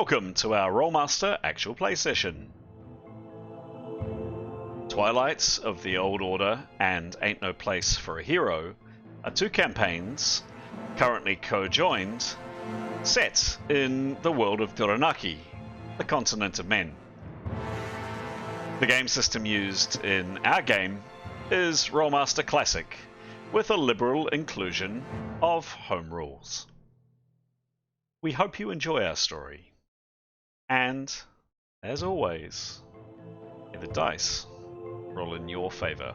Welcome to our Rolemaster Actual play session. Twilight of the Old Order and Ain't No Place for a Hero are two campaigns, currently co-joined, set in the world of Duranarki, the continent of men. The game system used in our game is Rolemaster Classic, with a liberal inclusion of home rules. We hope you enjoy our story, and, as always, may the dice roll in your favor.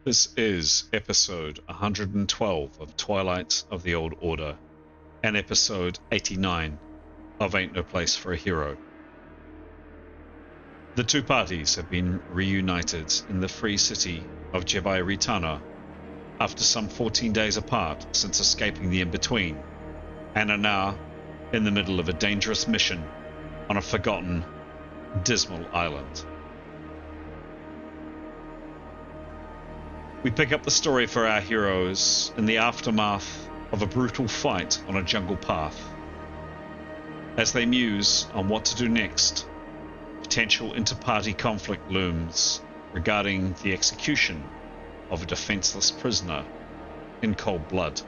This is episode 112 of Twilight of the Old Order and episode 89 of Ain't No Place for a Hero. The two parties have been reunited in the free city of Jebai Ritana after some 14 days apart since escaping the In-Between, and are now in the middle of a dangerous mission on a forgotten, dismal island. We pick up the story for our heroes in the aftermath of a brutal fight on a jungle path. As they muse on what to do next, potential inter-party conflict looms regarding the execution of a defenceless prisoner in cold blood.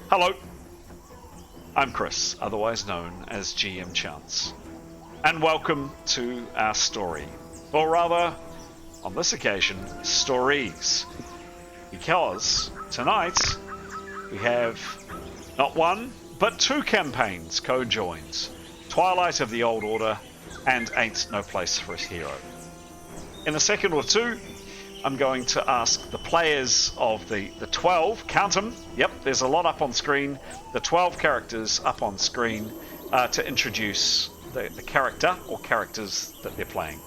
Hello, I'm Chris, otherwise known as GM Chance, and welcome to our story. Or rather, on this occasion, stories. Because tonight we have not one, but two campaigns co-joined. Twilight of the Old Order and Ain't No Place for a Hero. In a second or two, I'm going to ask the players of the 12, count them, yep, there's a lot up on screen, the 12 characters up on screen, to introduce the character or characters that they're playing.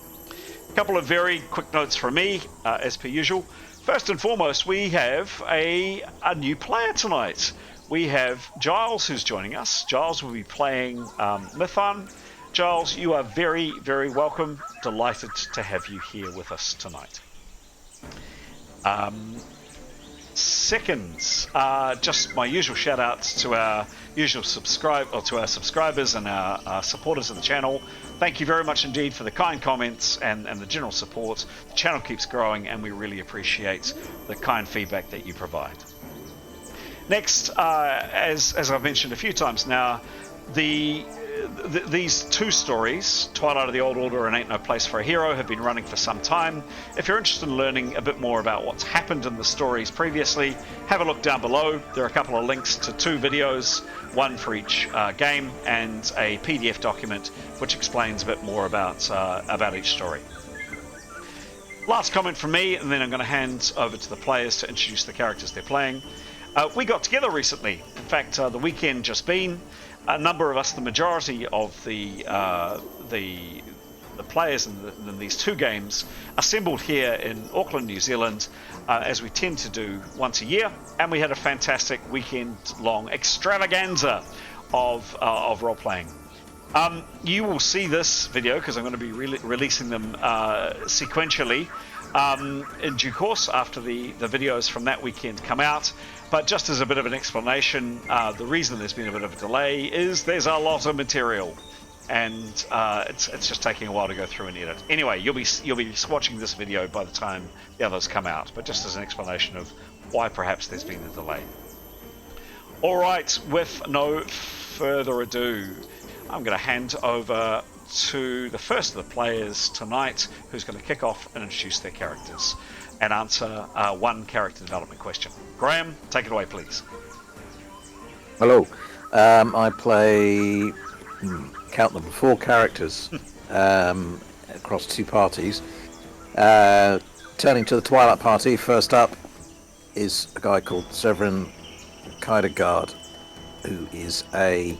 A couple of very quick notes from me, as per usual. First and foremost, we have a new player tonight. We have Giles, who's joining us. Giles will be playing M.E.R.P. Giles, you are very, very welcome. Delighted to have you here with us tonight. Second, just my usual shout outs to our subscribers and our supporters of the channel. Thank you very much indeed for the kind comments and the general support. The channel keeps growing and we really appreciate the kind feedback that you provide. Next, as I've mentioned a few times now, these two stories, Twilight of the Old Order and Ain't No Place for a Hero, have been running for some time. If you're interested in learning a bit more about what's happened in the stories previously, have a look down below. There are a couple of links to two videos, one for each game, and a PDF document which explains a bit more about each story. Last comment from me, and then I'm going to hand over to the players to introduce the characters they're playing. We got together recently. In fact, the weekend just been. A number of us, the majority of the players in these two games, assembled here in Auckland, New Zealand, as we tend to do once a year, and we had a fantastic weekend-long extravaganza of role-playing. You will see this video, because I'm going to be releasing them sequentially in due course after the videos from that weekend come out. But just as a bit of an explanation, the reason there's been a bit of a delay is there's a lot of material, and it's just taking a while to go through and edit. Anyway, you'll be watching this video by the time the others come out, but just as an explanation of why perhaps there's been a delay. All right, with no further ado, I'm going to hand over to the first of the players tonight, who's going to kick off and introduce their characters and answer one character development question. Graham, take it away, please. Hello. I play, count them, 4 characters across 2 parties. Turning to the Twilight party, first up is a guy called Severin Kaidegard, who is a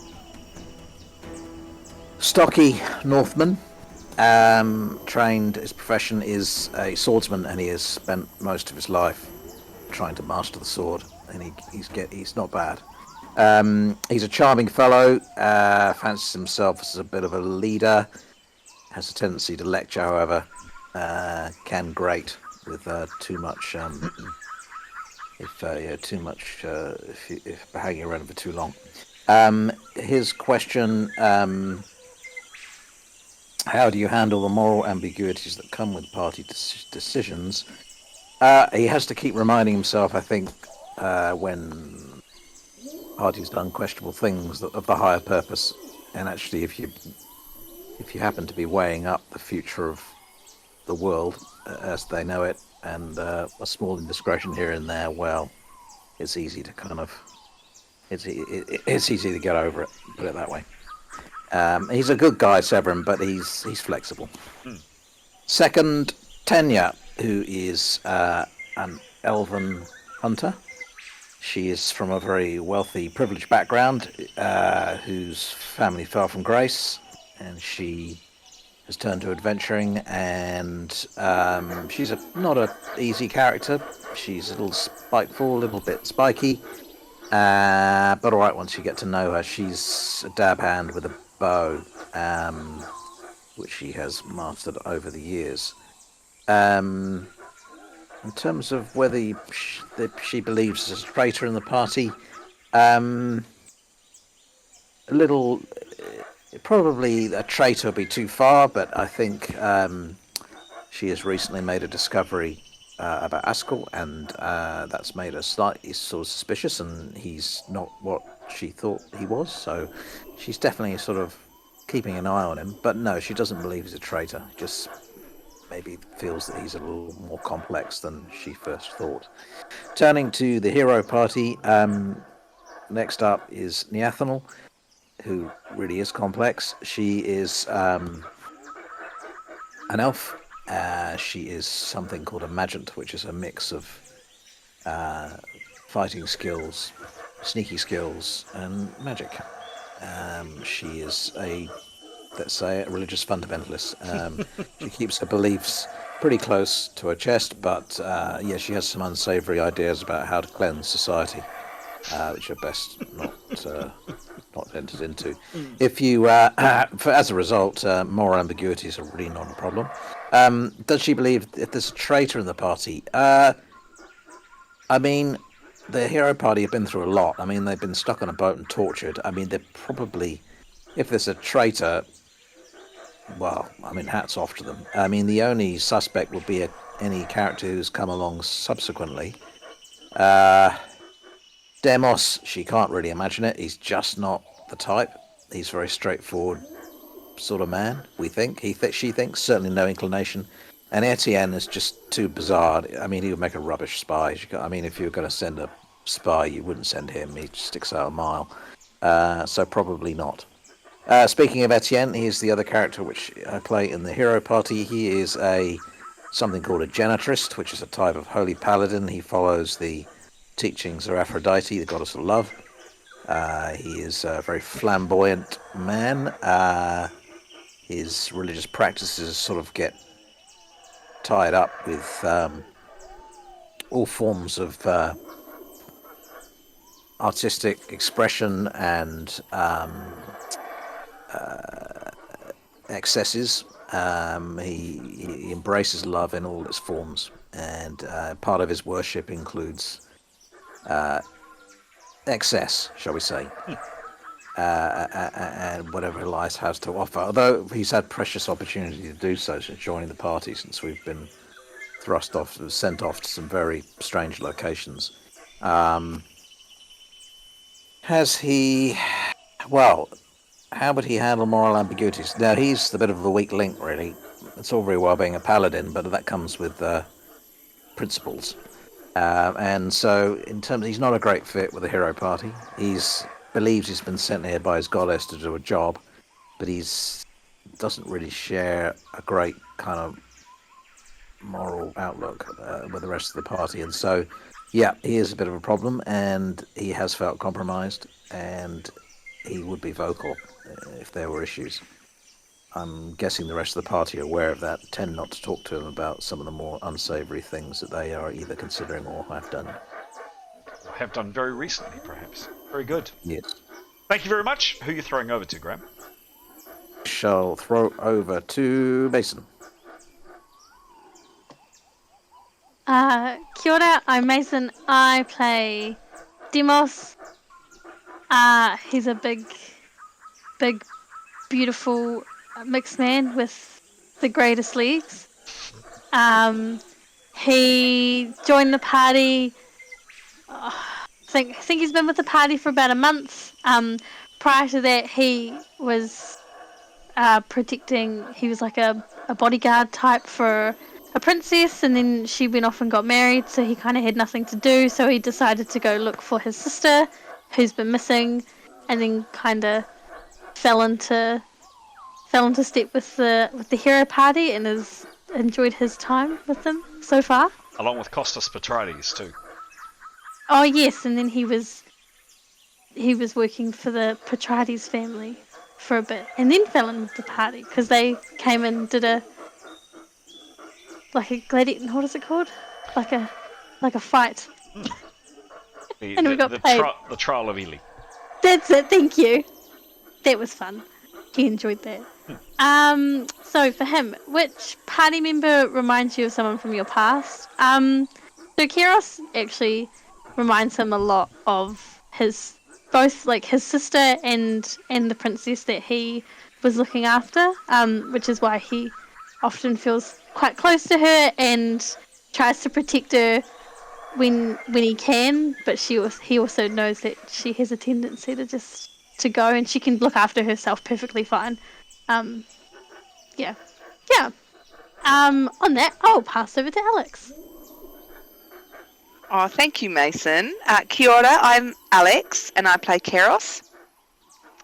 stocky Northman trained. His profession is a swordsman, and he has spent most of his life trying to master the sword. And he's not bad. He's a charming fellow. Fancies himself as a bit of a leader. Has a tendency to lecture, however. Can grate with too much. If hanging around for too long. His question: how do you handle the moral ambiguities that come with party decisions? He has to keep reminding himself, I think, when parties done questionable things of the higher purpose. And actually, if you happen to be weighing up the future of the world as they know it, and a small indiscretion here and there, well, it's easy to it's easy to get over it. Put it that way. He's a good guy, Severin, but he's flexible. Second, Tenya, who is an elven hunter. She is from a very wealthy, privileged background, whose family fell from grace, and she has turned to adventuring. And she's not an easy character. She's a little spiteful, a little bit spiky, but all right once you get to know her. She's a dab hand with a bow, which she has mastered over the years. In terms of whether she believes there's a traitor in the party, a little, probably a traitor would be too far, but I think she has recently made a discovery about Askell, and that's made her slightly sort of suspicious, and he's not what she thought he was, so she's definitely sort of keeping an eye on him. But no, she doesn't believe he's a traitor, just maybe feels that he's a little more complex than she first thought. Turning to the hero party, next up is Neathanel, who really is complex. She is an elf. She is something called a magent, which is a mix of fighting skills, sneaky skills, and magic. She is let's say, a religious fundamentalist. She keeps her beliefs pretty close to her chest, but yeah, she has some unsavoury ideas about how to cleanse society, which are best not entered into. If you, as a result, moral ambiguities are really not a problem. Does she believe if there's a traitor in the party? I mean, the hero party have been through a lot. I mean, they've been stuck on a boat and tortured. I mean, they're probably, if there's a traitor, well, I mean, hats off to them. I mean, the only suspect would be any character who's come along subsequently. Demos, she can't really imagine it. He's just not the type. He's very straightforward sort of man, we think. She thinks, certainly no inclination. And Etienne is just too bizarre. I mean, he would make a rubbish spy. I mean, if you were going to send a spy, you wouldn't send him. He sticks out a mile. So probably not. Speaking of Etienne, he's the other character which I play in the hero party. He is something called a genitrist, which is a type of holy paladin. He follows the teachings of Aphrodite, the goddess of love. He is a very flamboyant man. His religious practices sort of get tied up with all forms of artistic expression and excesses. He embraces love in all its forms, and part of his worship includes excess, shall we say, and whatever life has to offer. Although he's had precious opportunity to do so since joining the party, since we've been sent off to some very strange locations. Has he? Well, how would he handle moral ambiguities? Now, he's the bit of a weak link, really. It's all very well being a paladin, but that comes with principles. And so, in terms, he's not a great fit with the hero party. Believes he's been sent here by his goddess to do a job, but doesn't really share a great kind of moral outlook with the rest of the party. And so, yeah, he is a bit of a problem, and he has felt compromised, and he would be vocal if there were issues. I'm guessing the rest of the party are aware of that, tend not to talk to him about some of the more unsavoury things that they are either considering or have done. Or have done very recently, perhaps. Very good. Yes. Thank you very much. Who are you throwing over to, Graham? Shall throw over to Mason. Kia ora, I'm Mason. I play Demos. He's a big, beautiful mixed man with the greatest legs. He joined the party. I think he's been with the party for about a month. Prior to that, he was protecting. He was like a bodyguard type for a princess, and then she went off and got married. So he kind of had nothing to do. So he decided to go look for his sister, who's been missing, and then kind of fell into step with the hero party and has enjoyed his time with them so far. Along with Costas Petrides, too. Oh yes, and then he was working for the Petrides family for a bit, and then fell in with the party because they came and did a gladiator. What is it called? Like a fight. And we got paid. The trial of Ely. That's it. Thank you. That was fun. He enjoyed that. So for him, which party member reminds you of someone from your past? So Keros actually reminds him a lot of both his sister and the princess that he was looking after, which is why he often feels quite close to her and tries to protect her when he can, but he also knows that she has a tendency to go, and she can look after herself perfectly fine. Yeah. On that, I'll pass over to Alex. Oh, thank you, Mason. Kia ora, I'm Alex, and I play Keros.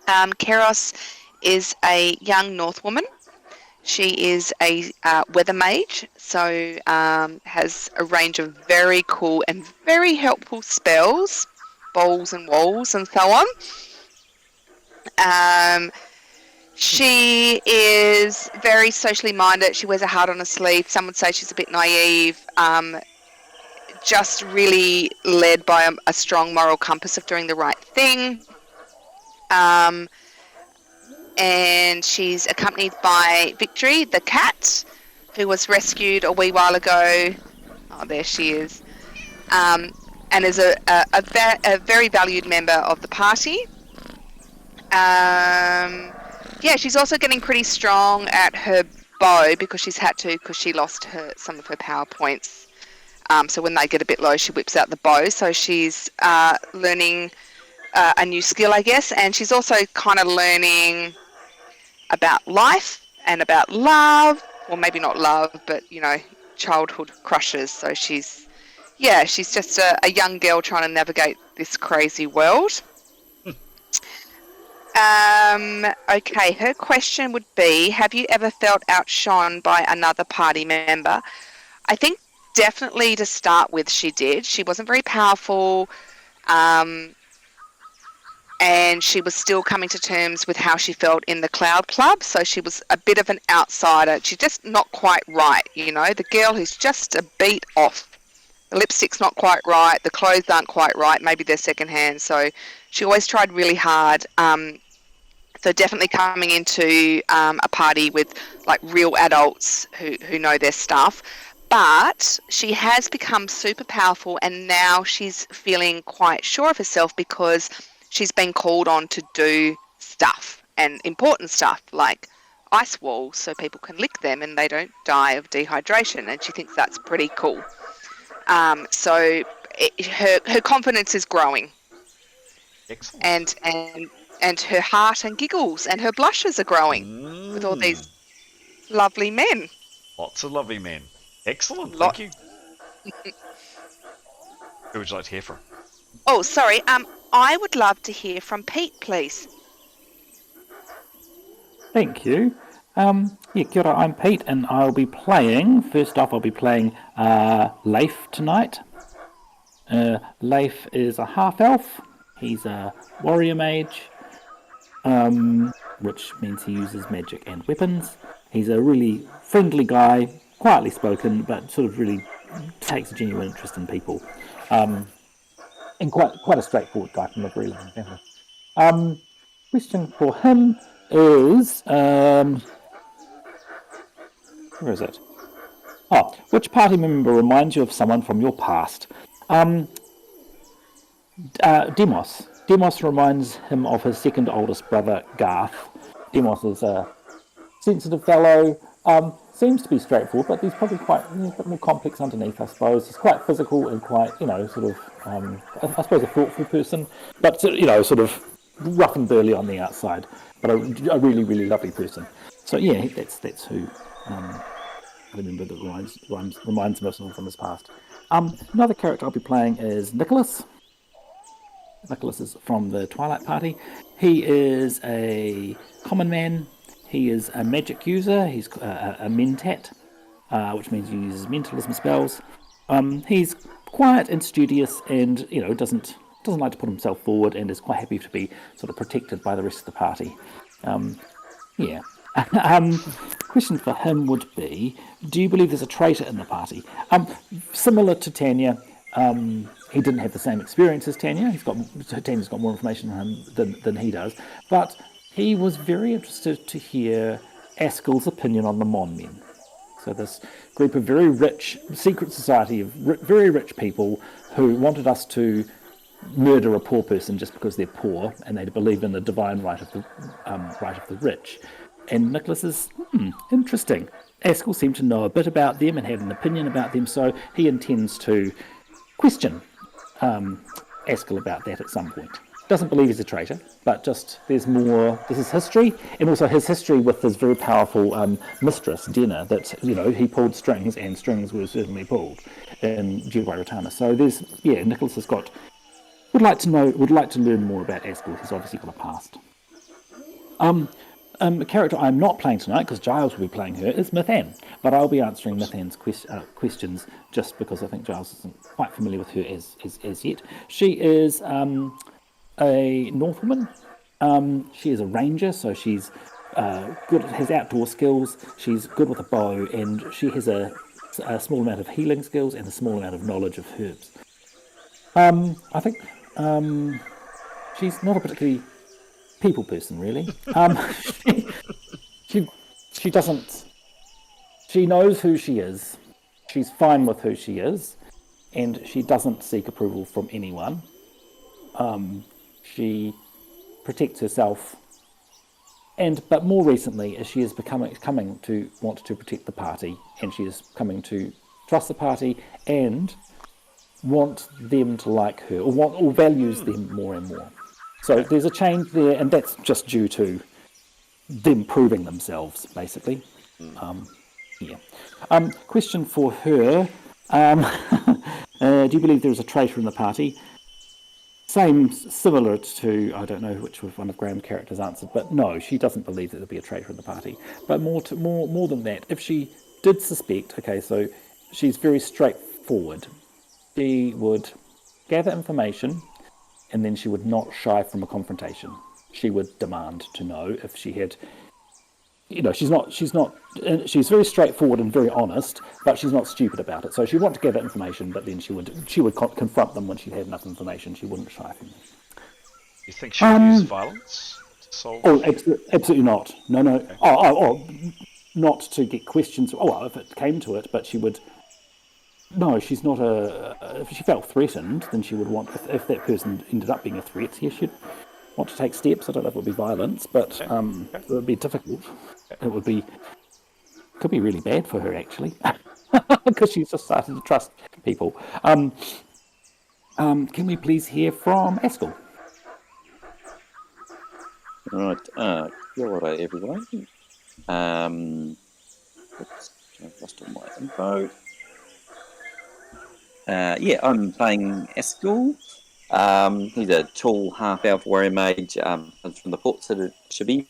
Keros is a young North woman. She is a weather mage, so has a range of very cool and very helpful spells, bowls and walls, and so on. She is very socially minded. She wears a heart on her sleeve. Some would say she's a bit naive. Just really led by a strong moral compass of doing the right thing. And she's accompanied by Victory, the cat, who was rescued a wee while ago. Oh, there she is. And is a very valued member of the party. Yeah, she's also getting pretty strong at her bow because she's had to, because she lost some of her power points. So when they get a bit low, she whips out the bow. So she's learning a new skill, I guess. And she's also kind of learning about life and about love. Well, maybe not love, but, childhood crushes. So she's just a young girl trying to navigate this crazy world. Okay, her question would be, have you ever felt outshone by another party member? I think definitely to start with she did. She wasn't very powerful, and she was still coming to terms with how she felt in the Cloud Club, so she was a bit of an outsider. She's just not quite right, the girl who's just a beat off. The lipstick's not quite right, the clothes aren't quite right, maybe they're secondhand, so she always tried really hard. So definitely coming into a party with real adults who know their stuff. But she has become super powerful, and now she's feeling quite sure of herself because she's been called on to do stuff, and important stuff like ice walls so people can lick them and they don't die of dehydration, and she thinks that's pretty cool. So her confidence is growing. Excellent. And her heart and giggles and her blushes are growing with all these lovely men. Lots of lovely men. Excellent, thank you. Who would you like to hear from? Oh, sorry. I would love to hear from Pete, please. Thank you. Kia ora, I'm Pete, and I'll be playing, first off, Leif tonight. Leif is a half-elf. He's a warrior mage. which means he uses magic and weapons. He's a really friendly guy, quietly spoken, but sort of really takes a genuine interest in people. And quite a straightforward guy from a very long family. Question for him is, where is it? Oh, which party member reminds you of someone from your past? Demos. Demos reminds him of his second oldest brother, Garth. Demos is a sensitive fellow, seems to be straightforward, but he's probably a bit more complex underneath, I suppose. He's quite physical and quite, sort of, I suppose a thoughtful person, but, sort of rough and burly on the outside, but a really, really lovely person. So, yeah, that's who I remember that reminds me of someone from his past. Another character I'll be playing is Nicholas. Nicholas is from the Twilight party. He is a common man. He is a magic user. He's a mentat, which means he uses mentalism spells. He's quiet and studious, and doesn't like to put himself forward, and is quite happy to be sort of protected by the rest of the party. Yeah. Question for him would be: do you believe there's a traitor in the party? Similar to Tanya. He didn't have the same experience as Tanya. Tanya's got more information on him than he does, but he was very interested to hear Askell's opinion on the Mon Men. So this group of very rich, secret society of very rich people who wanted us to murder a poor person just because they're poor, and they believed in the divine right of the rich. And Nicholas is interesting. Askell seemed to know a bit about them and had an opinion about them, so he intends to question Askell about that at some point. Doesn't believe he's a traitor, but just there's more. This is history, and also his history with his very powerful mistress, Denna, that he pulled strings, and strings were certainly pulled in Duranarki. So Nicholas has would like to learn more about Askell. He's obviously got a past. A character I'm not playing tonight, because Giles will be playing her, is Mythan. But I'll be answering Mythan's questions just because I think Giles isn't quite familiar with her as yet. She is a Northwoman. She is a ranger, so she's good, has outdoor skills. She's good with a bow, and she has a small amount of healing skills and a small amount of knowledge of herbs. I think she's not a particularly people person, really. She doesn't. She knows who she is. She's fine with who she is, and she doesn't seek approval from anyone. She protects herself, but more recently, as she is coming to want to protect the party, and she is coming to trust the party and want them to like her, or values them more and more. So there's a change there, and that's just due to them proving themselves, basically. Question for her: do you believe there is a traitor in the party? Similar to, I don't know which one of Graham's characters answered, but no, she doesn't believe that there'll be a traitor in the party. But more than that, if she did suspect, so she's very straightforward. She would gather information, and then she would not shy from a confrontation. She would demand to know if she had. She's very straightforward and very honest, but she's not stupid about it. So she'd want to gather information, but then she would confront them when she had enough information. She wouldn't shy from them. You think she would use violence to solve? Oh, absolutely not. No. Okay. Oh, not to get questions. Oh, well, if it came to it, but she would. No, she's not if she felt threatened, then she would want. If that person ended up being a threat, yes, she'd want to take steps. I don't know if it would be violence, but it would be difficult. It could be really bad for her, actually, because she's just started to trust people. Can we please hear from Askell? Right, kia ora everyone. I've lost all my info. I'm playing Askell. He's a tall half-elf warrior mage from the port city of Shabi.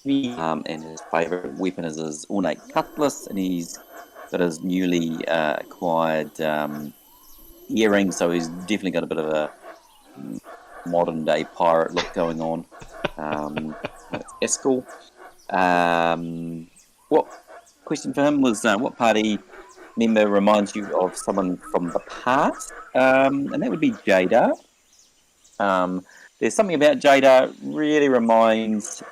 And his favourite weapon is his ornate cutlass, and he's got his newly acquired earring, so he's definitely got a bit of a modern-day pirate look going on. Eskel. What question for him was what party member reminds you of someone from the past? And that would be Jada. There's something about Jada really reminds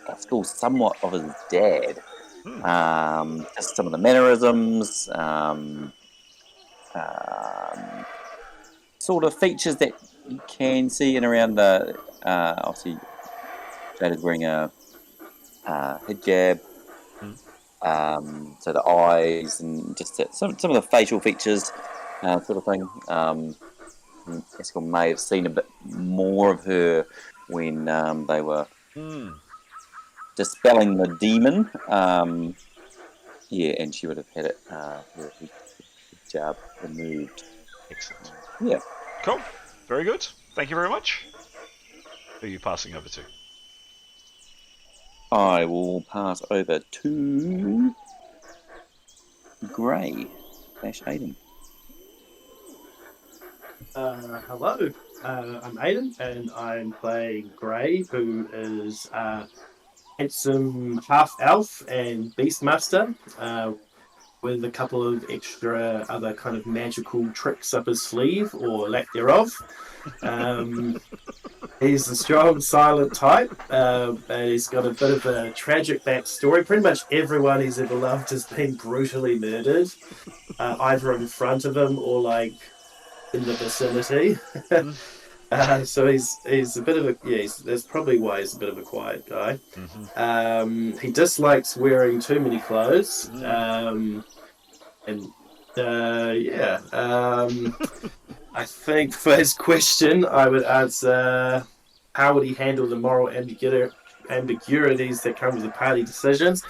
Eskel somewhat of his dad. Just some of the mannerisms, sort of features that you can see in around the. Obviously, Jada's wearing a hijab, so the eyes and just some of the facial features, sort of thing. Eskel may have seen a bit more of her when they were dispelling the demon. Yeah, and she would have had it her hijab removed. Excellent. Yeah. Cool. Very good. Thank you very much. Who are you passing over to? I will pass over to Gray / Aiden. Hello, I'm Aiden, and I'm playing Gray, who is handsome half elf and beastmaster, with a couple of extra other kind of magical tricks up his sleeve, or lack thereof. He's a strong, silent type, and he's got a bit of a tragic backstory. Pretty much everyone he's ever loved has been brutally murdered, either in front of him or like in the vicinity. So he's a bit of a that's probably why he's a bit of a quiet guy. He dislikes wearing too many clothes, I think for his question, I would answer: how would he handle the moral ambiguities that come with the party decisions?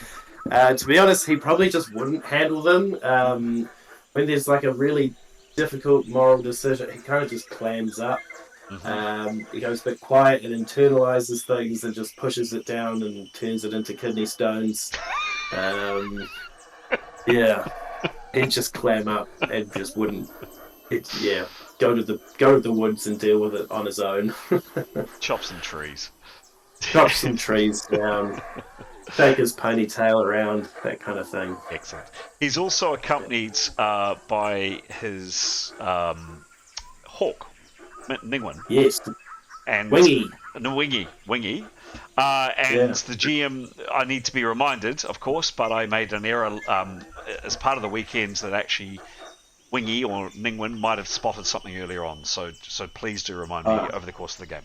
To be honest, he probably just wouldn't handle them. When there's like a really difficult moral decision, he kind of just clams up. He goes a bit quiet and internalizes things and just pushes it down and turns it into kidney stones. He'd just clam up and just wouldn't. Go to the woods and deal with it on his own. Chop some trees. Chop some trees down. Take his ponytail around, that kind of thing. Excellent. He's also accompanied by his hawk, Ningwen. Yes. And Wingy. Wingy. The GM, I need to be reminded, of course, but I made an error as part of the weekends that actually Wingy or Ningwen might have spotted something earlier on. So please do remind me over the course of the game.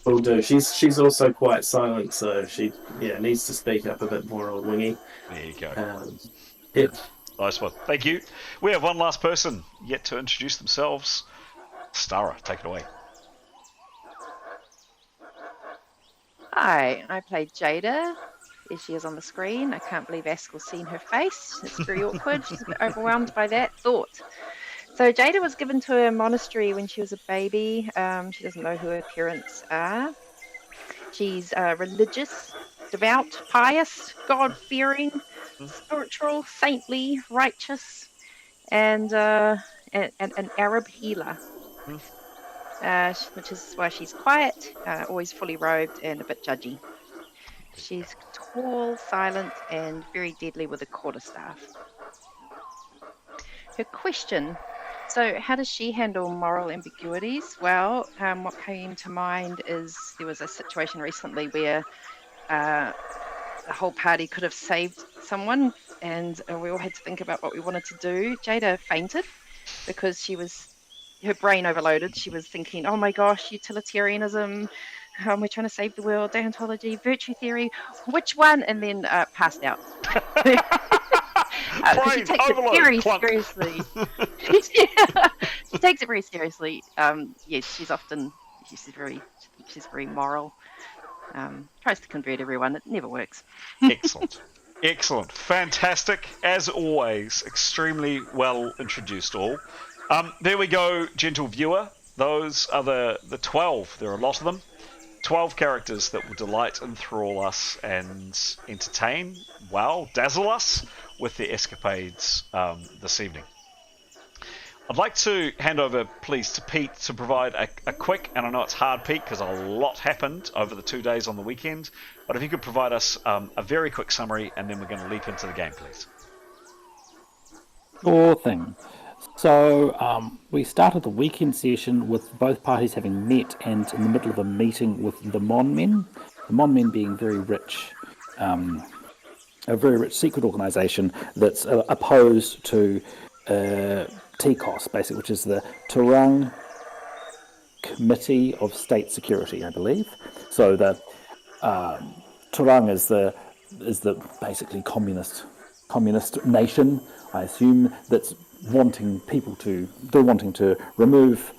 Will do. She's also quite silent, so she needs to speak up a bit more on Wingy. There you go. Yep. Nice one. Thank you. We have one last person yet to introduce themselves. Stara, take it away. Hi, I played Jada. There she is on the screen. I can't believe Eskel's seen her face. It's very awkward. She's a bit overwhelmed by that thought. So Jada was given to a monastery when she was a baby. She doesn't know who her parents are. She's religious, devout, pious, God-fearing, spiritual, saintly, righteous, and an Arab healer. Which is why she's quiet, always fully robed, and a bit judgy. She's tall, silent, and very deadly with a quarterstaff. Her question: so how does she handle moral ambiguities? Well, what came to mind is there was a situation recently where the whole party could have saved someone, and we all had to think about what we wanted to do. Jada fainted because her brain overloaded. She was thinking, oh my gosh, utilitarianism, we're trying to save the world, deontology, virtue theory, which one? And then passed out. She takes it very seriously. She takes it very seriously. Yes, she's very moral. Tries to convert everyone. It never works. Excellent. Fantastic. As always, extremely well introduced all. There we go, gentle viewer. Those are the 12. There are a lot of them. 12 characters that will delight, enthrall us, and entertain, dazzle us with their escapades this evening. I'd like to hand over, please, to Pete to provide a quick, and I know it's hard, Pete, because a lot happened over the 2 days on the weekend, but if you could provide us a very quick summary, and then we're going to leap into the game, please. Sure thing. So we started the weekend session with both parties having met and in the middle of a meeting with the Mon Men. The Mon Men being a very rich secret organisation that's opposed to TCOS, basically, which is the Turang Committee of State Security, I believe. So the Turang is the basically communist nation, I assume, that's wanting to remove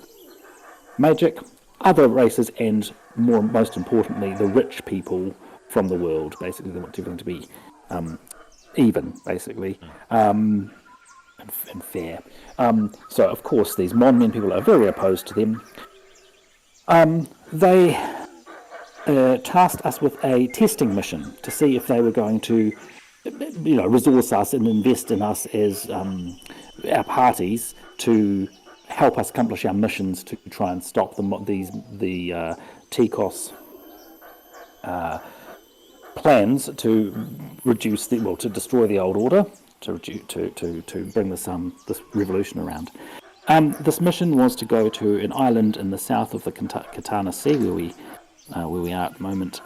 magic, other races, and most importantly, the rich people from the world. Basically, they want everything to be even, basically, and fair. So, of course, these Mon Men people are very opposed to them. They tasked us with a testing mission to see if they were going to, resource us and invest in us as our parties to help us accomplish our missions to try and stop the TCOS plans to to destroy the old order, to bring this revolution around. This mission was to go to an island in the south of the Katana Sea, where we are at the moment,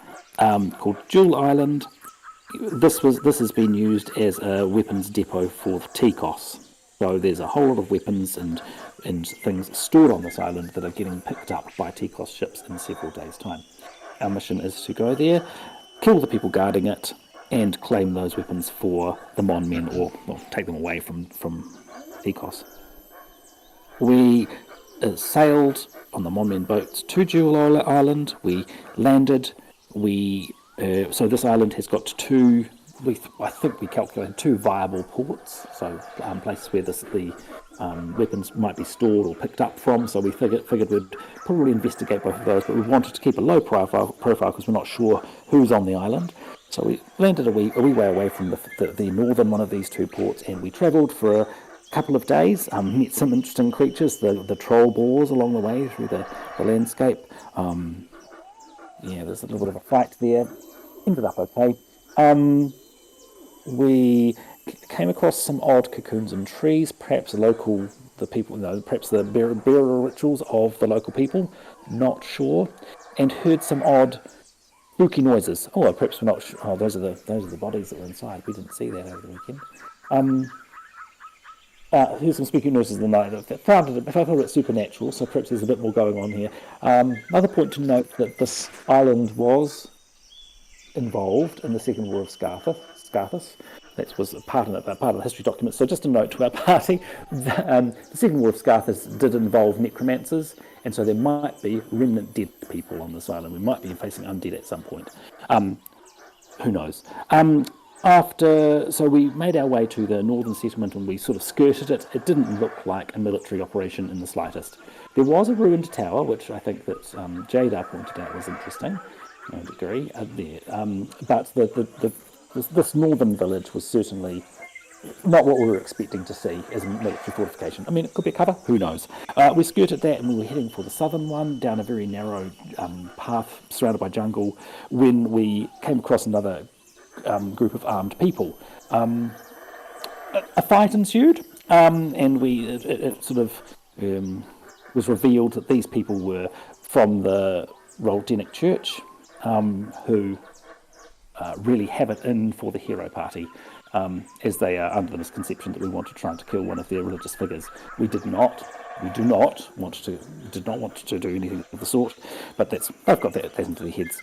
called Jewel Island. This has been used as a weapons depot for TCOS. So there's a whole lot of weapons and things stored on this island that are getting picked up by TCOS ships in several days' time. Our mission is to go there, kill the people guarding it, and claim those weapons for the Mon Men, or take them away from TCOS. We sailed on the Mon Men boats to Jewel Island. We landed. So this island has got I think we calculated 2 viable ports, so places where the weapons might be stored or picked up from. So we figured we'd probably investigate both of those, but we wanted to keep a low profile because we're not sure who's on the island. So we landed a wee way away from the northern one of these 2 ports, and we travelled for a couple of days, met some interesting creatures, the troll boars along the way through the landscape. There's a little bit of a fight there. Ended up okay. We came across some odd cocoons and trees, perhaps perhaps the burial rituals of the local people, not sure, and heard some odd spooky noises. Perhaps we're not sure. Those are the bodies that were inside. We didn't see that over the weekend. Here's some spooky noises in the night. I found it a bit supernatural, so perhaps there's a bit more going on here. Another point to note that this island was involved in the Second War of Scarthus. That was part of the history document. So just a note to our party, the Second War of Scarthus did involve necromancers, and so there might be remnant dead people on this island. We might be facing undead at some point. Who knows? So we made our way to the northern settlement and we sort of skirted it. It didn't look like a military operation in the slightest. There was a ruined tower, which I think that Jada pointed out was interesting, to a degree, there. But this northern village was certainly not what we were expecting to see as a military fortification. I mean, it could be a cover, who knows. We skirted that and we were heading for the southern one, down a very narrow path surrounded by jungle, when we came across another group of armed people. A fight ensued, and it sort of was revealed that these people were from the Rolemaster Church, who really have it in for the hero party, as they are under the misconception that we want to try to kill one of their religious figures. We do not want to do anything of the sort, but they've got that into their heads.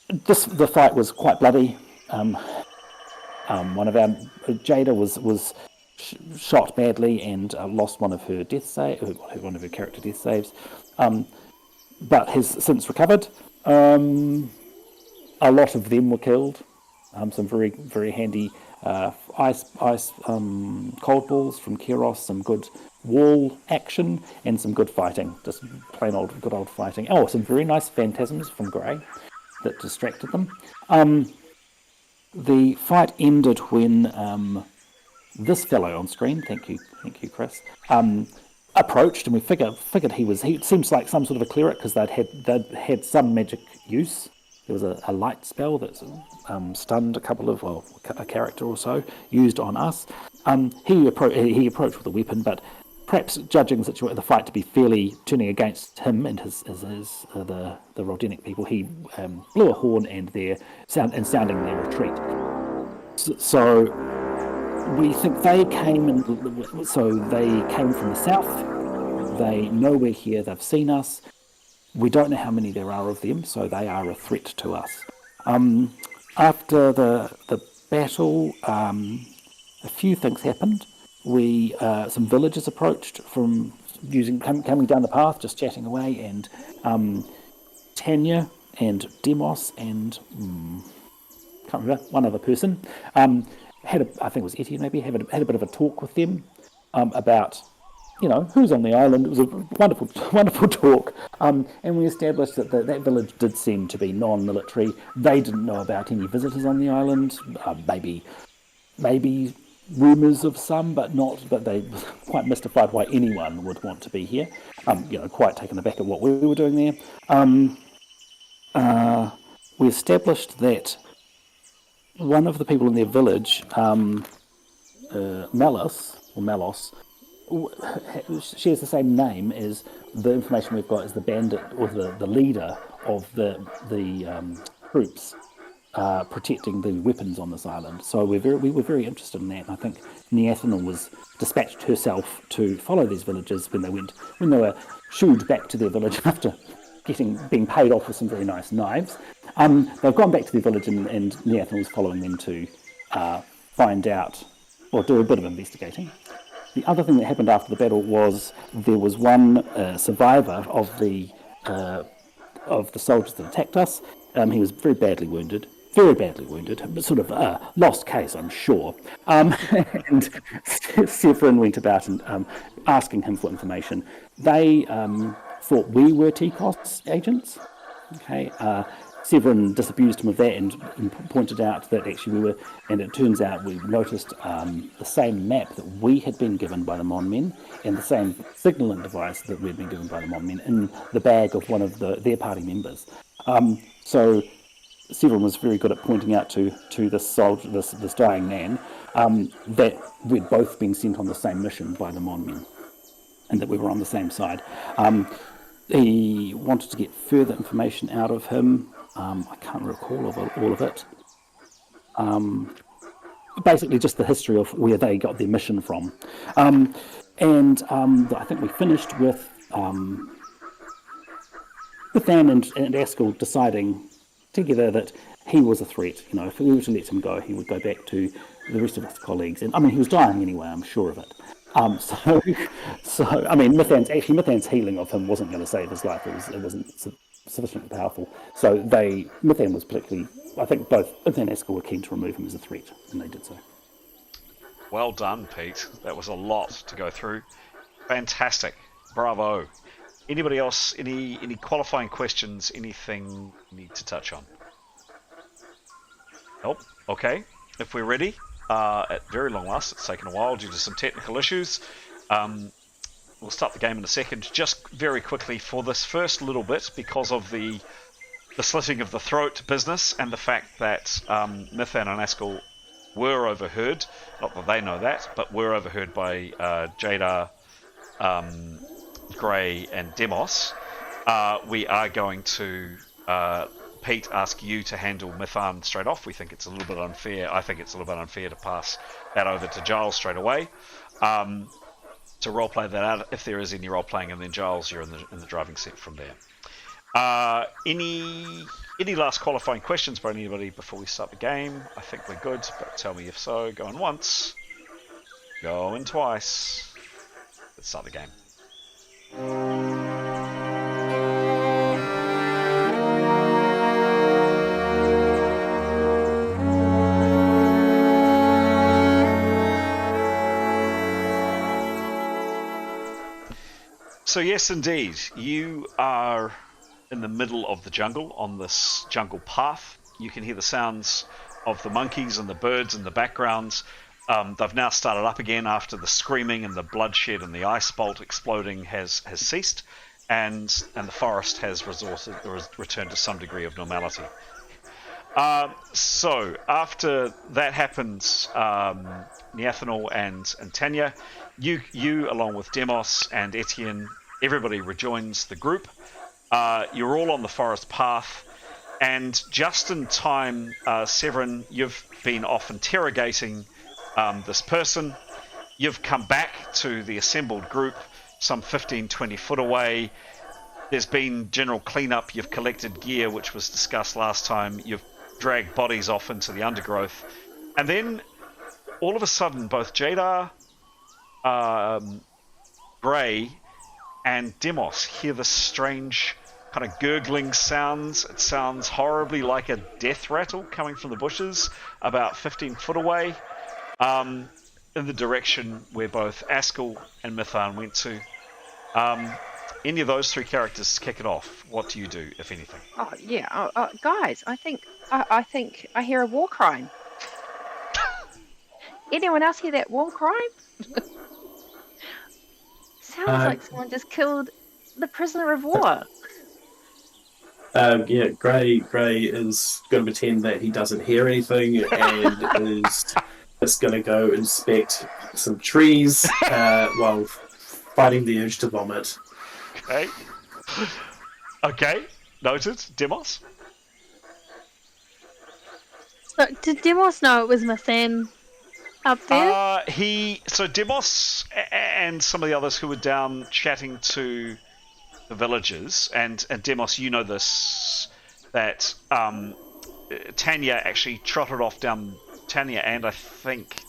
The fight was quite bloody. One of our Jada was shot badly and lost one of her character death saves, but has since recovered. A lot of them were killed. Some very very handy ice cold balls from Keros, some good wall action, and some good fighting. Just plain good old fighting. Some very nice phantasms from Grey that distracted them. The fight ended when this fellow on screen, thank you, Chris, approached, and we figured he seems like some sort of a cleric because they'd had some magic use. There was a light spell that stunned a character or so used on us. He approached with a weapon, but perhaps judging the fight to be fairly turning against him and the Roldenic people, he blew a horn and sounding their retreat. So we think they came from the south. They know we're here. They've seen us. We don't know how many there are of them, so they are a threat to us. After the battle, a few things happened. Some villagers approached from coming down the path, just chatting away, and Tanya and Demos and can't remember, one other person I think it was Etty maybe, had a bit of a talk with them about who's on the island. It was a wonderful talk, and we established that that village did seem to be non-military. They didn't know about any visitors on the island. Maybe rumours of some, but they were quite mystified why anyone would want to be here. Quite taken aback at what we were doing there. We established that one of the people in their village, Malos, shares the same name as the information we've got as the bandit or the leader of the troops protecting the weapons on this island. So we were very interested in that, and I think Neathana was dispatched herself to follow these villagers when they were shooed back to their village after being paid off with some very nice knives. They've gone back to their village, and Neathana was following them to find out or do a bit of investigating. The other thing that happened after the battle was there was one survivor of the soldiers that attacked us. He was very badly wounded, but sort of a lost case, I'm sure. And Severin went about and asking him for information. They thought we were T-Costs agents. Okay. Severin disabused him of that and pointed out that actually we were, and it turns out we noticed the same map that we had been given by the Mon Men and the same signalling device that we'd been given by the Mon Men in the bag of one of their party members. So Severin was very good at pointing out to this soldier, this dying man, that we'd both been sent on the same mission by the Mon Men and that we were on the same side. He wanted to get further information out of him. I can't recall all of it. Basically just the history of where they got their mission from. I think we finished with Anne and Askell deciding together that he was a threat. If we were to let him go, he would go back to the rest of his colleagues. And he was dying anyway, I'm sure of it. Mithan's healing of him wasn't going to save his life. It wasn't sufficiently powerful. So Mithan was particularly, I think both Mithan and Askell were keen to remove him as a threat, and they did so. Well done, Pete. That was a lot to go through. Fantastic. Bravo. Anybody else, any qualifying questions, anything you need to touch on? Nope. Okay. If we're ready, at very long last, it's taken a while due to some technical issues. We'll start the game in a second. Just very quickly for this first little bit, because of the slitting of the throat business and the fact that Mithan and Askell were overheard, not that they know that, but were overheard by Jadar, Gray and Demos, we are going to, Pete, ask you to handle Mithan straight off. We think it's a little bit unfair. I think it's a little bit unfair to pass that over to Giles straight away. To roleplay that out, if there is any role-playing, and then Giles, you're in the driving seat from there. Any last qualifying questions by anybody before we start the game? I think we're good, but tell me if so. Going once, going twice. Let's start the game. So yes, indeed, you are in the middle of the jungle, on this jungle path. You can hear the sounds of the monkeys and the birds in the background. They've now started up again after the screaming and the bloodshed and the ice bolt exploding has ceased, and the forest has returned to some degree of normality. So after that happens, Neathanol and Tanya, you along with Demos and Etienne, everybody rejoins the group. You're all on the forest path, and just in time, Severin, you've been off interrogating this person. You've come back to the assembled group some 15-20 foot away. There's been general cleanup. You've collected gear, which was discussed last time. You've dragged bodies off into the undergrowth. And then, all of a sudden, both Jadar, Gray, and Demos hear this strange kind of gurgling sounds. It sounds horribly like a death rattle coming from the bushes about 15 foot away, in the direction where both Askell and Mithan went to. Any of those three characters kick it off. What do you do, if anything? Oh yeah, guys, I think I hear a war crime. Anyone else hear that war crime? Sounds like someone just killed the prisoner of war. Yeah, Gray is going to pretend that he doesn't hear anything and is just going to go inspect some trees while fighting the urge to vomit. Okay, noted. Demos? So, did Demos know it was Mithan up there? So Demos and some of the others who were down chatting to the villagers, and Demos, you know this, that Tanya actually trotted off down, Tanya and I think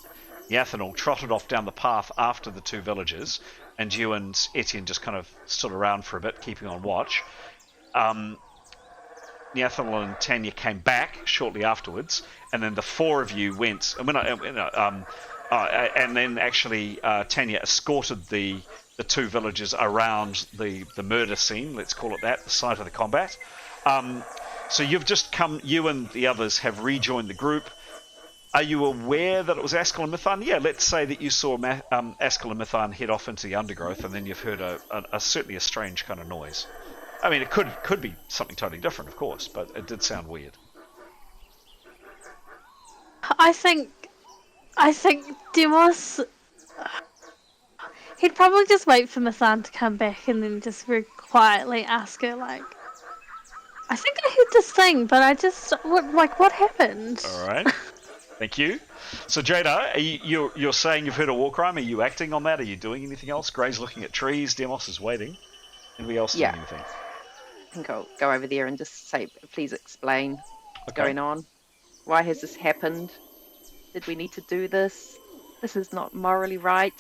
Neathanol trotted off down the path after the two villagers, and you and Etienne just kind of stood around for a bit, keeping on watch. Neathanol and Tanya came back shortly afterwards, and then the four of you went, and then actually Tanya escorted the two villagers around the murder scene, let's call it that, the site of the combat. So you've just come, you and the others have rejoined the group. Are you aware that it was Askell and Mithan? Yeah, let's say that you saw Askell and Mithan head off into the undergrowth, and then you've heard certainly a strange kind of noise. I mean, it could be something totally different, of course, but it did sound weird. I think Demos, he'd probably just wait for Mithan to come back and then just very quietly ask her, like, I think I heard this thing, but what happened? All right. Thank you. So, Jada, you're saying you've heard a war crime. Are you acting on that? Are you doing anything else? Gray's looking at trees. Demos is waiting. Anybody else doing anything? I think I'll go over there and just say, please explain what's going on. Why has this happened? Did we need to do this? This is not morally right.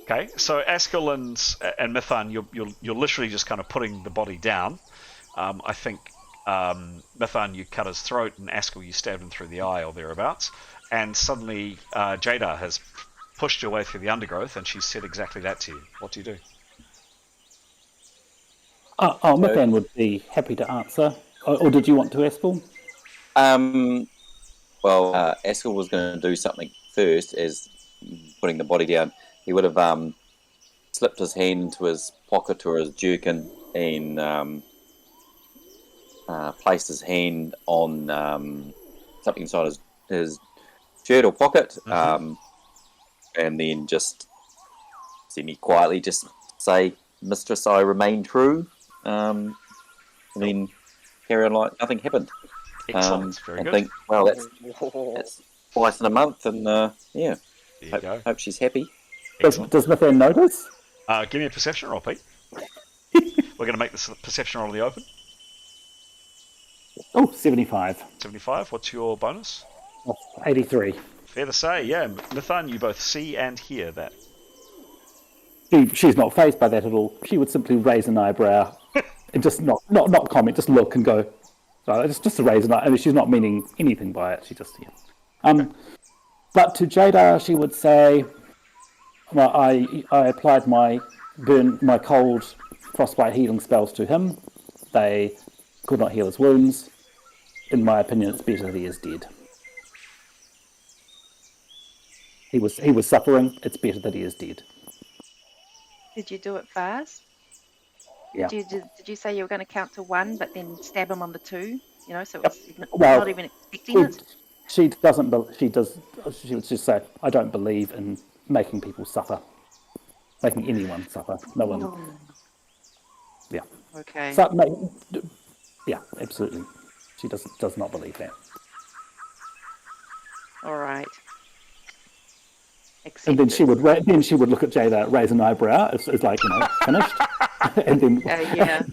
Okay, so Askell and Mithan, you're literally just kind of putting the body down. I think Mithan, you cut his throat, and Askell, you stabbed him through the eye or thereabouts. And suddenly Jada has pushed her way through the undergrowth, and she said exactly that to you. What do you do? Mithan would be happy to answer. Or did you want to, Askell? Well, Askell was going to do something first, as putting the body down. He would have slipped his hand into his pocket or his jerkin and placed his hand on something inside his shirt or pocket, and then just semi-quietly just say, "Mistress, I remain true," and then carry on like nothing happened. Excellent, very good. Think, well, that's twice in a month, and yeah, hope she's happy. Does Mithan notice? Give me a perception roll, Pete. We're going to make this perception roll in the open. Oh, 75. 75. What's your bonus? 83. Fair to say, yeah. Mithan, you both see and hear that. She's not fazed by that at all. She would simply raise an eyebrow and just not comment, just look and go. So it's just a raise an eyebrow. I mean, she's not meaning anything by it. She just, But to Jada, she would say, well, I applied my cold frostbite healing spells to him. They could not heal his wounds. In my opinion, it's better that he is dead. He was suffering. It's better that he is dead. Did you do it fast? Yeah. Did you say you were going to count to 1, but then stab him on the 2? So Yep. it's Well, not even expecting it. She doesn't. She does. She would just say, "I don't believe in making people suffer, making anyone suffer. No one." Yeah. Okay. So, no, yeah, absolutely. She does not believe that. All right. And then she would look at Jada, raise an eyebrow. It's like, finished. and then yeah.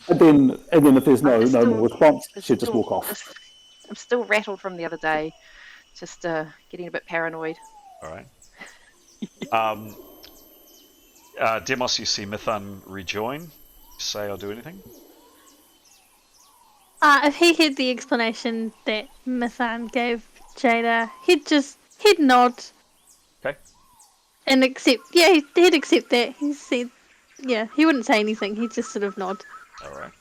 and then if there's no more response, she'd just walk off. I'm still rattled from the other day. Just getting a bit paranoid. All right. Demos, you see Mithan rejoin. Say or do anything? If he heard the explanation that Mithan gave Jada, he'd nod. Okay. And he'd accept that. He said, he wouldn't say anything. He'd just sort of nod. All right.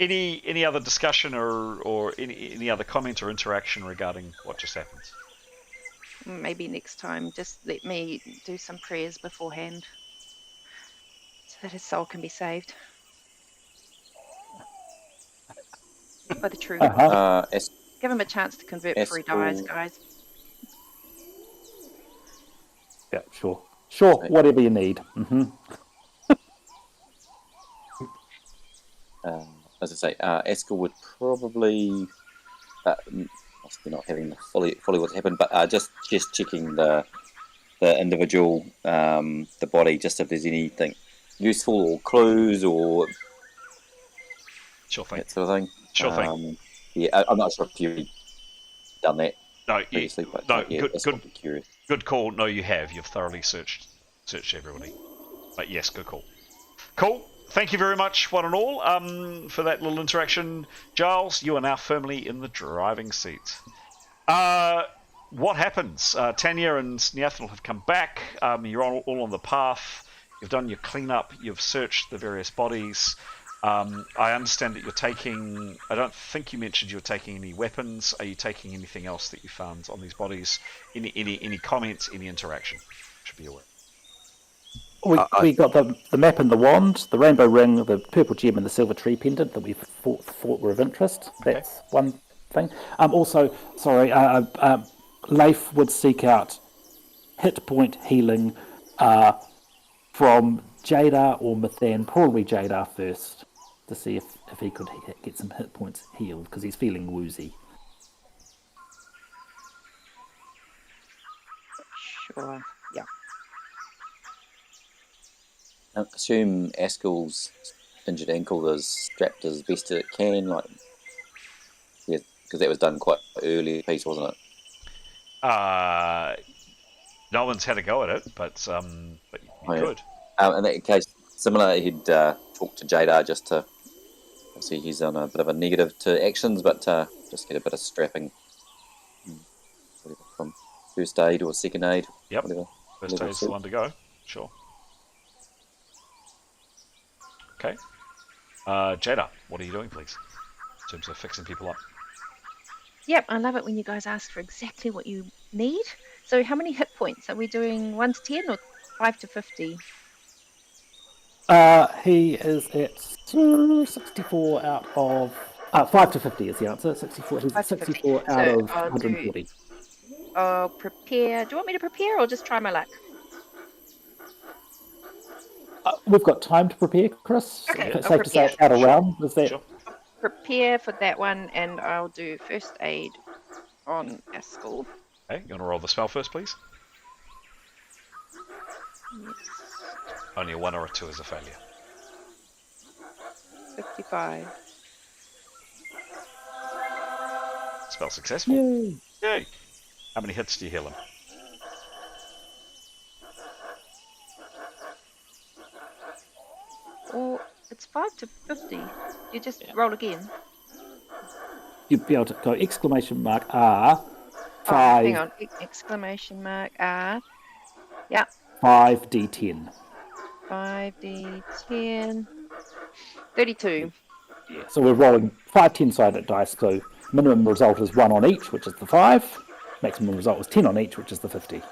Any other discussion or any other comment or interaction regarding what just happened? Maybe next time, just let me do some prayers beforehand so that his soul can be saved by the truth. Give him a chance to convert before he dies, guys. Yeah, sure, whatever you need. Mm-hmm. As I say, Eskel would probably, obviously not having fully what's happened, but just checking the individual, the body, just if there's anything useful or clues or Sure thing. that sort of thing. Sure thing. Yeah, I'm not sure if you've done that No, previously, but good call. No, you have. You've thoroughly searched everybody. But yes, good call. Cool. Thank you very much, one and all, for that little interaction. Giles, you are now firmly in the driving seat. What happens? Tanya and Niathanel have come back. You're all on the path. You've done your cleanup. You've searched the various bodies. I understand that you're taking... I don't think you mentioned you were taking any weapons. Are you taking anything else that you found on these bodies? Any comments, any interaction? Should be aware. We got the map and the wand, the rainbow ring, the purple gem, and the silver tree pendant that we thought were of interest. That's one thing. Also, sorry, Leif would seek out hit point healing from Jada or Mithan, probably Jada first, to see if he could get some hit points healed, because he's feeling woozy. Sure, yeah. I assume Eskel's injured ankle is strapped as best it can, because that was done quite early piece, wasn't it? No one's had a go at it, but you could. In that case, similar, he'd talk to Jada just to see he's on a bit of a negative to actions, but just get a bit of strapping, whatever, from first aid or second aid. Yep. Whatever. First aid's the one to go. Sure. Okay. Jada, what are you doing, please, in terms of fixing people up? Yep, I love it when you guys ask for exactly what you need. So how many hit points? Are we doing 1 to 10 or 5 to 50? He is at 64 out of... 5 to 50 is the answer. 64. He's 64 out of 140. I'll prepare. Do you want me to prepare or just try my luck? We've got time to prepare, Chris. Okay, It's I'll safe to say prepare. out of round. Is that... Sure. Prepare for that one, and I'll do first aid on Eskel. Okay, you want to roll the spell first, please? Yes. Only a 1 or a 2 is a failure. 55. Spell successful. Yay. Yay! How many hits do you heal him? Or it's 5 to 50. You just roll again. You'd be able to go exclamation mark R. 5. Oh, hang on. Exclamation mark R. Yeah. 5d10. 5d10. 32. So we're rolling 5 10-sided dice, so minimum result is 1 on each, which is the 5. maximum result was 10 on each, which is the 50.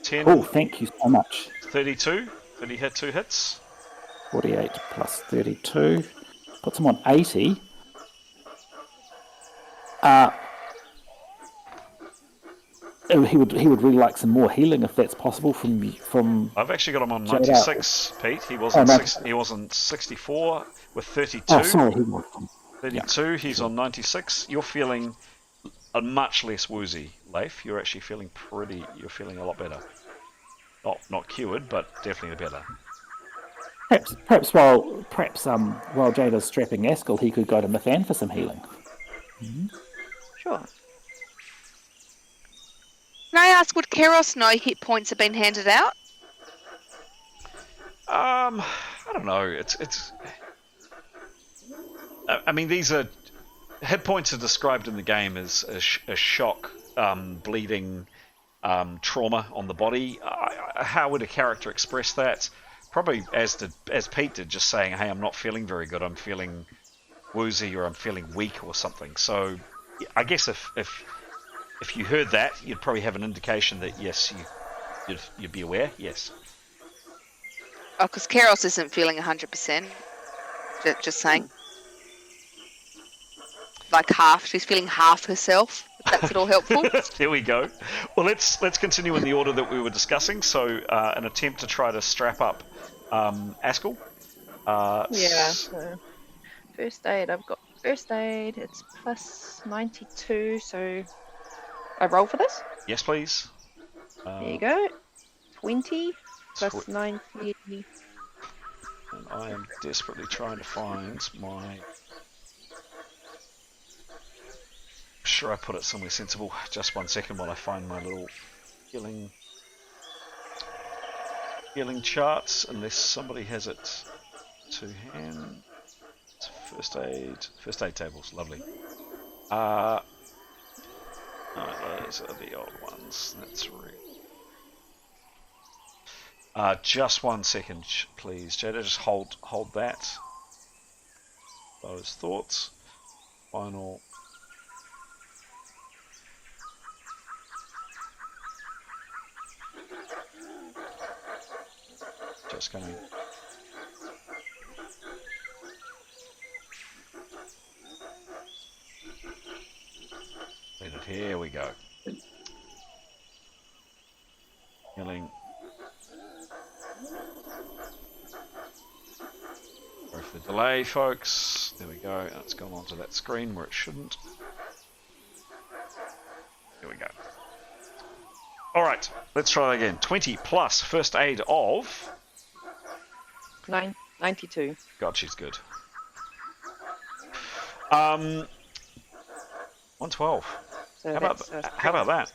10, Oh, thank you so much. 32. Did he hit 2 hits? 48 plus 32 puts him on 80. He would really like some more healing if that's possible from. I've actually got him on Jada. 96, Pete. He was on 64 with 32. Oh, sorry, he was. 32. He's on 96. You're feeling much less woozy, Leif. You're actually feeling You're feeling a lot better. Not cured, but definitely better. Perhaps while Jada's strapping Askell, he could go to Mithan for some healing. Sure. Can I ask, would Keros know hit points have been handed out? I don't know. It's. I mean, these are hit points are described in the game as a shock, bleeding, trauma on the body. How would a character express that? Probably as Pete did, just saying, "Hey, I'm not feeling very good. I'm feeling woozy, or I'm feeling weak, or something." So, I guess if you heard that, you'd probably have an indication that yes, you'd be aware. Yes. Oh, because Keros isn't feeling 100%. Just saying. Like half. She's feeling half herself. If that's at all helpful. There we go. Well, let's continue in the order that we were discussing. So, an attempt to try to strap up Askell. So first aid. I've got first aid. It's plus 92. So I roll for this. Yes, please. There you go. 20 plus 90. And I am desperately trying to find my. Sure, I put it somewhere sensible. Just 1 second while I find my little healing charts, unless somebody has it to hand. First aid tables, lovely. No, those are the old ones. That's right. Just 1 second, please, Jada. Just hold that. Those thoughts. Final. Just going. Here we go. Healing. Sorry for the delay, folks. There we go. It's gone onto that screen where it shouldn't. Here we go. Alright, let's try again. 20 plus first aid of... 92. God, she's good. 112. So How about that?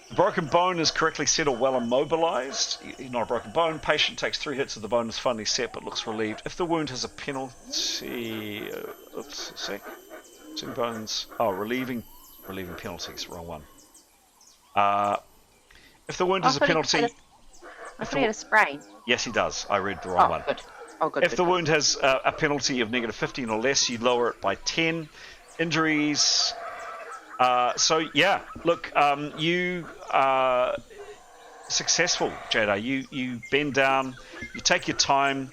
The broken bone is correctly set or well immobilized. Not a broken bone. Patient takes 3 hits of the bone is finally set but looks relieved. If the wound has a penalty... oops, a sec. Two bones. Oh, relieving penalties. Wrong one. If the wound has a penalty... I thought he had a sprain. Yes, he does. I read the wrong one. Good. Oh, good. If the wound has a penalty of negative 15 or less, you lower it by 10. Injuries. So yeah, look, you are successful, Jada. You bend down, you take your time,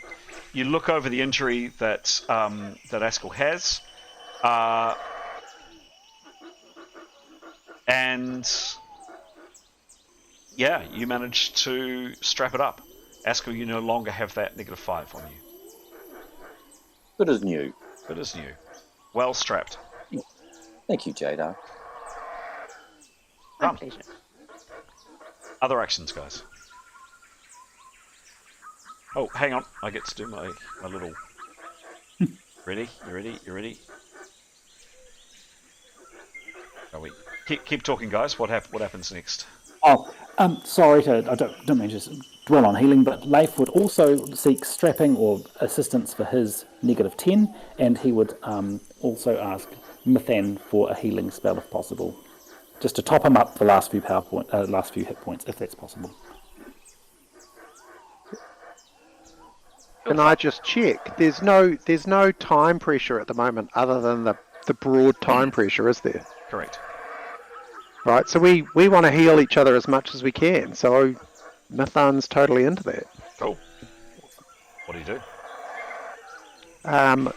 you look over the injury that Askell has, and yeah, you manage to strap it up. Askell, you no longer have that -5 on you. Good as new. Good as new. Well strapped. Thank you, Jada. My pleasure. Other actions, guys. Oh, hang on. I get to do my little... Ready? You ready? You ready? Are we... Keep talking, guys. What happens next? Oh, sorry I don't mean to just dwell on healing, but Leif would also seek strapping or assistance for his -10, and he would also ask Mithan for a healing spell if possible, just to top him up the last few hit points, if that's possible. Can I just check? There's no time pressure at the moment other than the broad time pressure, is there? Correct. Right, so we want to heal each other as much as we can, so Mithan's totally into that. Cool. What do you do?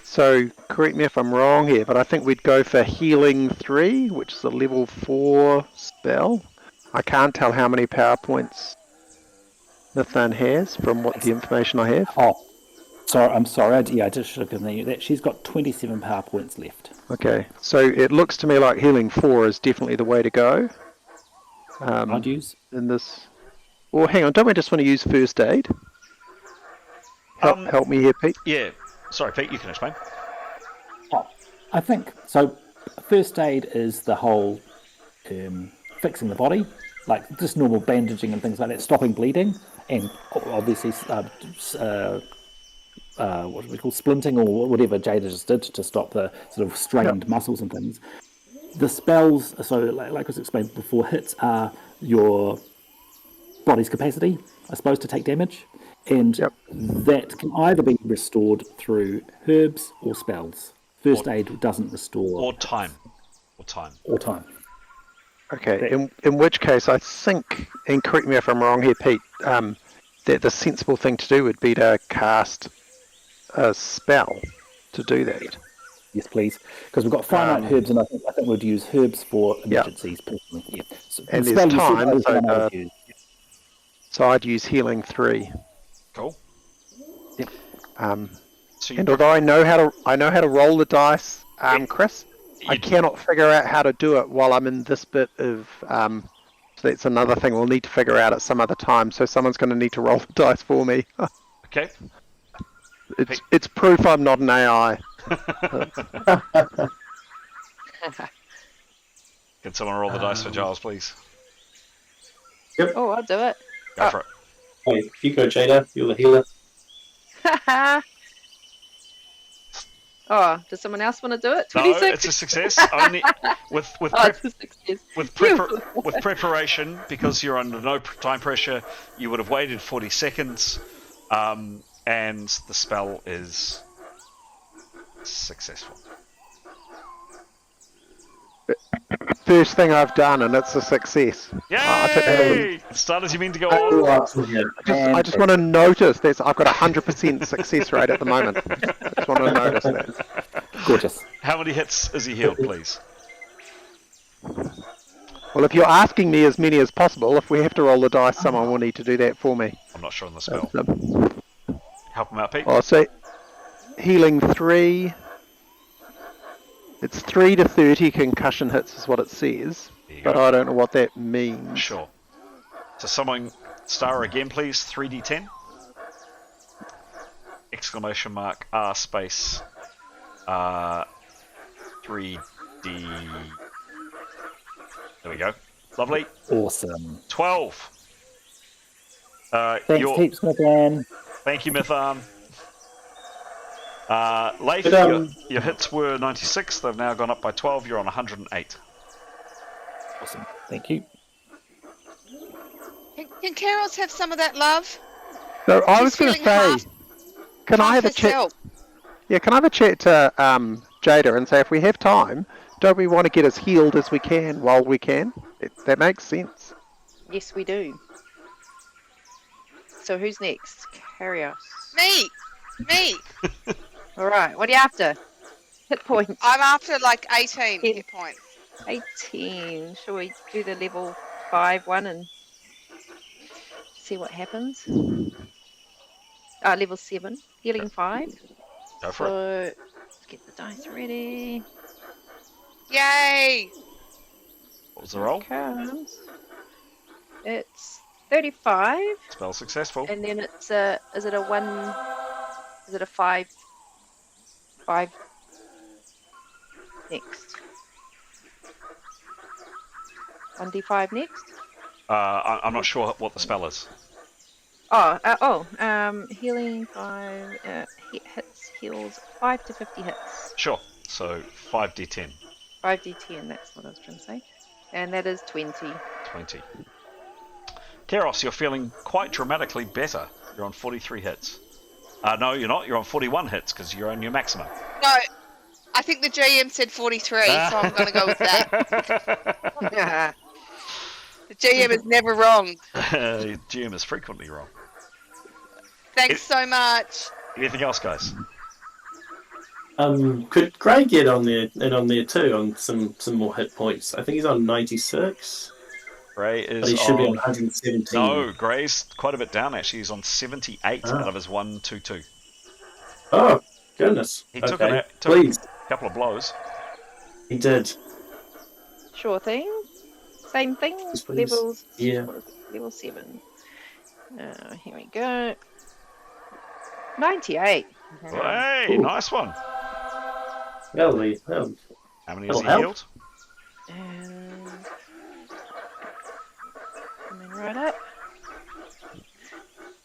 So correct me if I'm wrong here, but I think we'd go for Healing 3, which is a level 4 spell. I can't tell how many power points Mithan has from what the information I have. Oh, sorry. I'm sorry. I just should have given you that. She's got 27 power points left. Okay, so it looks to me like Healing 4 is definitely the way to go. I'd use. In this. Well, hang on, don't we just want to use First Aid? Help me here, Pete. Yeah. Sorry, Pete, you can explain. Oh, I think so. First aid is the whole fixing the body, like just normal bandaging and things like that, stopping bleeding, and obviously what do we call splinting or whatever Jada just did to stop the sort of strained muscles and things. The spells, so like was explained before, hits are your body's capacity, I suppose, to take damage, and that can either be restored through herbs or spells. First aid doesn't restore. Or time. Or time. Okay, in which case I think, and correct me if I'm wrong here, Pete, that the sensible thing to do would be to cast a spell to do that. Yes, please, because we've got finite herbs, and I think we'd use herbs for emergencies. Personally, yeah. So And the there's spell you time, said is the one I would use. So I'd use Healing 3. Cool. Yep. So And although I know how to roll the dice, Chris, I cannot figure out how to do it while I'm in this bit of. So that's another thing we'll need to figure out at some other time. So someone's going to need to roll the dice for me. Okay. It's proof I'm not an AI. Can someone roll the dice for Giles, please? Oh, I'll do it. Go for it. Hey, you go, Jada. You're the healer. Oh, does someone else want to do it? No, 26? it's a success. Only with It's a success. with preparation, because you're under no time pressure. You would have waited 40 seconds, and the spell is successful. First thing I've done, and it's a success. Yay! Start as you mean to go on. I just want to notice that I've got a 100% success rate at the moment. I just want to notice that. Gorgeous. How many hits is he healed, please? Well, if you're asking me as many as possible, if we have to roll the dice, someone will need to do that for me. I'm not sure on the spell. Help him out, Pete. I'll say Healing 3. It's 3 to 30 concussion hits is what it says, but I don't know what that means. Sure. So someone star again, please. 3d10. Exclamation mark R space 3d. There we go. Lovely. Awesome. 12. Thanks heaps, Mithan. Thank you, Mithan. Leif, your hits were 96. They've now gone up by 12. You're on 108. Awesome. Thank you. Can Carols have some of that love? No, I was She's going to feeling say, can I have a chat? Yeah, can I have a chat to Jada and say if we have time, don't we want to get as healed as we can while we can? That makes sense. Yes, we do. So who's next? Carrios. Me. All right. What are you after? Hit points. I'm after like 18 hit points. 18. Shall we do the level 5 one and see what happens? Level 7. Healing 5. Go for it. Let's get the dice ready. Yay! What was the roll? Comes. It's 35. Spell successful. And then it's a. Is it a 1? Is it a 5? 5 next. 1d5 next. I'm not sure what the spell is. Healing 5 heals 5 to 50 hits. Sure. So 5d10. 5d10, that's what I was trying to say. And that is 20. 20. Keros, you're feeling quite dramatically better. You're on 43 hits. No, you're not. You're on 41 hits because you're on your maximum. No, I think the GM said 43, so I'm going to go with that. The GM is never wrong. GM is frequently wrong. Thanks so much. Anything else, guys? Could Gray get on there too on some more hit points? I think he's on 96. Gray is But he should be on 117. No, Gray's quite a bit down actually. He's on 78 out of his 122. Oh, goodness. He took Okay. a couple of blows. He did. Sure thing. Same thing. Yes, please. Levels. Yeah. Level 7. Here we go. 98. Hey, Ooh. nice one. Well, How many has he That'll healed? And then right up.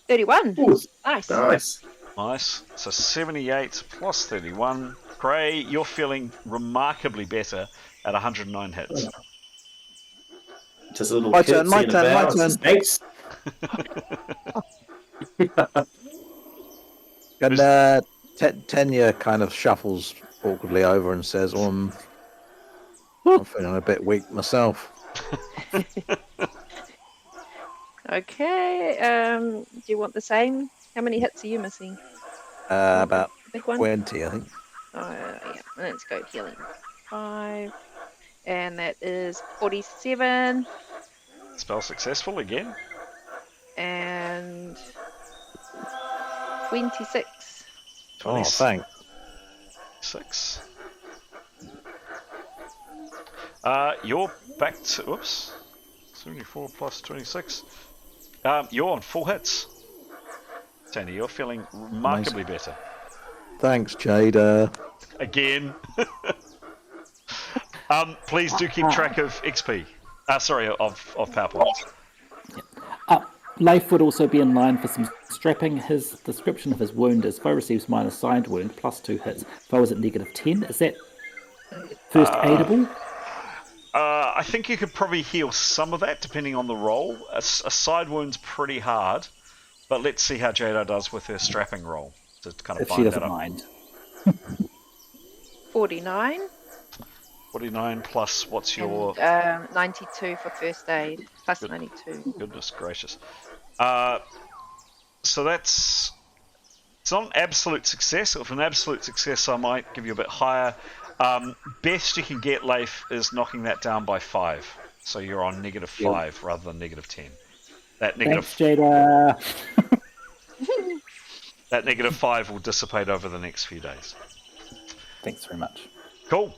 31. ooh, Nice. nice. Nice. So 78 plus 31. Gray, you're feeling remarkably better at 109 hits. Just a little My turn, curtsy my and a turn, my bow. turn. Thanks. And Tenya kind of shuffles awkwardly over and says, I'm feeling a bit weak myself. Okay. Do you want the same? How many hits are you missing? About Big one? 20, I think. Yeah. Let's go healing. 5. And that is 47. Spell successful again. And 26. Oh, thanks. 6. You're back to 74 plus 26. You're on 4 hits. Tony, you're feeling remarkably better. Thanks, Jada. Again. Please do keep track of XP. Of power points. Leif would also be in line for some strapping. His description of his wound is foe receives minus signed wound plus 2 hits. Foe is at -10. Is that first aidable? I think you could probably heal some of that depending on the roll. A side wound's pretty hard, but let's see how Jada does with her strapping roll to kind of If she bind that doesn't up. mind. 49. 49 plus what's your... And, 92 for first aid. Plus 92. Goodness gracious. So that's... It's not an absolute success. If an absolute success, I might give you a bit higher. Best you can get, Leif, is knocking that down by 5. So you're on -5 rather than -10. That Thanks, Jada. that -5 will dissipate over the next few days. Thanks very much. Cool.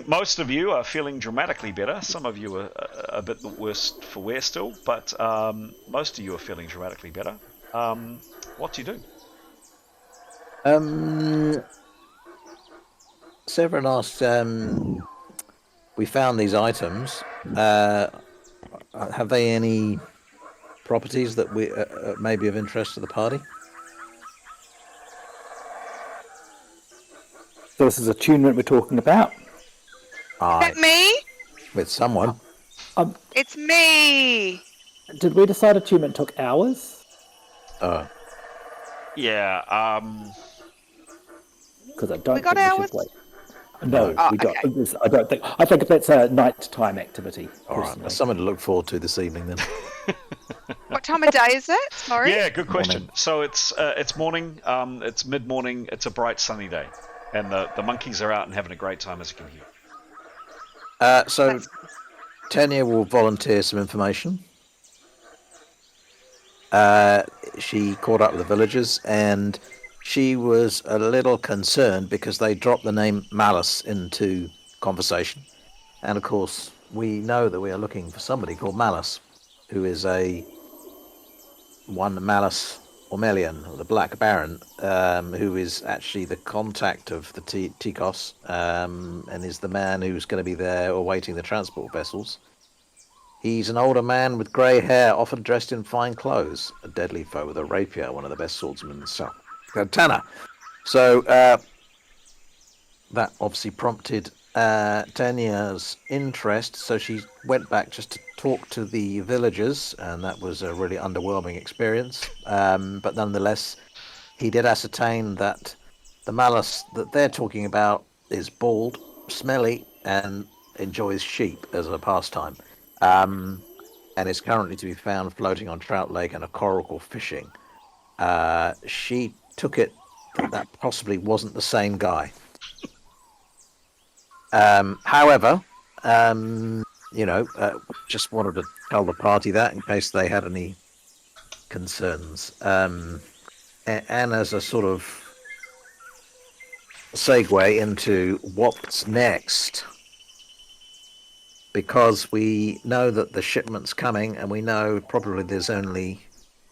Most of you are feeling dramatically better. Some of you are a bit the worse for wear still, but most of you are feeling dramatically better. What do you do? Severin asked, we found these items. Have they any properties that we may be of interest to the party? So this is attunement we're talking about. Is that me? With someone. It's me. Did we decide attunement took hours? Yeah, Because I don't We got think hours? we should wait. No, Oh, we don't. okay. I think that's a nighttime activity. All right, personally. that's something to look forward to this evening then. What time of day is it? Sorry. yeah, good question. So it's morning, it's mid-morning, it's a bright sunny day, and the monkeys are out and having a great time, as you can hear. So Tanya will volunteer some information. She caught up with the villagers, and she was a little concerned because they dropped the name Malice into conversation. And of course, we know that we are looking for somebody called Malice, who is one Malice Ormelian, or the Black Baron, who is actually the contact of the Tikos, and is the man who's going to be there awaiting the transport vessels. He's an older man with grey hair, often dressed in fine clothes, a deadly foe with a rapier, one of the best swordsmen in the South. Tanner. So that obviously prompted Tanya's interest, so she went back just to talk to the villagers, and that was a really underwhelming experience. But nonetheless, he did ascertain that the malice that they're talking about is bald, smelly, and enjoys sheep as a pastime, and is currently to be found floating on Trout Lake and a coracle fishing. She took it that possibly wasn't the same guy. However, just wanted to tell the party that in case they had any concerns. And as a sort of segue into what's next, because we know that the shipment's coming, and we know probably there's only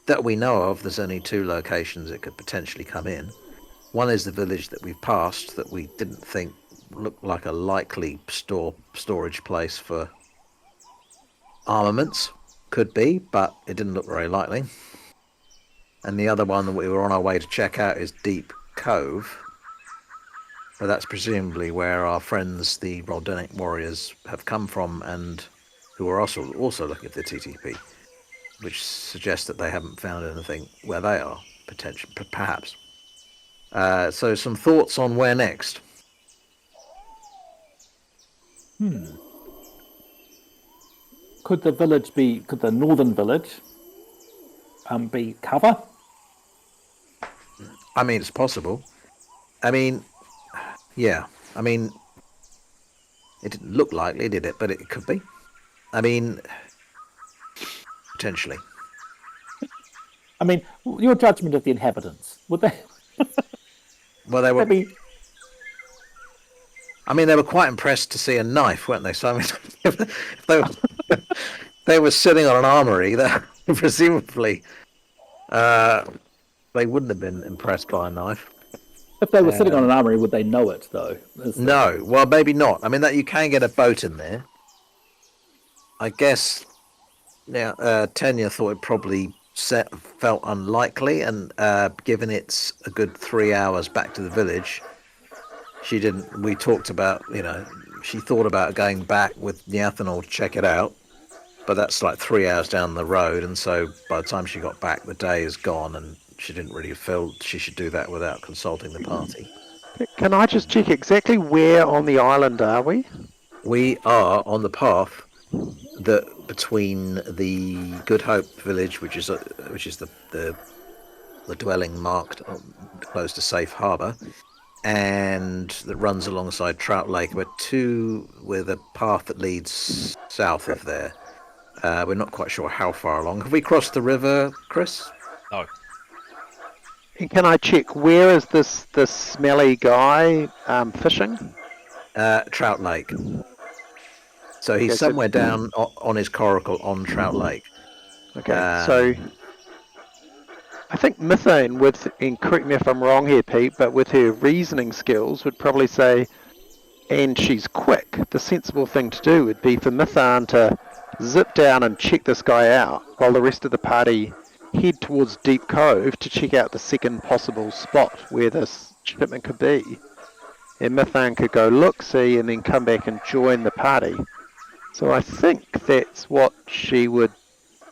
two locations it could potentially come in. One is the village that we've passed that we didn't think looked like a likely storage place for armaments. Could be, but it didn't look very likely. And the other one that we were on our way to check out is Deep Cove. So that's presumably where our friends, the Roldenic warriors, have come from, and who are also looking at the TTP, which suggests that they haven't found anything where they are, perhaps. So some thoughts on where next? Could the northern village be cover? I mean, it's possible. I mean, yeah. I mean, it didn't look likely, did it? But it could be. I mean, potentially. I mean, your judgment of the inhabitants, would they? Well, they were. Maybe. I mean, they were quite impressed to see a knife, weren't they? So, I mean, if they were sitting on an armory, that presumably they wouldn't have been impressed by a knife. If they were sitting on an armory, would they know it, though? No, well, maybe not. I mean, that you can get a boat in there. I guess now Tenya thought it probably felt unlikely, and given it's a good 3 hours back to the village, she didn't. We talked about, she thought about going back with Nyathanol to check it out, but that's like 3 hours down the road, and so by the time she got back, the day is gone, and she didn't really feel she should do that without consulting the party. Can I just check exactly where on the island are we? We are on the path that between the Good Hope village, which is the dwelling marked close to Safe Harbour, and that runs alongside Trout Lake. With a path that leads south of there. We're not quite sure how far along. Have we crossed the river, Chris? No. And can I check where is this smelly guy fishing? Trout Lake. So he's somewhere down on his coracle on Trout Lake. Okay, so I think Mithane, and correct me if I'm wrong here, Pete, but with her reasoning skills, would probably say, and she's quick, the sensible thing to do would be for Mithane to zip down and check this guy out, while the rest of the party head towards Deep Cove to check out the second possible spot where this shipment could be. And Mithane could go look-see and then come back and join the party. So I think that's what she would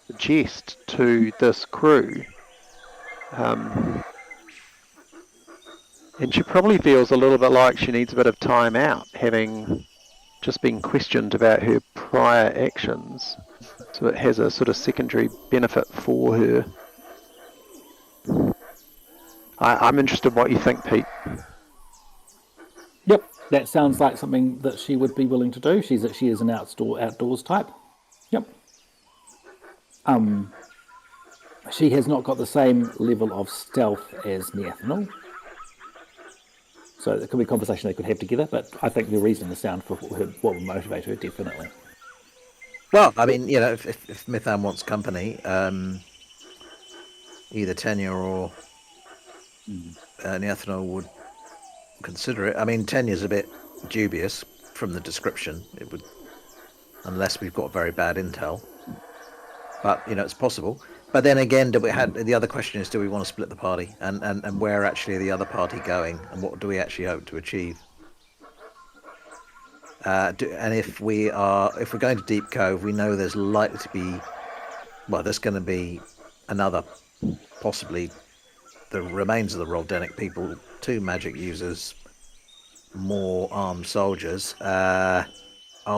suggest to this crew. And she probably feels a little bit like she needs a bit of time out, having just been questioned about her prior actions. So it has a sort of secondary benefit for her. I'm interested in what you think, Pete. Yep, that sounds like something that she would be willing to do. She is an outdoors type. Yep. She has not got the same level of stealth as Nyathanol. So there could be a conversation they could have together, but I think the reason is sound for what would motivate her, definitely. Well, I mean, if Mithane wants company, either Tenya or Nyathanol would consider it. I mean, Tenya's a bit dubious from the description. It would, unless we've got very bad intel. But it's possible. But then again, the other question is, do we want to split the party, and where actually are the other party going, and what do we actually hope to achieve? And if we're going to Deep Cove, we know there's likely to be, there's going to be another possibly the remains of the Roldenic people, 2 magic users, more armed soldiers. Are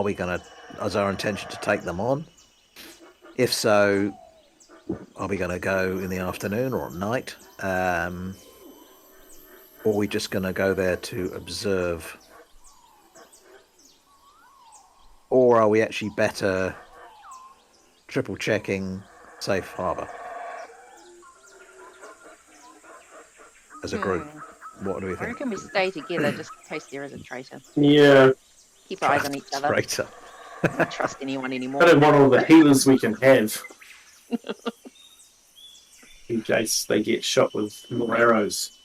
we going to? Is our intention to take them on? If so, are we going to go in the afternoon or at night? Or are we just going to go there to observe? Or are we actually better triple checking safe harbour as a group? What do we I think? reckon we stay together just in case there is a traitor. Yeah, Keep eyes on each other. Traitor. Don't trust anyone I anymore. don't want all the healers we can have. In case they get shot with more arrows.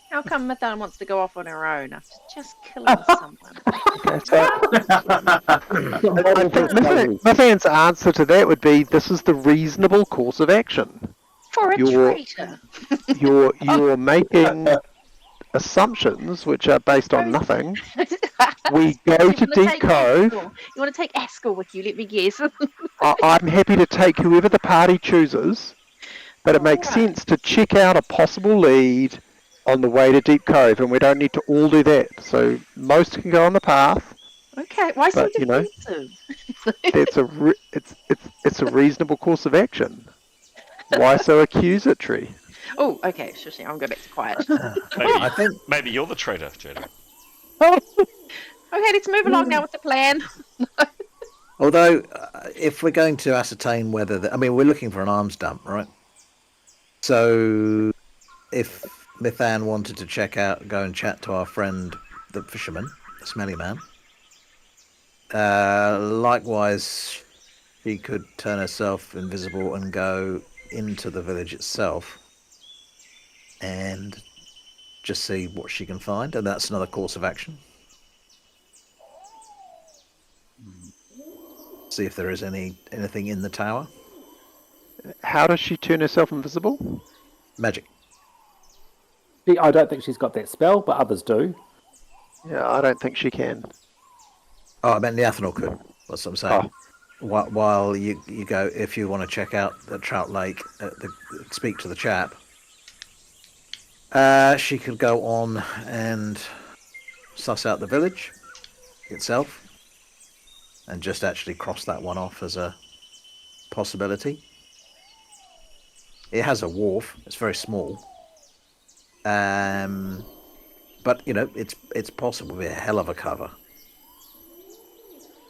How come Mithan wants to go off on her own after just killing someone? Okay, so I think Mithan's answer to that would be this is the reasonable course of action. For a traitor. You're making assumptions which are based on nothing. We go to Deep Cove. You want to take Askell with you? Let me guess. I'm happy to take whoever the party chooses, but it makes sense to check out a possible lead on the way to Deep Cove, and we don't need to all do that. So most can go on the path. Okay, why so But, you know, defensive? it's a reasonable course of action. Why so accusatory? Oh, okay, sure. I'm going back to quiet. I think maybe you're the traitor, Jada. Okay, let's move along now with the plan. Although, if we're going to ascertain whether... we're looking for an arms dump, right? So, if Mithan wanted to go and chat to our friend, the fisherman, the smelly man, likewise, she could turn herself invisible and go into the village itself and just see what she can find, and that's another course of action. See if there is anything in the tower. How does she turn herself invisible? Magic. I don't think she's got that spell, but others do. Yeah, I don't think she can. Oh, I meant the ethanol could. That's what I'm saying. While you go, if you want to check out the Trout Lake, speak to the chap, she could go on and suss out the village itself and just actually cross that one off as a possibility. It has a wharf. It's very small. But, it's possible to be a hell of a cover.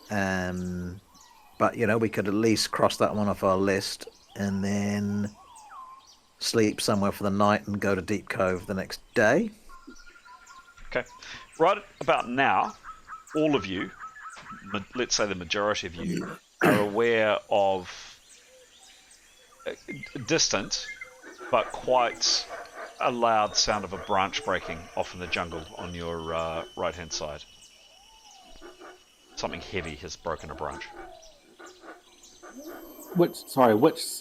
But, we could at least cross that one off our list and then sleep somewhere for the night and go to Deep Cove the next day. Okay. Right about now, all of you, let's say the majority of you, are aware of distant but quite a loud sound of a branch breaking off in the jungle on your right-hand side. Something heavy has broken a branch. Which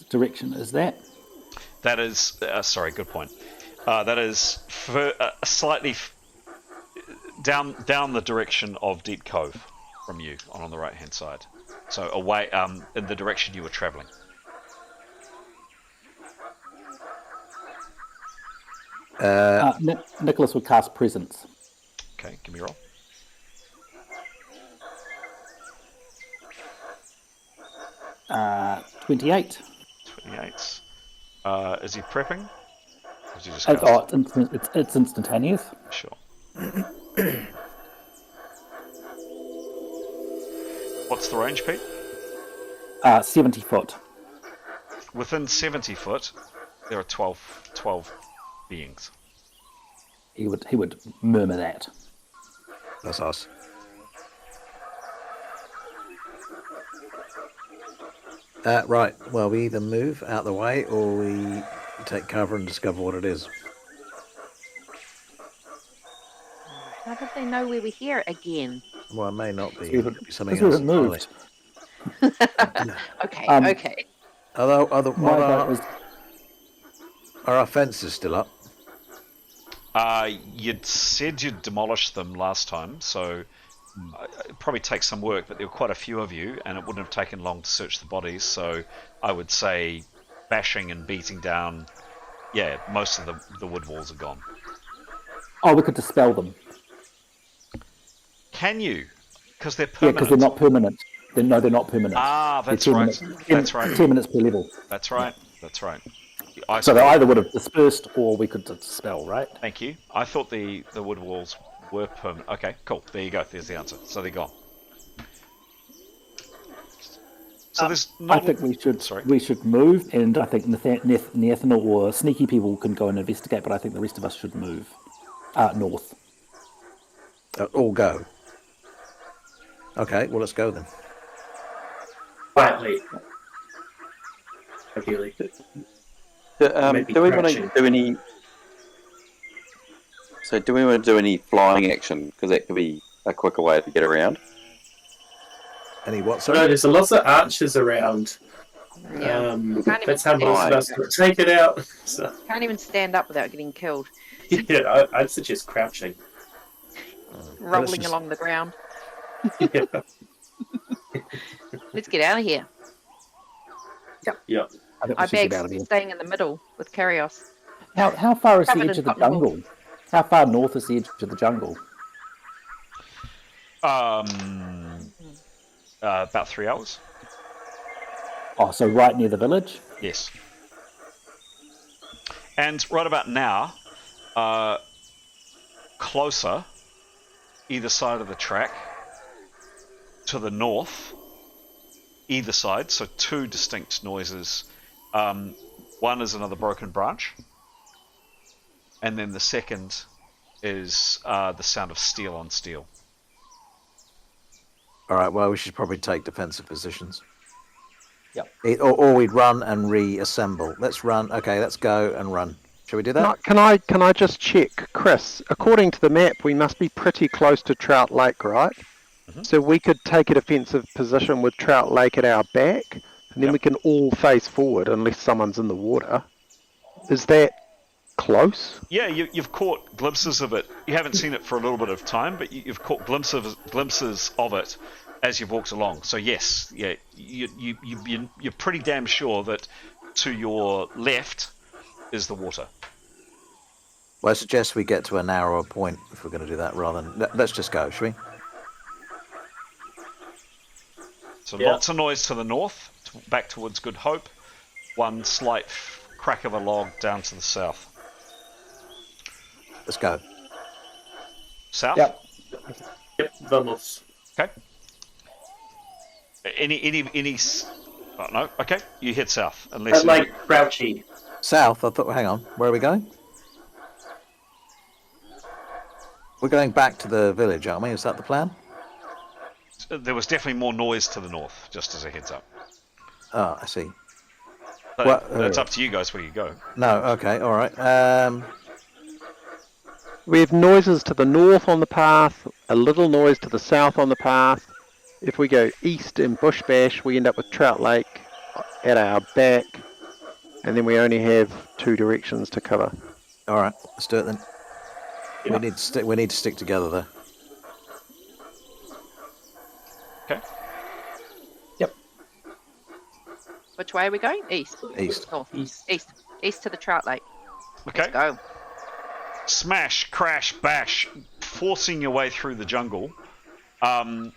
direction is that? That is, good point. That is slightly down the direction of Deep Cove from you, on the right-hand side. So away, in the direction you were travelling. Nicholas would cast Presence. Okay, give me a roll. Uh, 28. 28. Is he prepping? Or is he just It's instantaneous. Sure. What's the range, Pete? 70 foot. Within 70 foot, there are 12 beings. He would murmur that. That's us. Right. Well, we either move out the way or we take cover and discover what it is. How did they know we were here again? Well, it may not be. It could be something Because else. we moved. Okay, okay. Are our fences still up? You'd said you'd demolished them last time, so it'd probably take some work, but there were quite a few of you, and it wouldn't have taken long to search the bodies, so I would say bashing and beating down Yeah, most of the wood walls are gone. Oh, we could dispel them. Can you? Because they're Yeah, permanent. because they're not permanent. They're not permanent. Ah, They're that's 10 right. Minutes, 10, That's right. 10 minutes per level. That's right. That's right. So they either would have dispersed or we could dispel, right? Thank you. I thought the wood walls were permanent. Okay, cool. There you go. There's the answer. So they're gone. So there's I not. think we should move, and I think Nathaniel or sneaky people can go and investigate, but I think the rest of us should move north. All go. Okay, well, let's go then. Quietly. Ideally. Maybe Do we want to crouching. do any? So, do we want to do any flying action? Because that could be a quicker way to get around. Any what, No, sorry? there's lots of archers around. Yeah. Can't That's even how most of stand. us could take it out. So, Can't even stand up without getting killed. yeah, I'd suggest crouching. Rolling just- along the ground. Yeah. Let's get out of here. Yeah. I think we My should get out of bag's here. staying in the middle with Carios. How far is the Covered edge in of the cotton wool. jungle? How far north is the edge of the jungle? About 3 hours. Oh, so right near the village? Yes. And right about now, closer, either side of the track, to the north, either side, so two distinct noises. One is another broken branch, and then the second is the sound of steel on steel. All right, well, we should probably take defensive positions. Yep. Or we'd run and reassemble. Let's run. Okay, let's go and run. Shall we do that? Can I just check, Chris? According to the map, we must be pretty close to Trout Lake, right? Mm-hmm. So we could take a defensive position with Trout Lake at our back, and then Yep. we can all face forward unless someone's in the water. Is that close? Yeah, you've caught glimpses of it. You haven't seen it for a little bit of time, but you've caught glimpses of it as you've walked along. So yes, yeah, you're pretty damn sure that to your left is the water. Well, I suggest we get to a narrower point if we're going to do that rather than... Let's just go, shall we? So Yeah. lots of noise to the north, back towards Good Hope. One slight crack of a log down to the south. Let's go. South? Yep. Yep, vamos. Okay. Any oh, no, okay, you head south. Unless Like crouchy. South, I thought... Hang on, where are we going? We're going back to the village, aren't we? Is that the plan? there was definitely more noise to the north, just as a heads up. Oh, I see. But Well, it's up to you guys where you go. No, okay, all right. We have noises to the north on the path, a little noise to the south on the path. If we go east in Bush Bash, we end up with Trout Lake at our back, and then we only have two directions to cover. All right, let's do it then. Yeah. We need to stick together though. Okay. Which way are we going? East. East. North. East. East to the Trout Lake. Okay. Let's go. Smash, crash, bash, forcing your way through the jungle, and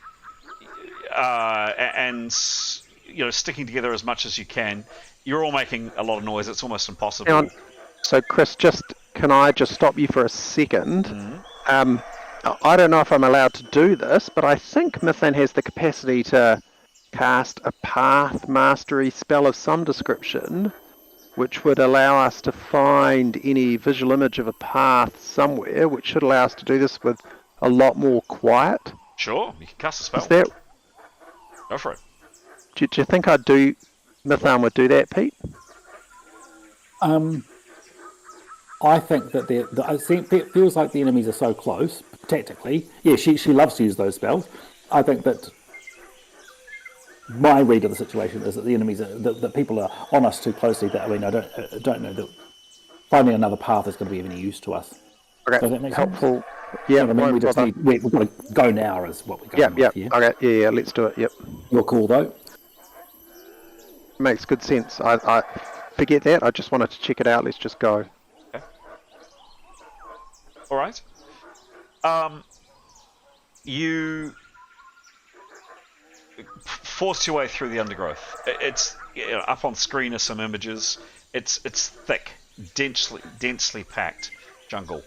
sticking together as much as you can. You're all making a lot of noise. It's almost impossible. Hang on. So, Chris, can I just stop you for a second? Mhm. I don't know if I'm allowed to do this, but I think Mithan has the capacity to cast a path mastery spell of some description, which would allow us to find any visual image of a path somewhere, which should allow us to do this with a lot more quiet. Sure, you can cast a spell. Is that? Go for it. Do you think Mithan would do that, Pete? I think that it feels like the enemies are so close, tactically. Yeah, she loves to use those spells. I think that my read of the situation is that the enemies that people are on us too closely. That I don't know that finding another path is going to be of any use to us. Okay, Does that make sense? helpful. Yeah, we just we've got to go now is what we're going yeah. with here. Okay, yeah, let's do it. Yep, You're cool though. makes good sense. forget that. I just wanted to check it out. Let's just go. Okay. All right. You force your way through the undergrowth. It's up on screen are some images. It's thick, densely packed jungle.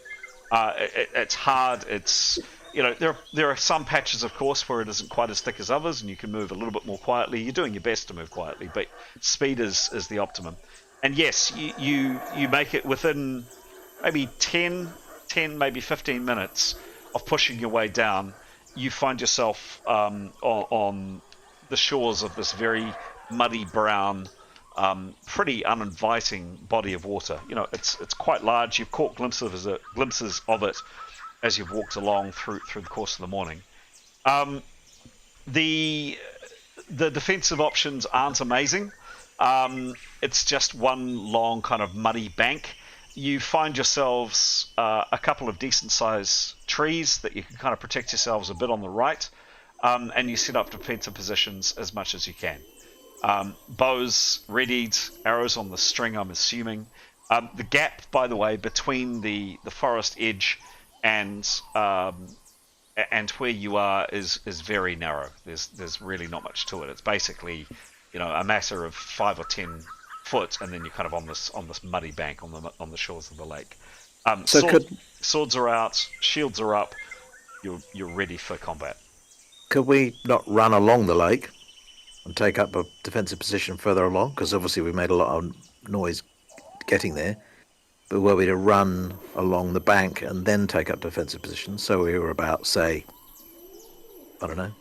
It's hard. It's there are some patches, of course, where it isn't quite as thick as others, and you can move a little bit more quietly. You're doing your best to move quietly, but speed is the optimum. And yes, you make it within maybe 10, maybe 15 minutes of pushing your way down. You find yourself on the shores of this very muddy brown, pretty uninviting body of water. It's quite large. You've caught glimpses of it as you've walked along through the course of the morning. The defensive options aren't amazing. It's just one long kind of muddy bank. You find yourselves a couple of decent-sized trees that you can kind of protect yourselves a bit on the right, and you set up defensive positions as much as you can. Bows readied, arrows on the string, I'm assuming. The gap, by the way, between the forest edge and where you are is very narrow. There's really not much to it. It's basically a matter of 5 or 10 foot, and then you're kind of on this muddy bank on the shores of the lake. Swords are out, shields are up. You're ready for combat. Could we not run along the lake and take up a defensive position further along? Because obviously we made a lot of noise getting there. But were we to run along the bank and then take up defensive positions, so we were about, say, I don't know,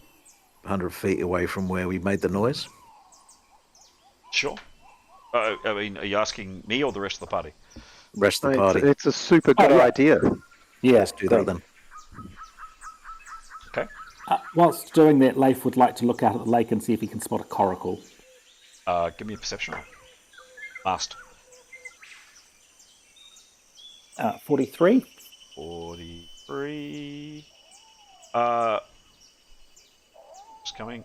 100 feet away from where we made the noise? Sure. I mean, are you asking me or the rest of the party? Rest of the party. It's a super good idea. Yeah, Let's do that then. Okay. Whilst doing that, Leif would like to look out at the lake and see if he can spot a coracle. Give me a perception roll. Last. 43. 43. It's coming.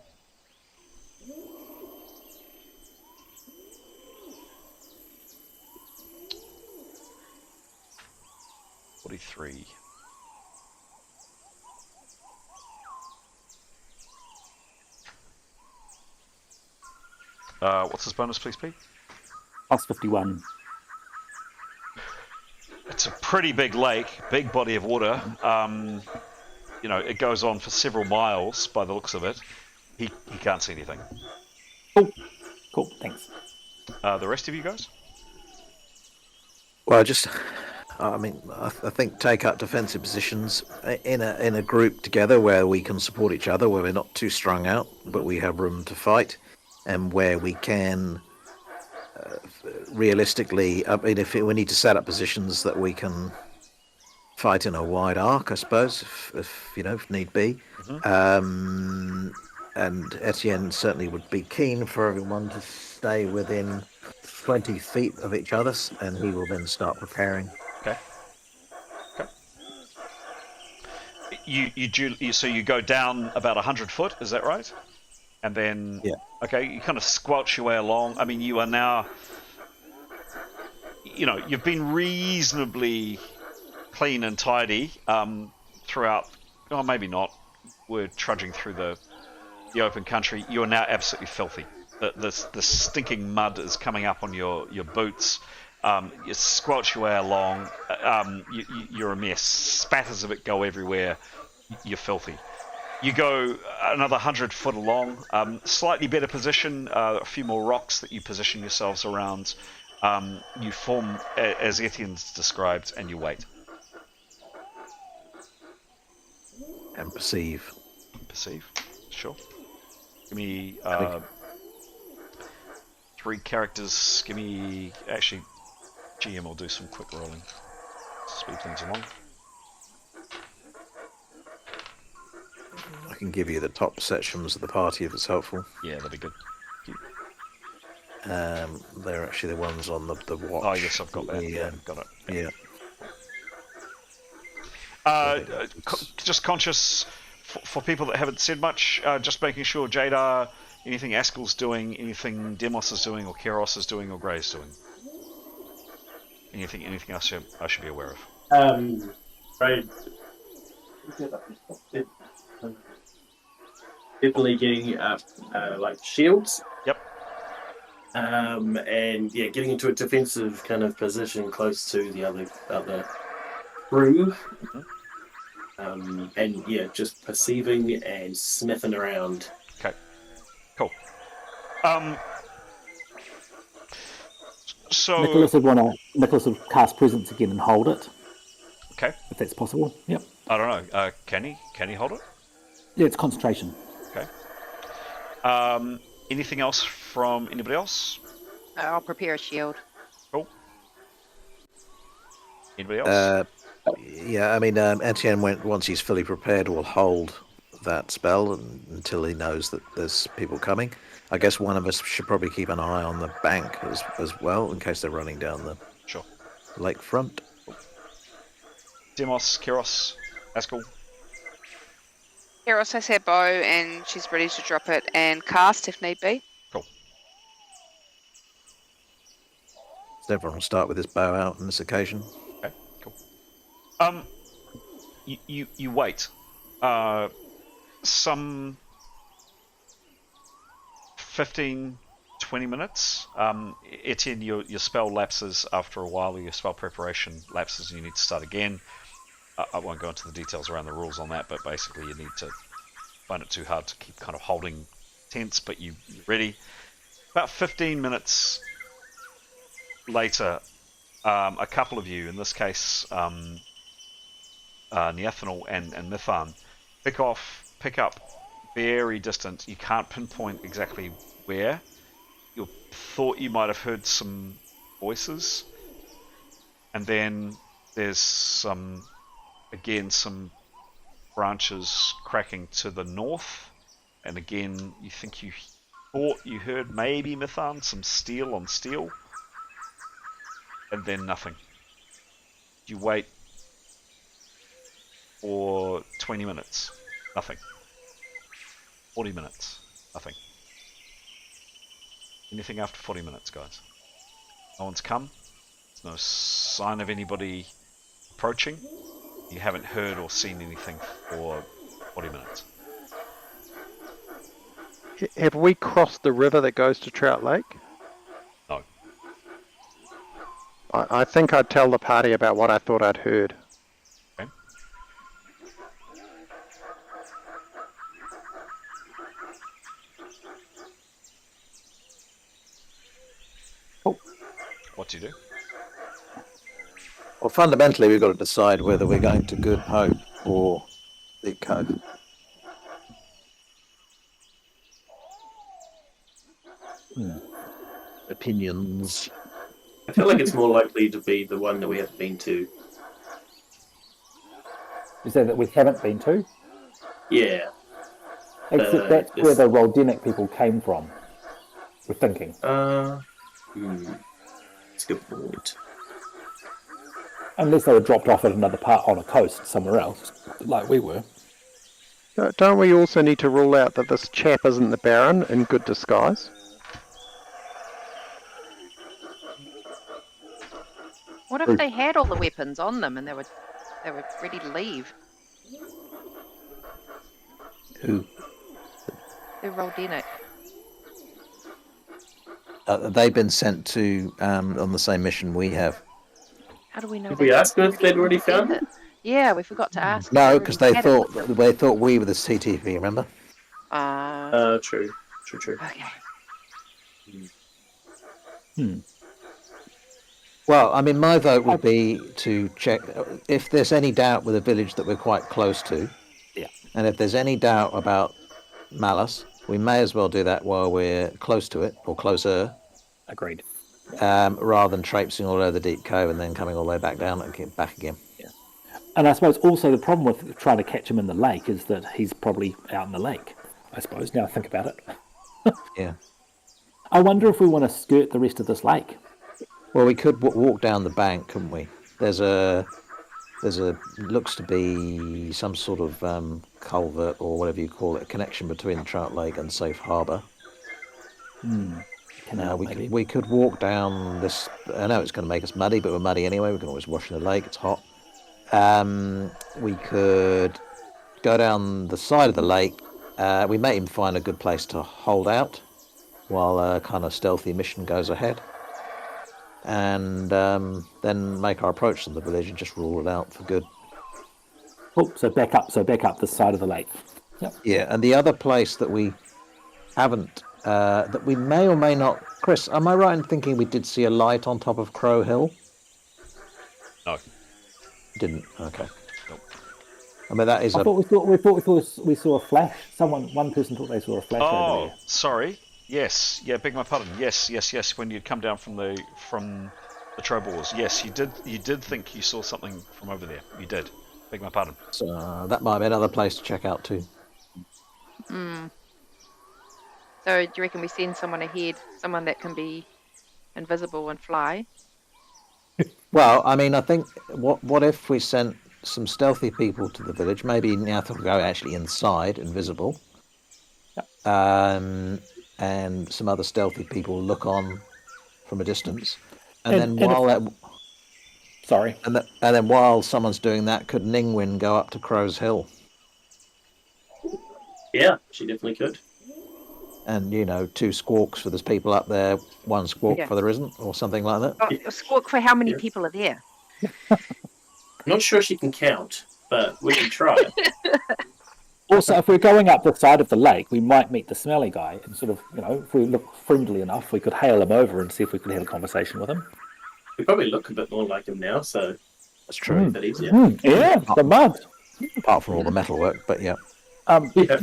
$43. What's his bonus, please, Pete? Plus 51. It's a pretty big lake, big body of water. It goes on for several miles by the looks of it. He can't see anything. Cool, thanks. The rest of you guys? Well, I think take up defensive positions in a group together where we can support each other, where we're not too strung out, but we have room to fight, and where we can realistically, if we need to set up positions that we can fight in a wide arc, I suppose, if need be. Mm-hmm. And Etienne certainly would be keen for everyone to stay within 20 feet of each other, and he will then start preparing. Okay. So you go down about 100 foot, is that right? And then, yeah. Okay, you kind of squelch your way along. I mean, you are now, you've been reasonably clean and tidy throughout. Oh, maybe not. We're trudging through the open country. You are now absolutely filthy. The stinking mud is coming up on your boots. You squelch your way along. You're a mess. Spatters of it go everywhere. You're filthy. You go another 100 foot along. Slightly better position. A few more rocks that you position yourselves around. You form as Etienne's described, and you wait. And perceive. Sure. Give me 3 characters. Give me... Actually, GM will do some quick rolling. Speed things along. I can give you the top sections of the party if it's helpful. Yeah, that'd be good. They're actually the ones on the watch. Oh, yes, I've got that. Yeah, got it. Yeah. Just conscious for people that haven't said much, just making sure Jadar, anything Askel's doing, anything Demos is doing, or Keros is doing, or Grey is doing. Anything else I should be aware of? Right. Definitely getting like shields. Yep. And yeah, getting into a defensive kind of position close to the other crew. And yeah, just perceiving and sniffing around. Okay. Cool. So Nicholas would cast presence again and hold it, okay. if that's possible. Yep. I don't know. Can he hold it? Yeah, it's concentration. Okay. Anything else from anybody else? I'll prepare a shield. Cool. Anybody else? Yeah, I mean, Etienne, once he's fully prepared, will hold that spell until he knows that there's people coming. I guess one of us should probably keep an eye on the bank as well, in case they're running down the Sure. lakefront. Demos, Kiros, Askell. Eros has her bow and she's ready to drop it and cast if need be. Cool. So everyone will start with his bow out on this occasion. Okay, cool. You wait. Some 15, 20 minutes. Etienne, your spell lapses after a while. Your spell preparation lapses and you need to start again. I won't go into the details around the rules on that, but basically you need to find it too hard to keep kind of holding tense, but you're ready. About 15 minutes later, a couple of you, in this case Neathanel and Mithan, pick up very distant. You can't pinpoint exactly where. You thought you might have heard some voices, and then there's some branches cracking to the north, and again you think you thought you heard maybe Mithan, some steel on steel, and then nothing. You wait for 20 minutes, nothing. 40 minutes, nothing. Anything after 40 minutes, guys? No one's come. There's no sign of anybody approaching. You haven't heard or seen anything for 40 minutes. Have we crossed the river that goes to Trout Lake? No. I think I'd tell the party about what I thought I'd heard. Okay. Oh. What do you do? Well, fundamentally, we've got to decide whether we're going to Good Hope or the Cove. Opinions. I feel like it's more likely to be the one that we have been to. You say that we haven't been to? Yeah. Except that's where the Roldenic people came from. We're thinking. That's a good point. Unless they were dropped off at another part on a coast somewhere else, like we were. Don't we also need to rule out that this chap isn't the Baron in good disguise? What if they had all the weapons on them and they were ready to leave? Who? They're Roldenic. They've been sent to on the same mission we have. How do we know? Did we ask them if they'd already found it? Yeah, we forgot to ask. No, because they thought we were the CTP. Remember? True. Okay. Well, I mean, my vote would be to check if there's any doubt with a village that we're quite close to. Yeah. And if there's any doubt about Malice, we may as well do that while we're close to it, or closer. Agreed. Rather than traipsing all over the deep cove and then coming all the way back down and back again. Yeah. And I suppose also the problem with trying to catch him in the lake is that he's probably out in the lake, I suppose, now I think about it. Yeah. I wonder if we want to skirt the rest of this lake. Well, we could walk down the bank, couldn't we? There's a looks to be some sort of culvert or whatever you call it, a connection between Trout Lake and Safe Harbour. You know, Maybe. we could walk down this. I know it's going to make us muddy, but we're muddy anyway. We can always wash in the lake. It's hot. We could go down the side of the lake. We may even find a good place to hold out while a kind of stealthy mission goes ahead, and then make our approach to the village and just rule it out for good. Oh, so back up this side of the lake. Yep. Yeah, and the other place that we haven't, that we may or may not. Chris, am I right in thinking we did see a light on top of Crow Hill? No. Didn't. Okay. Nope. I mean, that is I thought we saw a flash. One person thought they saw a flash over Oh, there. sorry. Yes. Yeah, beg my pardon. Yes. When you'd come down from the Trobors. Yes, you did think you saw something from over there. You did. Beg my pardon. So that might be another place to check out too. So do you reckon we send someone ahead, someone that can be invisible and fly? Well, I mean, I think what if we sent some stealthy people to the village? Maybe Nyath will go actually inside, invisible, and some other stealthy people look on from a distance, and then while someone's doing that, could Ningwin go up to Crow's Hill? Yeah, she definitely could. And, 2 squawks for there's people up there, 1 squawk Yeah. for there isn't, or something like that. Oh, a squawk for how many people are there? I'm not sure she can count, but we can try. Also, if we're going up the side of the lake, we might meet the smelly guy, and sort of, if we look friendly enough, we could hail him over and see if we could have a conversation with him. We probably look a bit more like him now, so That's true. a bit easier. Yeah, the mud. Apart from all the metalwork, but yeah.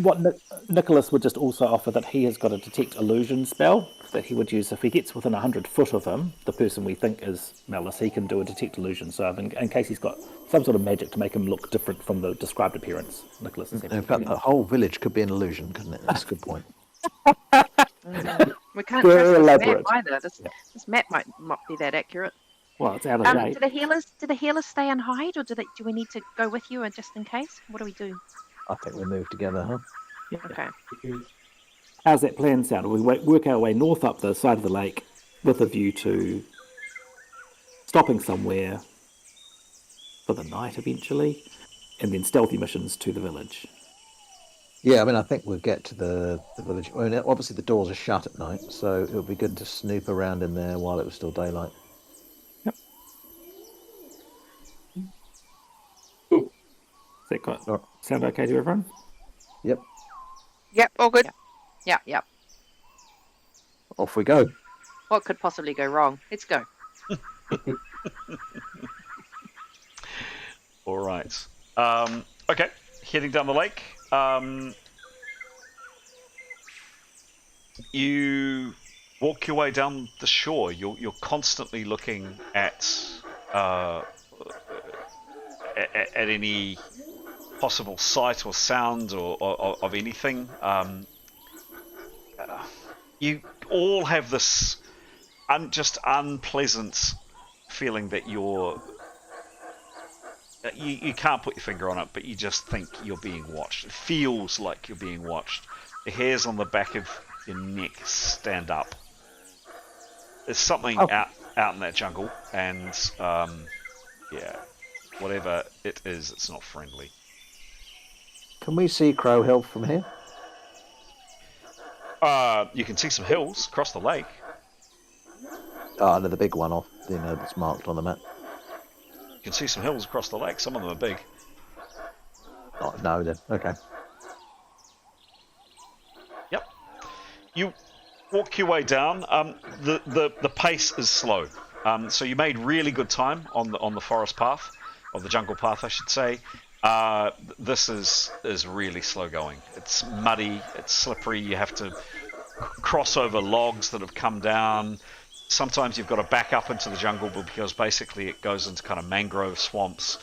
What Nicholas would just also offer that he has got a detect illusion spell that he would use if he gets within 100 foot of him, the person we think is Malice, he can do a detect illusion. So in case he's got some sort of magic to make him look different from the described appearance, Nicholas is In fact, the whole village could be an illusion, couldn't it? That's a good point. We can't Very trust elaborate. this map either. This map might not be that accurate. Well, it's out of date. Do the healers stay and hide, or do we need to go with you and just in case? What do we do? I think we move together, huh? Okay. How's that plan sound? We work our way north up the side of the lake with a view to stopping somewhere for the night eventually, and then stealthy missions to the village. Yeah, I mean, I think we'll get to the village. I mean, obviously the doors are shut at night, so it would be good to snoop around in there while it was still daylight. Yep. Cool. Does that sound okay to everyone? Yep. Yep, all good. Yeah. Off we go. What could possibly go wrong? Let's go. All right. Okay. Heading down the lake. You walk your way down the shore. You're constantly looking at any possible sight or sound or of anything. You all have this just unpleasant feeling that you can't put your finger on it, but you just think you're being watched. It feels like you're being watched. The hairs on the back of your neck stand up. There's something out in that jungle, and whatever it is, it's not friendly. Can we see Crow Hill from here? You can see some hills across the lake. Oh, no, the big one off, that's marked on the map. You can see some hills across the lake. Some of them are big. Oh, no, then. Okay. Yep. You walk your way down. The pace is slow. So you made really good time on the forest path, or the jungle path, I should say. This is really slow going. It's muddy. It's slippery. You have to cross over logs that have come down. Sometimes you've got to back up into the jungle because basically it goes into kind of mangrove swamps.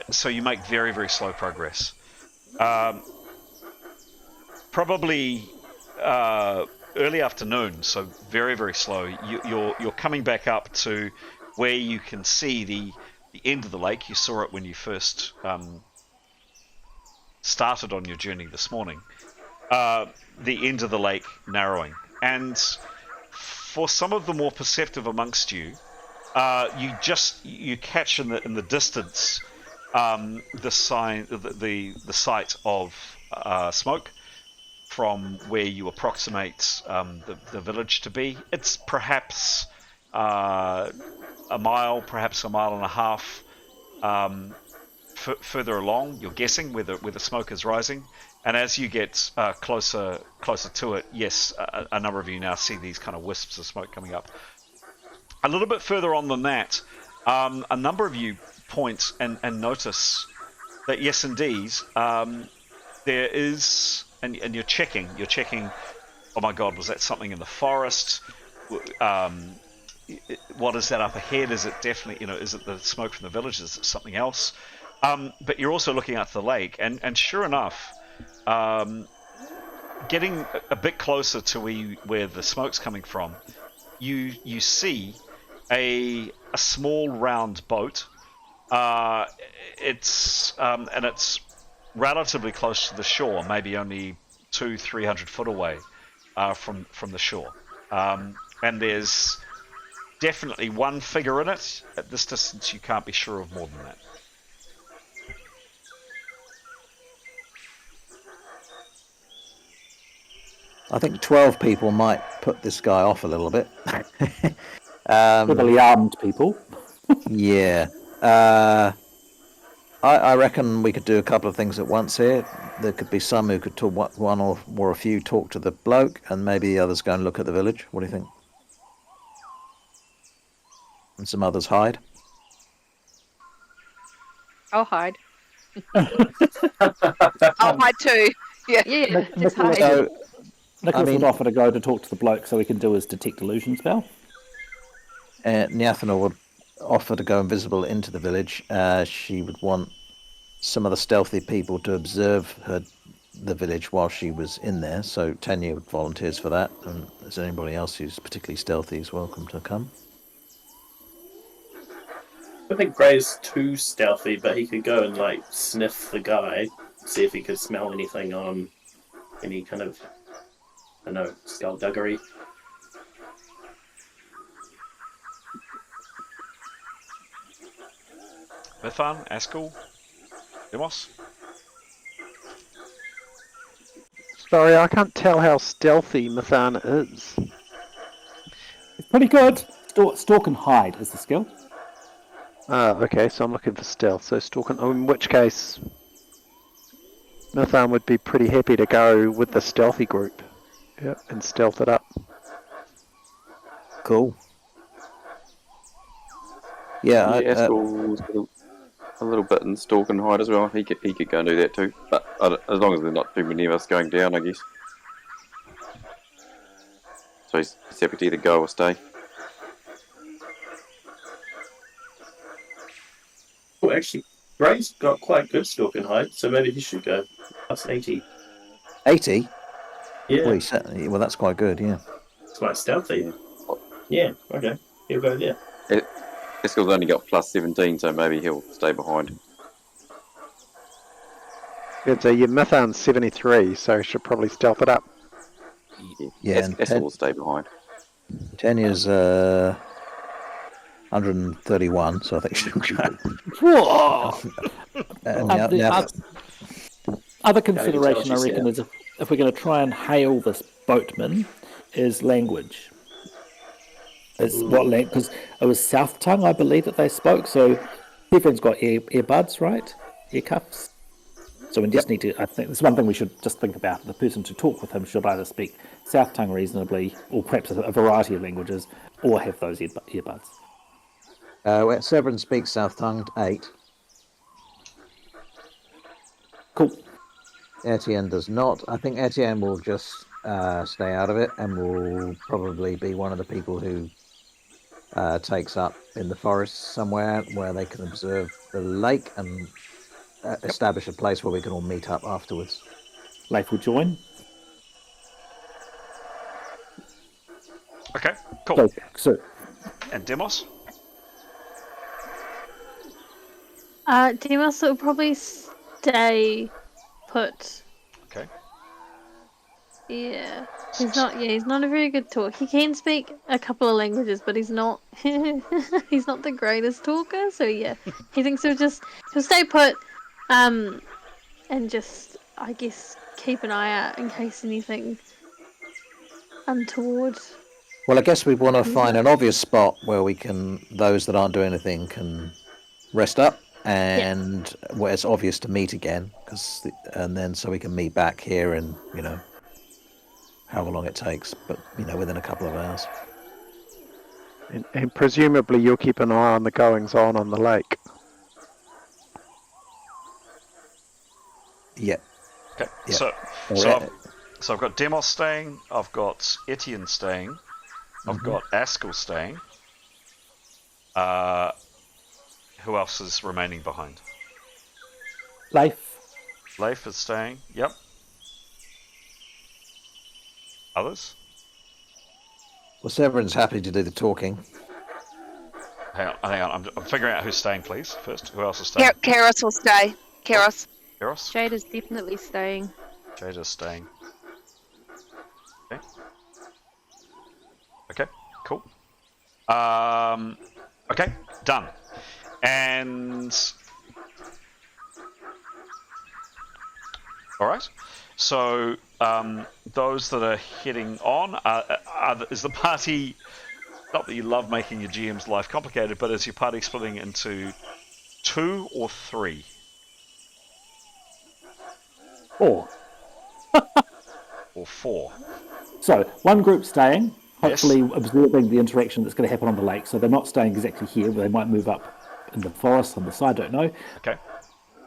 So you make very, very slow progress. Probably early afternoon, so very, very slow. You're coming back up to where you can see the end of the lake. You saw it when you first started on your journey this morning. The end of the lake narrowing, and for some of the more perceptive amongst you, you catch in the distance the sign, the sight of smoke from where you approximate the village to be. It's perhaps a mile, perhaps a mile and a half further along. You're guessing where the smoke is rising, and as you get closer to it, yes, a number of you now see these kind of wisps of smoke coming up. A little bit further on than that, a number of you point and notice that yes, indeed, there is, and you're checking. Oh my God, was that something in the forest? What is that up ahead? Is it definitely, is it the smoke from the village? Is it something else? But you're also looking out to the lake, and sure enough, getting a bit closer to where the smoke's coming from, you see a small round boat. It's relatively close to the shore, maybe only 200-300 foot away from the shore, and there's definitely one figure in it. At this distance, you can't be sure of more than that. I think 12 people might put this guy off a little bit. Heavily armed people. Yeah. I reckon we could do a couple of things at once here. There could be some who could talk, one or a few talk to the bloke, and maybe the others go and look at the village. What do you think? And some others hide. I'll hide. I'll hide too. Yeah. Yeah, just Nicholas, hide. So, Nicholas I mean- would offer to go to talk to the bloke so he can do his detect illusion spell. Nyathana would offer to go invisible into the village. She would want some of the stealthy people to observe the village while she was in there. So Tanya volunteers for that. And if there's anybody else who's particularly stealthy is welcome to come. I think Gray's too stealthy, but he could go and sniff the guy, see if he could smell anything on any kind of, I don't know, skullduggery. Mithan, Askell, Demos? Sorry, I can't tell how stealthy Mithan is. It's pretty good. Stalk and hide is the skill. Okay, so I'm looking for stealth. So stalking. In which case, Mithan would be pretty happy to go with the stealthy group. Yep, and stealth it up. Cool. Yeah, Askell's a little bit in stalk and hide as well. He could go and do that too. But as long as there's not too many of us going down, I guess. So he's happy to either go or stay. Oh, actually, Gray's got quite good stalk and hide, so maybe he should go. Plus 80. 80? Yeah, Well, that's quite good, yeah. it's quite stealthy. Yeah, okay. He'll go there. Askell's only got plus 17, so maybe he'll stay behind. Good, so your Mithan's 73, so should probably stealth it up. Yeah, and Askell will stay behind. Tanya's 131, so I think she'll go. Whoa! And Other consideration, I she's reckon, is if we're going to try and hail this boatman, is language. Is what language? Because it was South Tongue, I believe, that they spoke. So everyone's got earbuds, right? Ear cuffs. So we just need to. I think there's one thing we should just think about. The person to talk with him should either speak South Tongue reasonably, or perhaps a variety of languages, or have those earbuds. Severin speaks South Tongue 8. Cool. Etienne does not. I think Etienne will just stay out of it and will probably be one of the people who takes up in the forest somewhere where they can observe the lake and establish a place where we can all meet up afterwards. Leif will join. Okay, cool. So And Demos? Demos will probably stay put. Okay. Yeah. He's not. Yeah, he's not a very good talker. He can speak a couple of languages, but he's not. He's not the greatest talker. So yeah, he thinks he'll stay put, and just I guess keep an eye out in case anything untoward. Well, I guess we want to happens find an next. obvious spot where those that aren't doing anything can rest up, and where it's obvious to meet again, and then so we can meet back here and however long it takes, but within a couple of hours. And presumably you'll keep an eye on the goings on the lake. Yeah. Okay. Yeah. So I've got Demos staying. I've got Etienne staying. I've got Askell staying. Who else is remaining behind? Leif. Leif is staying. Yep. Others? Well, Severin's happy to do the talking. Hang on. I'm figuring out who's staying, please. First, who else is staying? Keros will stay. Keros. Eros? Jade is definitely staying. Jade is staying. Okay. Okay, cool. Okay, done. And... Alright. So, those that are heading on, is the party... Not that you love making your GM's life complicated, but is your party splitting into 2 or 3? 4. Or 4? So one group staying, Yes. hopefully observing the interaction that's going to happen on the lake. So they're not staying exactly here, but they might move up in the forest on the side. Don't know. Okay.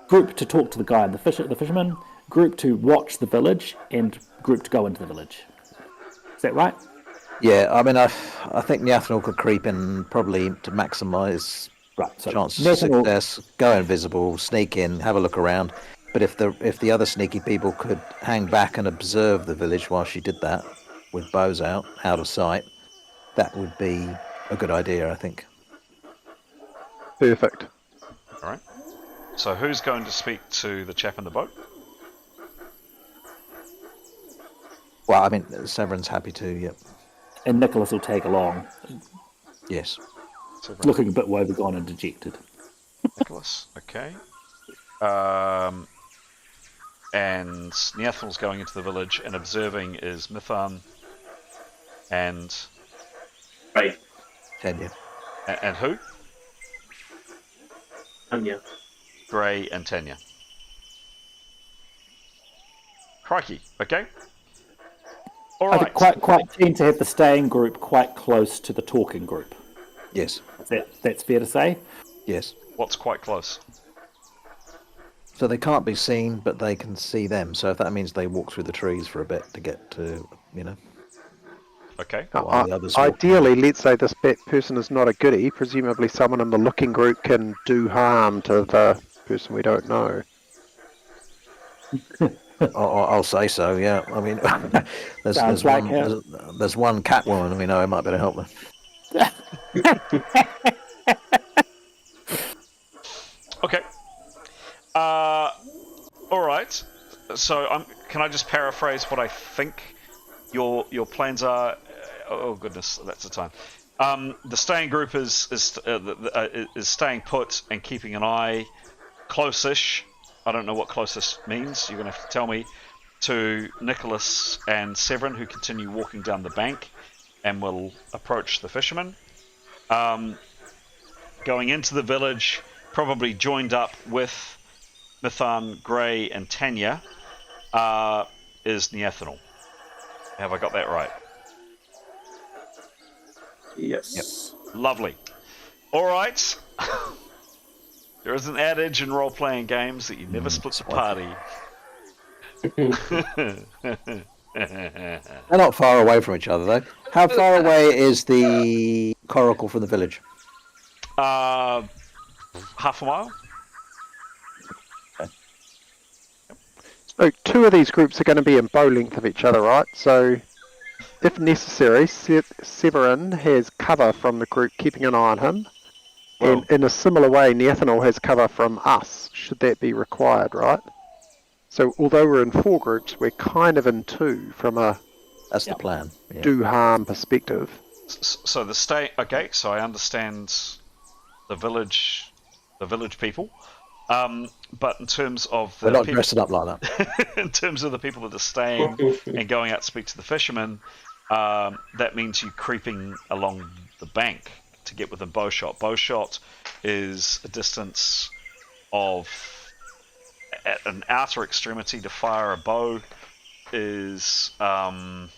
Group to talk to the guy, the fisherman. Group to watch the village, and group to go into the village. Is that right? Yeah, I mean, I think Nyathanel could creep in probably to maximise So chances of success, go invisible, sneak in, have a look around. But if the other sneaky people could hang back and observe the village while she did that, with bows out of sight, that would be a good idea, I think. Perfect. All right. So who's going to speak to the chap in the boat? Well, I mean, Severin's happy to, yep. And Nicholas will tag along, Yes. looking a bit woebegone and dejected. Nicholas, okay. And Nyathanel's going into the village, and observing is Mithan and Right. Tenya. and who? Anya. Gray and Tanya. Crikey. Okay. All I right. think quite keen to have the staying group quite close to the talking group. Yes. That's fair to say. Yes. What's quite close? So they can't be seen, but they can see them. So if that means they walk through the trees for a bit to get to, Okay. while the others walk. Ideally, let's say this person is not a goodie. Presumably someone in the looking group can do harm to the person we don't know. I'll say so. Yeah. I mean, there's one cat woman we know who might be able to help them. Okay. All right. So can I just paraphrase what I think your plans are? Oh goodness, that's the time. The staying group is staying put and keeping an eye close-ish. I don't know what closest means. You're going to have to tell me. To Nicholas and Severin, who continue walking down the bank and will approach the fishermen. Going into the village, probably joined up with Mithan, Gray, and Tanya, is Nyathanel. Have I got that right? Yes. Yep. Lovely. All right. There is an adage in role-playing games that you never split the party. They're not far away from each other, though. How far away is the coracle from the village? Half a mile. So 2 of these groups are going to be in bow length of each other, right? So if necessary, Severin has cover from the group keeping an eye on him. Well, And in a similar way, Nyathanel has cover from us, should that be required, right? So although we're in 4 groups, we're kind of in 2 from a That's the plan. Yeah. do harm perspective. So the stay. Okay, so I understand the village people. But in terms of the We're not people, dressing up like that. in terms of the people that are staying and going out to speak to the fishermen, that means you creeping along the bank to get within bowshot. Bowshot is a distance of, at an outer extremity to fire a bow is one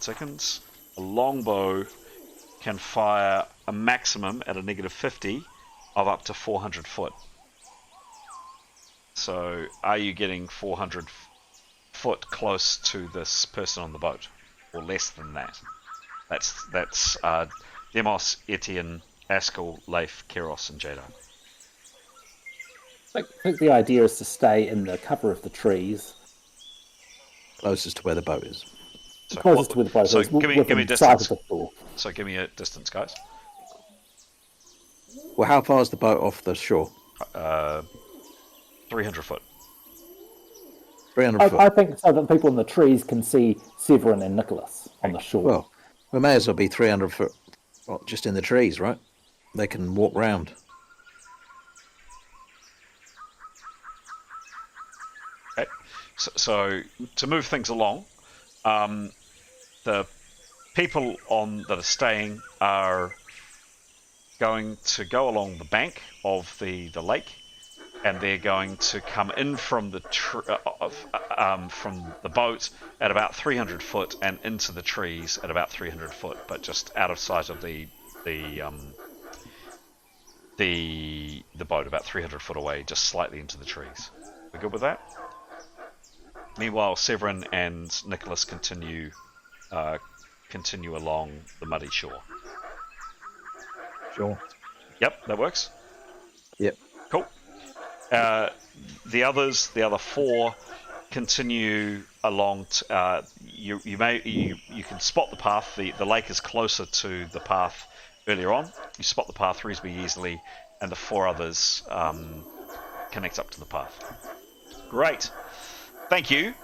second. A longbow can fire a maximum at a -50 of up to 400 foot. So, are you getting 400 foot close to this person on the boat, or less than that? That's Demos, Etienne, Askell, Leif, Keros, and Jado. I think the idea is to stay in the cover of the trees, Closest to where the boat is. So closest to where the boat so is, give me within sight distance. of the shore. So give me a distance, guys. Well, how far is the boat off the shore? 300 foot. 300 foot. I think so that people in the trees can see Severin and Nicholas on the shore. Well, we may as well be 300 foot just in the trees, right? They can walk round. Okay. So to move things along, the people that are staying are going to go along the bank of the lake, and they're going to come in from the from the boat at about 300 foot and into the trees at about 300 foot, but just out of sight of the boat, about 300 foot away, just slightly into the trees. We good with that? Meanwhile, Severin and Nicholas continue along the muddy shore. Sure. Yep, that works. Yep. Cool. The other 4 continue along. You can spot the path. The lake is closer to the path earlier on. You spot the path reasonably easily, and the 4 others connect up to the path. Great. Thank you.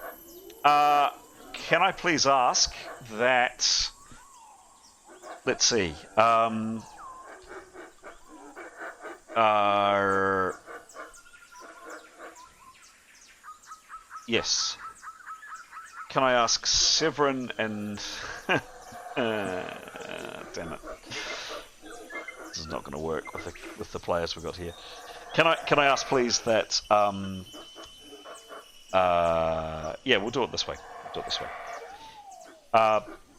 Can I please ask that? Let's see. Yes. Can I ask Severin and... damn it. This is not going to work with the players we've got here. Can I ask, please, that... yeah, we'll do it this way.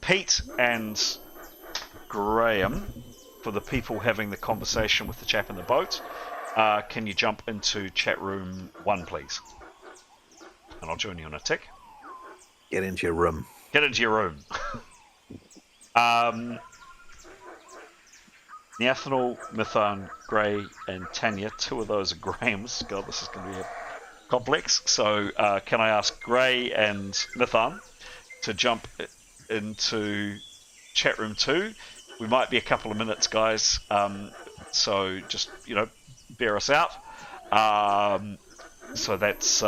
Pete and Graham, for the people having the conversation with the chap in the boat, can you jump into chat room 1, please? And I'll join you on a tick. Get into your room. Get into your room. Neathanel, Mython, Gray, and Tanya. 2 of those are Grahams. God, this is going to be complex. So can I ask Gray and Mython to jump into chat room 2? We might be a couple of minutes, guys. So just, bear us out. So that's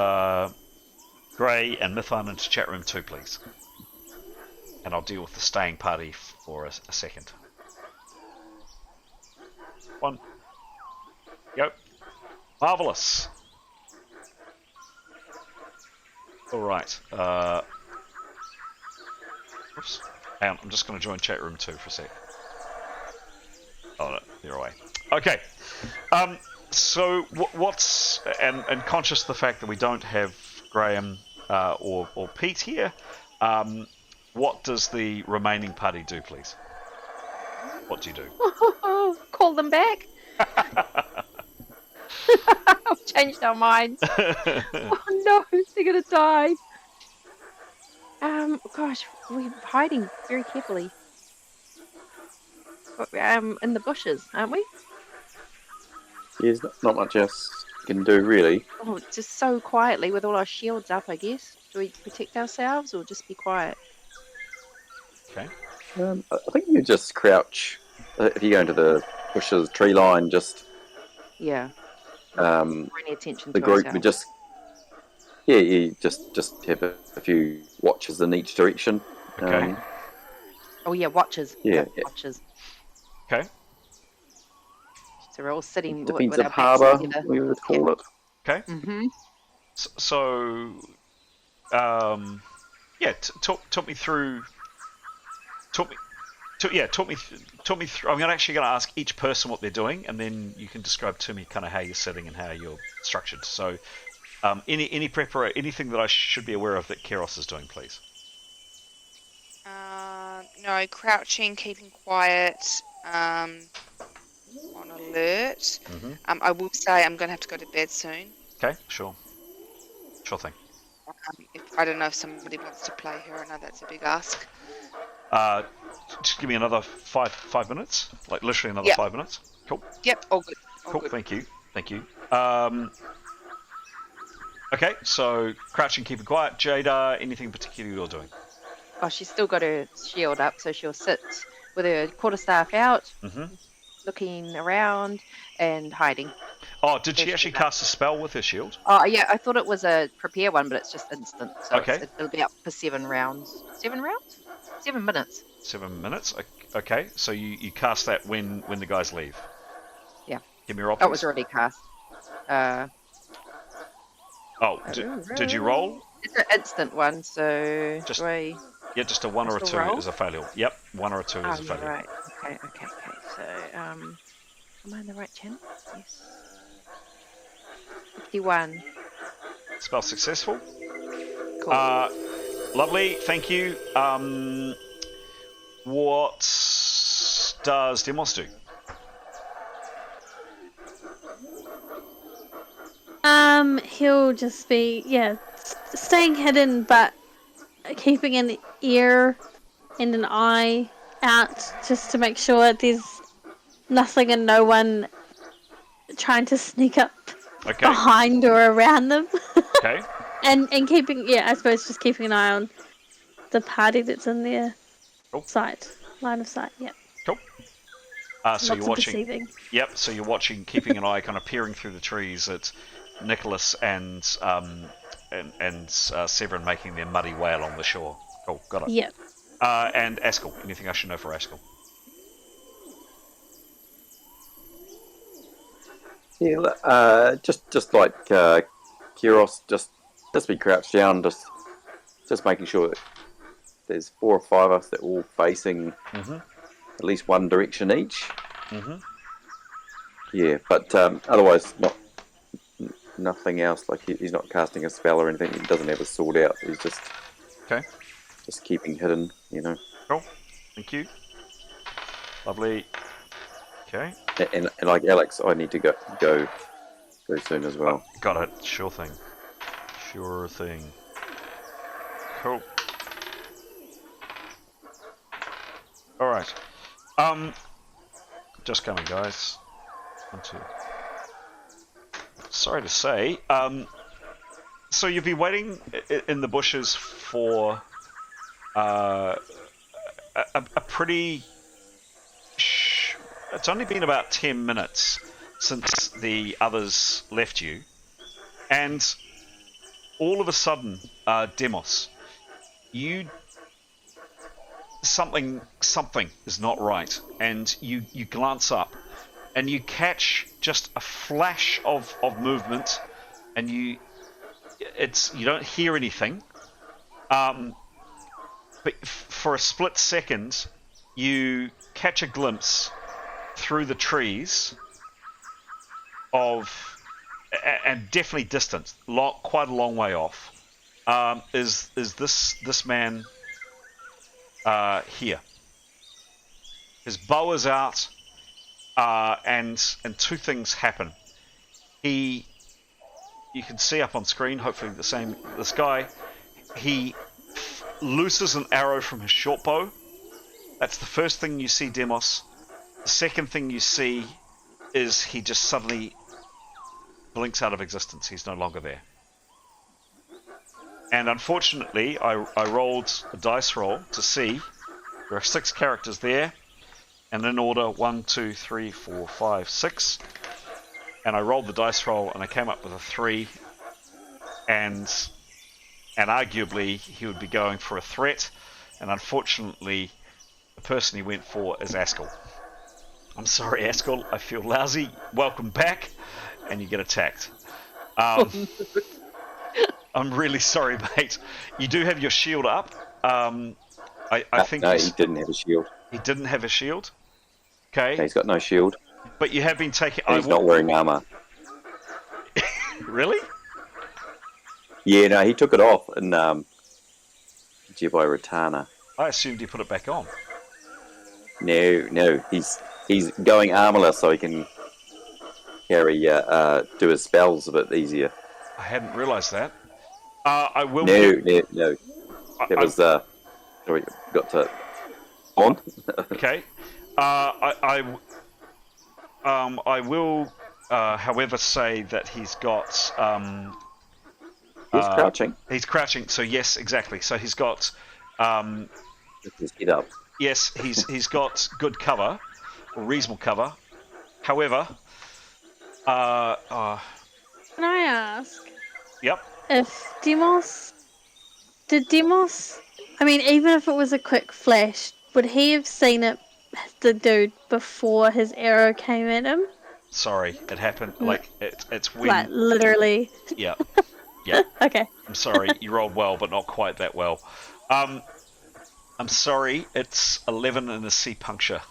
Gray and Mython into chat room 2, please. And I'll deal with the staying party for a second. 1. Go. Marvellous. Alright. Oops. Hang on, I'm just going to join chat room 2 for a sec. Oh, no, they're away. Okay. So what's... And conscious of the fact that we don't have Graham or Pete here, what does the remaining party do, please? What do you do? Call them back. I've changed our minds. Oh no, they're gonna die. Gosh, we're hiding very carefully. In the bushes, aren't we? There's not much else you can do, really. Oh, just so quietly with all our shields up, I guess. Do we protect ourselves or just be quiet? Okay. I think you just crouch. If you go into the bushes, tree line, just Yeah. um, Bring attention the to group would ourselves. just you just have a few watches in each direction. Okay. Oh yeah, watches. Yeah. Watches. Okay. So we're all sitting with Defensive our backs harbour, together. we would call it. Okay. Mm-hmm. So, yeah, talk me through. Talk me through. I'm actually going to ask each person what they're doing, and then you can describe to me kind of how you're sitting and how you're structured. So, any anything that I should be aware of that Keros is doing, please. No, crouching, keeping quiet, on alert. I will say I'm going to have to go to bed soon. Okay, sure thing. I don't know if somebody wants to play her. I know that's a big ask. Just give me another five minutes, like literally another Yep. 5 minutes. Cool. Yep, all good. All Cool. good. Thank you. Okay, so crouching, keeping quiet. Jada, anything in particular you're doing? Oh, she's still got her shield up, so she'll sit with her quarterstaff out, looking around and hiding. Oh, did she actually cast a spell with her shield? Oh yeah, I thought it was a prepare one, but it's just instant. So Okay. it'll be up for 7 rounds. 7 rounds? 7 minutes. 7 minutes. Okay, so you cast that when the guys leave. Yeah. Give me a roll. Oh, it Please. was already cast. Did you roll? It's an instant one, so Just- do I... Yeah, just a 1 or a Just 2 a roll? is a failure. Yep, 1 or a 2 is a Oh, failure. yeah, right. Okay. So, am I in the right channel? Yes. 51. Spell successful. Cool. Lovely, thank you. What does Demos do? He'll just be staying hidden, but keeping an ear and an eye out just to make sure there's nothing and no one trying to sneak up behind or around them. Okay. and keeping I suppose just keeping an eye on the party that's in their line of sight. Yep. Cool. So you're watching. Deceiving. Yep. So you're watching, keeping an eye, kind of peering through the trees at Nicholas and Severin making their muddy way along the shore. Cool. Got it. Yep. And Askell. Anything I should know for Askell? Yeah, just like Kiros, just be crouched down, just making sure that there's 4 or 5 of us that are all facing at least one direction each. Yeah, but otherwise nothing else. Like he's not casting a spell or anything. He doesn't have a sword out. He's just keeping hidden. Cool. Thank you. Lovely. Okay. And like Alex, I need to go soon as well. Got it. Sure thing. Cool. All right. Just coming, guys. 1, 2. Sorry to say. So you've been waiting in the bushes for a pretty. It's only been about 10 minutes since the others left you, and all of a sudden, Demos, something is not right, and you glance up, and you catch just a flash of movement, and you don't hear anything, but for a split second, you catch a glimpse through the trees of, and definitely distant, quite a long way off, is this man here. His bow is out, and 2 things happen. You can see up on screen, hopefully this guy, he looses an arrow from his short bow. That's the first thing you see, Demos. The second thing you see is he just suddenly blinks out of existence. He's no longer there. And unfortunately, I rolled a dice roll to see There are 6 characters there, and in order 1, 2, 3, 4, 5, 6. And I rolled the dice roll, and I came up with a 3. And arguably he would be going for a threat, and unfortunately, the person he went for is Askell. I'm sorry, Askell. I feel lousy. Welcome back, and you get attacked. I'm really sorry, mate. You do have your shield up. I think no, he didn't have a shield. He didn't have a shield. Okay. No, he's got no shield. But you have been taking. And he's not wearing armor. Really? Yeah, no, he took it off in Jedi Ratana. I assumed he put it back on. No, he's going armorless so he can carry do his spells a bit easier. I hadn't realised that. I will. No. It was sorry, got to on. Okay. I will, however, say that he's got. He's crouching. He's crouching. So yes, exactly. So he's got. With his head up. Yes, he's got good cover, or reasonable cover. However, Can I ask? Yep. If Demos... Did Demos... I mean, even if it was a quick flash, would he have seen it, the dude, before his arrow came at him? Sorry, it happened. Like, it's when... Like, literally. Yeah. Yeah. Okay. I'm sorry, you rolled well, but not quite that well. I'm sorry, it's 11 in a C puncture.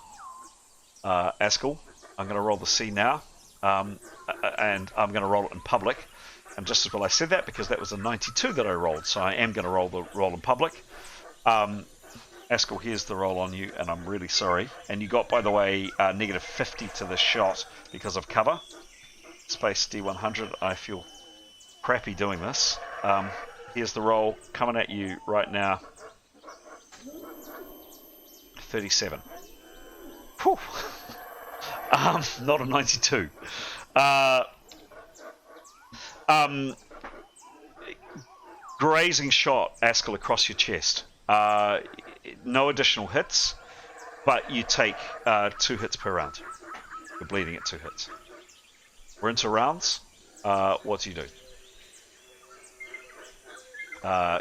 Askell, I'm going to roll the C now, and I'm going to roll it in public. And just as well I said that, because that was a 92 that I rolled, so I am going to roll in public. Askell, here's the roll on you, and I'm really sorry. And you got, by the way, negative 50 to the shot because of cover. Space D100, I feel crappy doing this. Here's the roll coming at you right now. 37. Whew. Not a 92. Grazing shot, Askell, across your chest. No additional hits, but you take 2 hits per round. You're bleeding at 2 hits. We're into rounds. What do you do?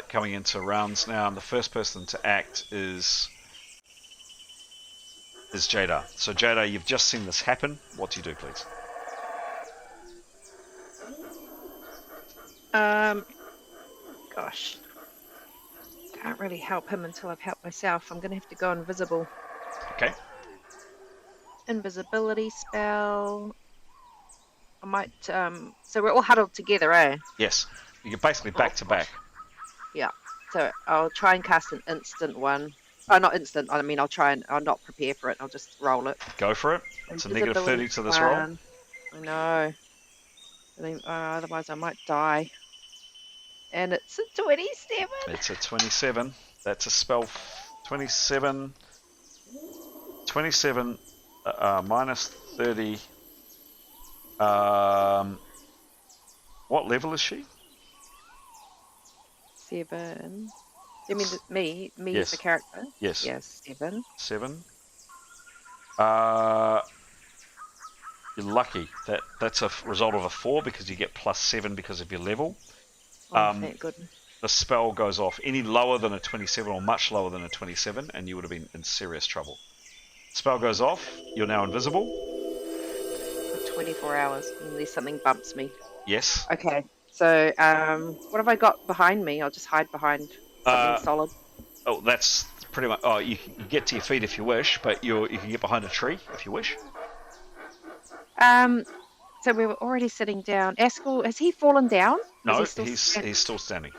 Coming into rounds now, and the first person to act is Jada. So Jada, you've just seen this happen. What do you do, please? Gosh. Can't really help him until I've helped myself. I'm going to have to go invisible. Okay. Invisibility spell. I might, so we're all huddled together, eh? Yes. You're basically back to back. Yeah. So I'll try and cast an instant one. Oh, not instant. I mean, I'll not prepare for it. I'll just roll it. Go for it. It's a negative 30 to this roll. I know. I think, otherwise I might die. And it's a 27. It's a 27. That's a spell. 27. 27 minus 30. What level is she? 7. You mean me? Me Yes. as the character? Yes. Yes, 7. 7. You're lucky. That's a result of a 4 because you get plus 7 because of your level. Oh, thank goodness. The spell goes off any lower than a 27 or much lower than a 27, and you would have been in serious trouble. Spell goes off. You're now invisible. For 24 hours, unless something bumps me. Yes. Okay. So, what have I got behind me? I'll just hide behind something solid. Oh, that's pretty much. Oh, you can get to your feet if you wish, but you can get behind a tree if you wish. So we were already sitting down. Askell, has he fallen down? No, Is he he's still standing.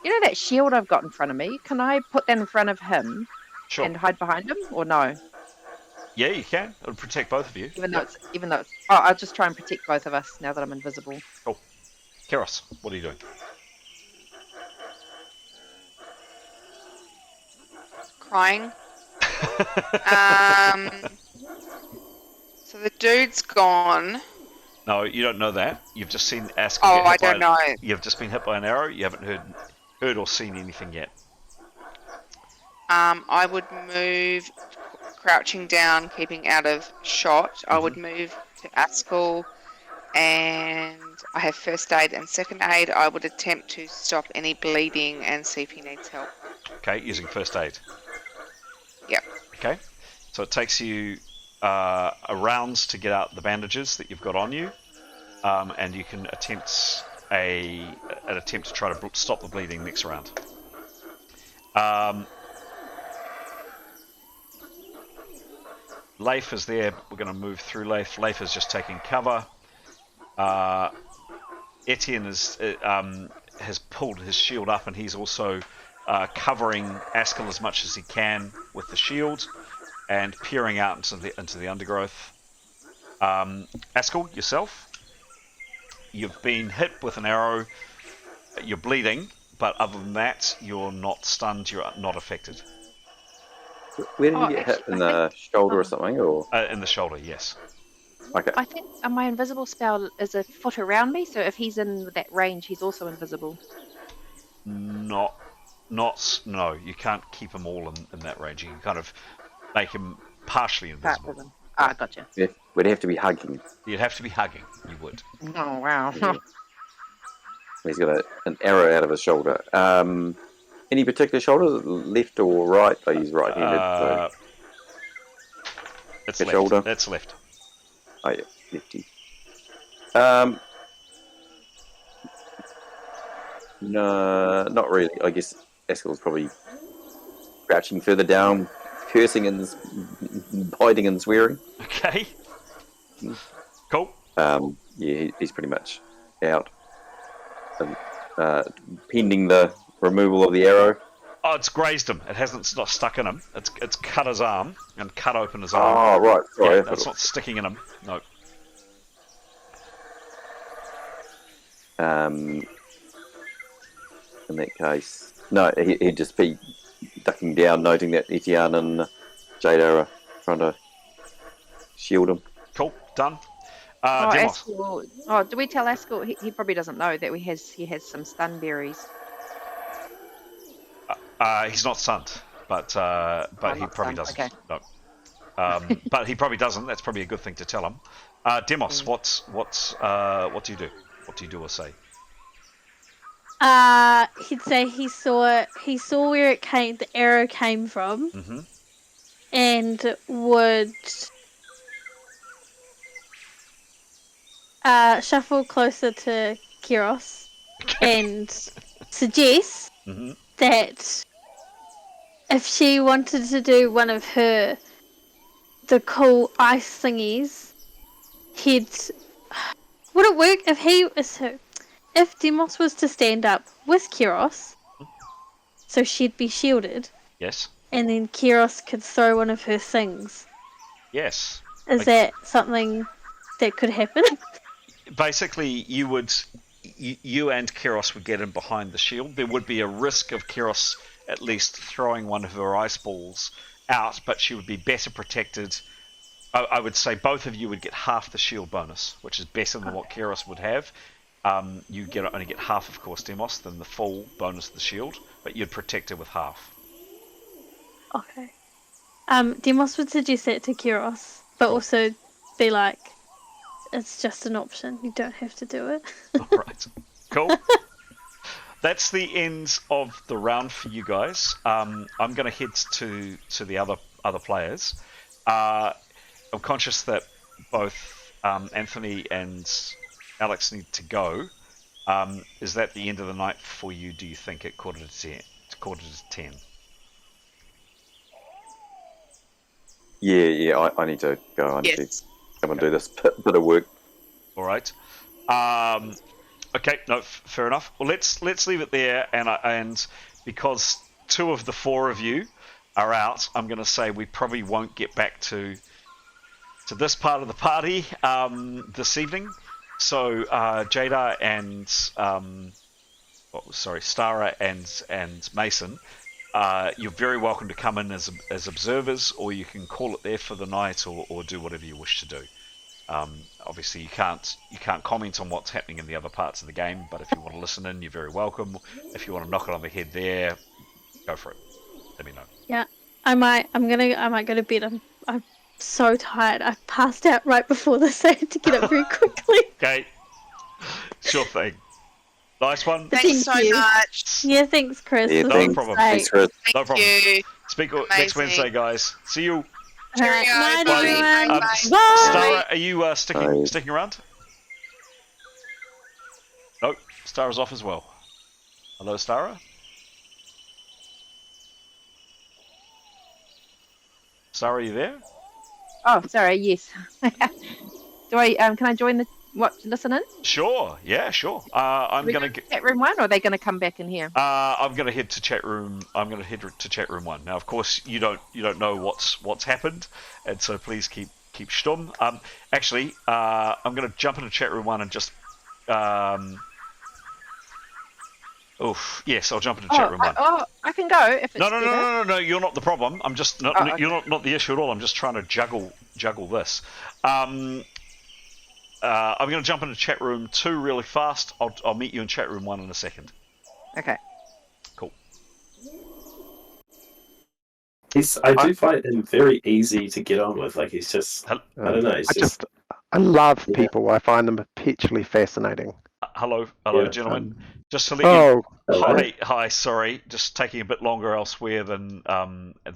You know that shield I've got in front of me? Can I put that in front of him Sure. and hide behind him, or no? Yeah, you can. It'll protect both of you. Even though it's. Oh, I'll just try and protect both of us now that I'm invisible. Cool. Keros, what are you doing? Crying. So the dude's gone. No, you don't know that. You've just seen Askell Oh, get hit I don't know. You've just been hit by an arrow. You haven't heard or seen anything yet. I would move, crouching down, keeping out of shot. I would move to Askell, and I have first aid and second aid. I would attempt to stop any bleeding and see if he needs help. Okay, using first aid. Yep. Okay, so it takes you a round to get out the bandages that you've got on you, and you can attempt an attempt to try to stop the bleeding next round. Leif is there. We're going to move through Leif. Leif is just taking cover. Etienne has pulled his shield up, and he's also covering Askell as much as he can with the shield and peering out into the undergrowth. Askell, yourself, you've been hit with an arrow. You're bleeding, but other than that, you're not stunned. You're not affected. Where did you get hit? In the shoulder or something? Or In the shoulder, yes. Okay. I think my invisible spell is a foot around me, so if he's in that range, he's also invisible. No, you can't keep them all in that range. You can kind of make him partially invisible. Ah, gotcha. Yeah, we'd have to be hugging. You'd have to be hugging. You would. Oh, wow. Yeah. He's got an arrow out of his shoulder. Any particular shoulder, left or right? Oh, he's right-handed. So It's the left. shoulder. That's left. Oh yeah, lefty. No, not really. I guess Askell's probably crouching further down, cursing and biting and swearing. Okay. Cool. Yeah, he's pretty much out. Pending the removal of the arrow. Oh, it's grazed him. It hasn't. It's not stuck in him. It's cut his arm and cut open his arm. Oh, right. Sorry. Yeah, it's not sticking in him. No. In that case, no, he'd just be ducking down, noting that Etienne and Jada are trying to shield him. Cool. Done. Demos. Do we tell Askell? He probably doesn't know that he has some stun berries. He's not stunned, but he probably doesn't. Okay. No. But he probably doesn't. That's probably a good thing to tell him. Demos, what do you do? What do you do or say? He'd say he saw where the arrow came from, and would shuffle closer to Kiros and suggest that if she wanted to do one of the cool ice thingies, would it work if Demos was to stand up with Kiros, so she'd be shielded? Yes. And then Kiros could throw one of her things. Yes. Is that something that could happen? Basically, you and Kiros would get in behind the shield. There would be a risk of Kiros at least throwing one of her ice balls out, but she would be better protected. I would say both of you would get half the shield bonus, which is better than what Kiros would have. You only get half, of course, Demos, than the full bonus of the shield, but you'd protect her with half. Okay. Demos would suggest that to Kiros, but also be like, it's just an option. You don't have to do it. All right. Cool. That's the end of the round for you guys. I'm going to head to the other players. I'm conscious that both Anthony and Alex need to go. Is that the end of the night for you, do you think, at quarter to 10? Yeah, I need to go. I need to come and do this bit of work. All right. Okay, no, fair enough. Well, let's leave it there, and because 2 of the 4 of you are out, I'm going to say we probably won't get back to this part of the party this evening. So Jada and Stara and Mason, you're very welcome to come in as observers, or you can call it there for the night, or do whatever you wish to do. Obviously, you can't comment on what's happening in the other parts of the game, but if you want to listen in, you're very welcome. If you want to knock it on the head there, go for it. Let me know. Yeah. I might go to bed. I'm so tired. I passed out right before this. I had to get up very quickly. Okay. Sure thing. Nice one. Thanks so you. much. Yeah, thanks, Chris. Yeah, This No was problem. great. Thanks, Chris. No Thank problem. you. Speak next Amazing. Wednesday, guys. See you. Alright, Cheerio. night, Bye. everyone. Bye. Bye. Stara, are you Bye. sticking around? Nope. Stara's off as well. Hello, Stara. Stara, are you there? Oh, sorry. Yes. Do I? Can I join the listen in? Sure. Yeah, sure. I'm We gonna go to chat room 1, or are they going to come back in here? I'm gonna head to chat room. I'm gonna head to chat room 1. Now, of course, you don't know what's happened, and so please keep stum. Actually, I'm gonna jump into chat room 1 and just. Yes, I'll jump into chat room 1. I can go if it's No. You're not the problem. I'm just not. Oh, okay. You're not the issue at all. I'm just trying to juggle this. I'm going to jump into chat room 2 really fast. I'll meet you in chat room 1 in a second. Okay. Cool. I do find him very easy to get on with. Like he's just, I don't know. He's I love Yeah. people. I find them perpetually fascinating. Hello, Yeah, gentlemen. Just to let you. Oh, Hi. Sorry, just taking a bit longer elsewhere than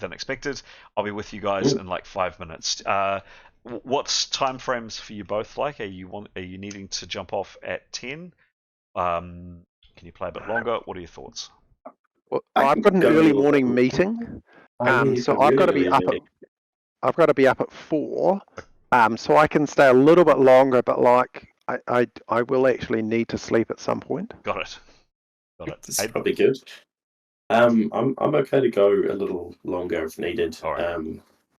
expected. I'll be with you guys in like 5 minutes. What's time frames for you both like? Are you needing to jump off at 10? Can you play a bit longer? What are your thoughts? well, I I've can got an go early a morning little- meeting, yeah, so you've I've got to really be up at early. I've got to be up at 4, so I can stay a little bit longer. But like, I will actually need to sleep at some point. Got it. It's Hey, probably good. I'm okay to go a little longer if needed. All right.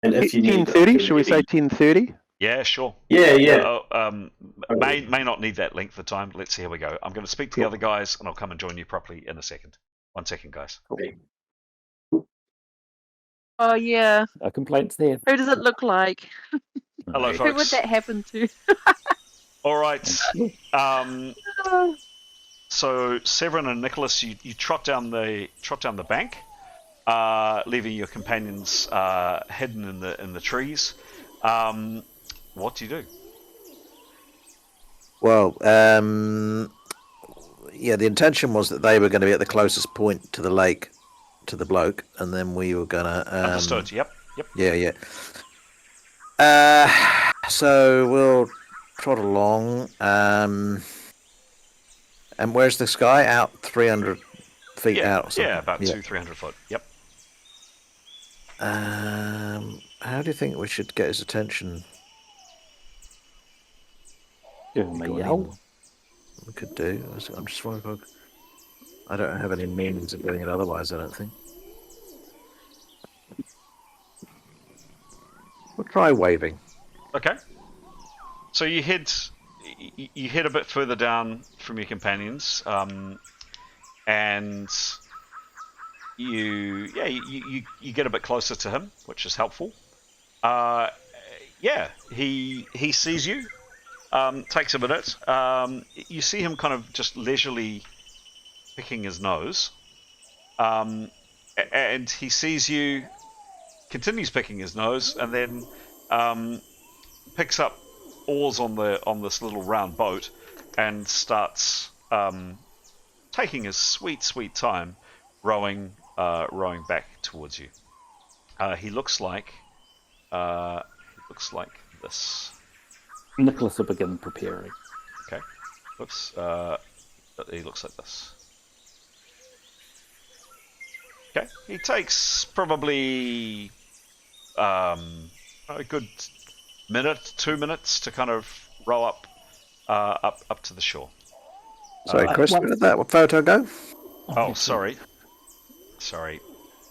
And if you need 10:30? Should we say 10:30? Yeah, sure. Yeah. May not need that length of time. Let's see how we go. I'm going to speak to the other guys, and I'll come and join you properly in a second. 1 second, guys. Oh yeah. No complaints there. Who does it look like? Hello, No. Who would folks. that happen to? All right. So Severin and Nicholas, you trot down the bank, leaving your companions hidden in the trees. What do you do? Well, yeah, the intention was that they were going to be at the closest point to the lake, to the bloke, and then we were going to... Understood. Yep. Yeah. So we'll trot along. And where's this guy? Out 300 feet out or something? Yeah, about 200-300 foot. Yep. How do you think we should get his attention? Give him a Got yell. any- We could do. I'm just wondering if I don't have any means of doing it otherwise, I don't think. We'll try waving. Okay. So you head a bit further down from your companions, and you get a bit closer to him, which is helpful. He sees you. Takes a minute. You see him kind of just leisurely picking his nose, and he sees you, continues picking his nose, and then picks up oars on this little round boat and starts taking his sweet time rowing back towards you. He looks like this. Nicholas will begin preparing. Okay. Oops. He looks like this. Okay. He takes probably a good minute, 2 minutes to kind of row up to the shore. Sorry, Chris, where did that photo go? Oh, sorry.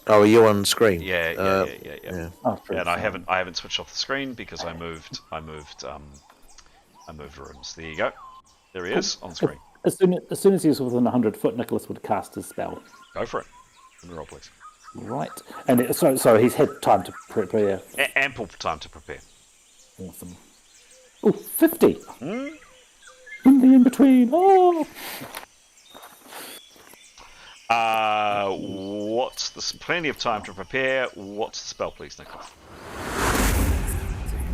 Oh, are you on screen? Yeah. Oh, And I haven't switched off the screen because I moved rooms. There you go. There he is on screen. As soon as he's within 100 foot, Nicholas would cast his spell. Go for it. Give me a roll, please. Right. And so he's had time to prepare. Ample time to prepare. Awesome. Oh, 50. In the in-between. Oh! There's plenty of time to prepare. What's the spell, please, Nicholas?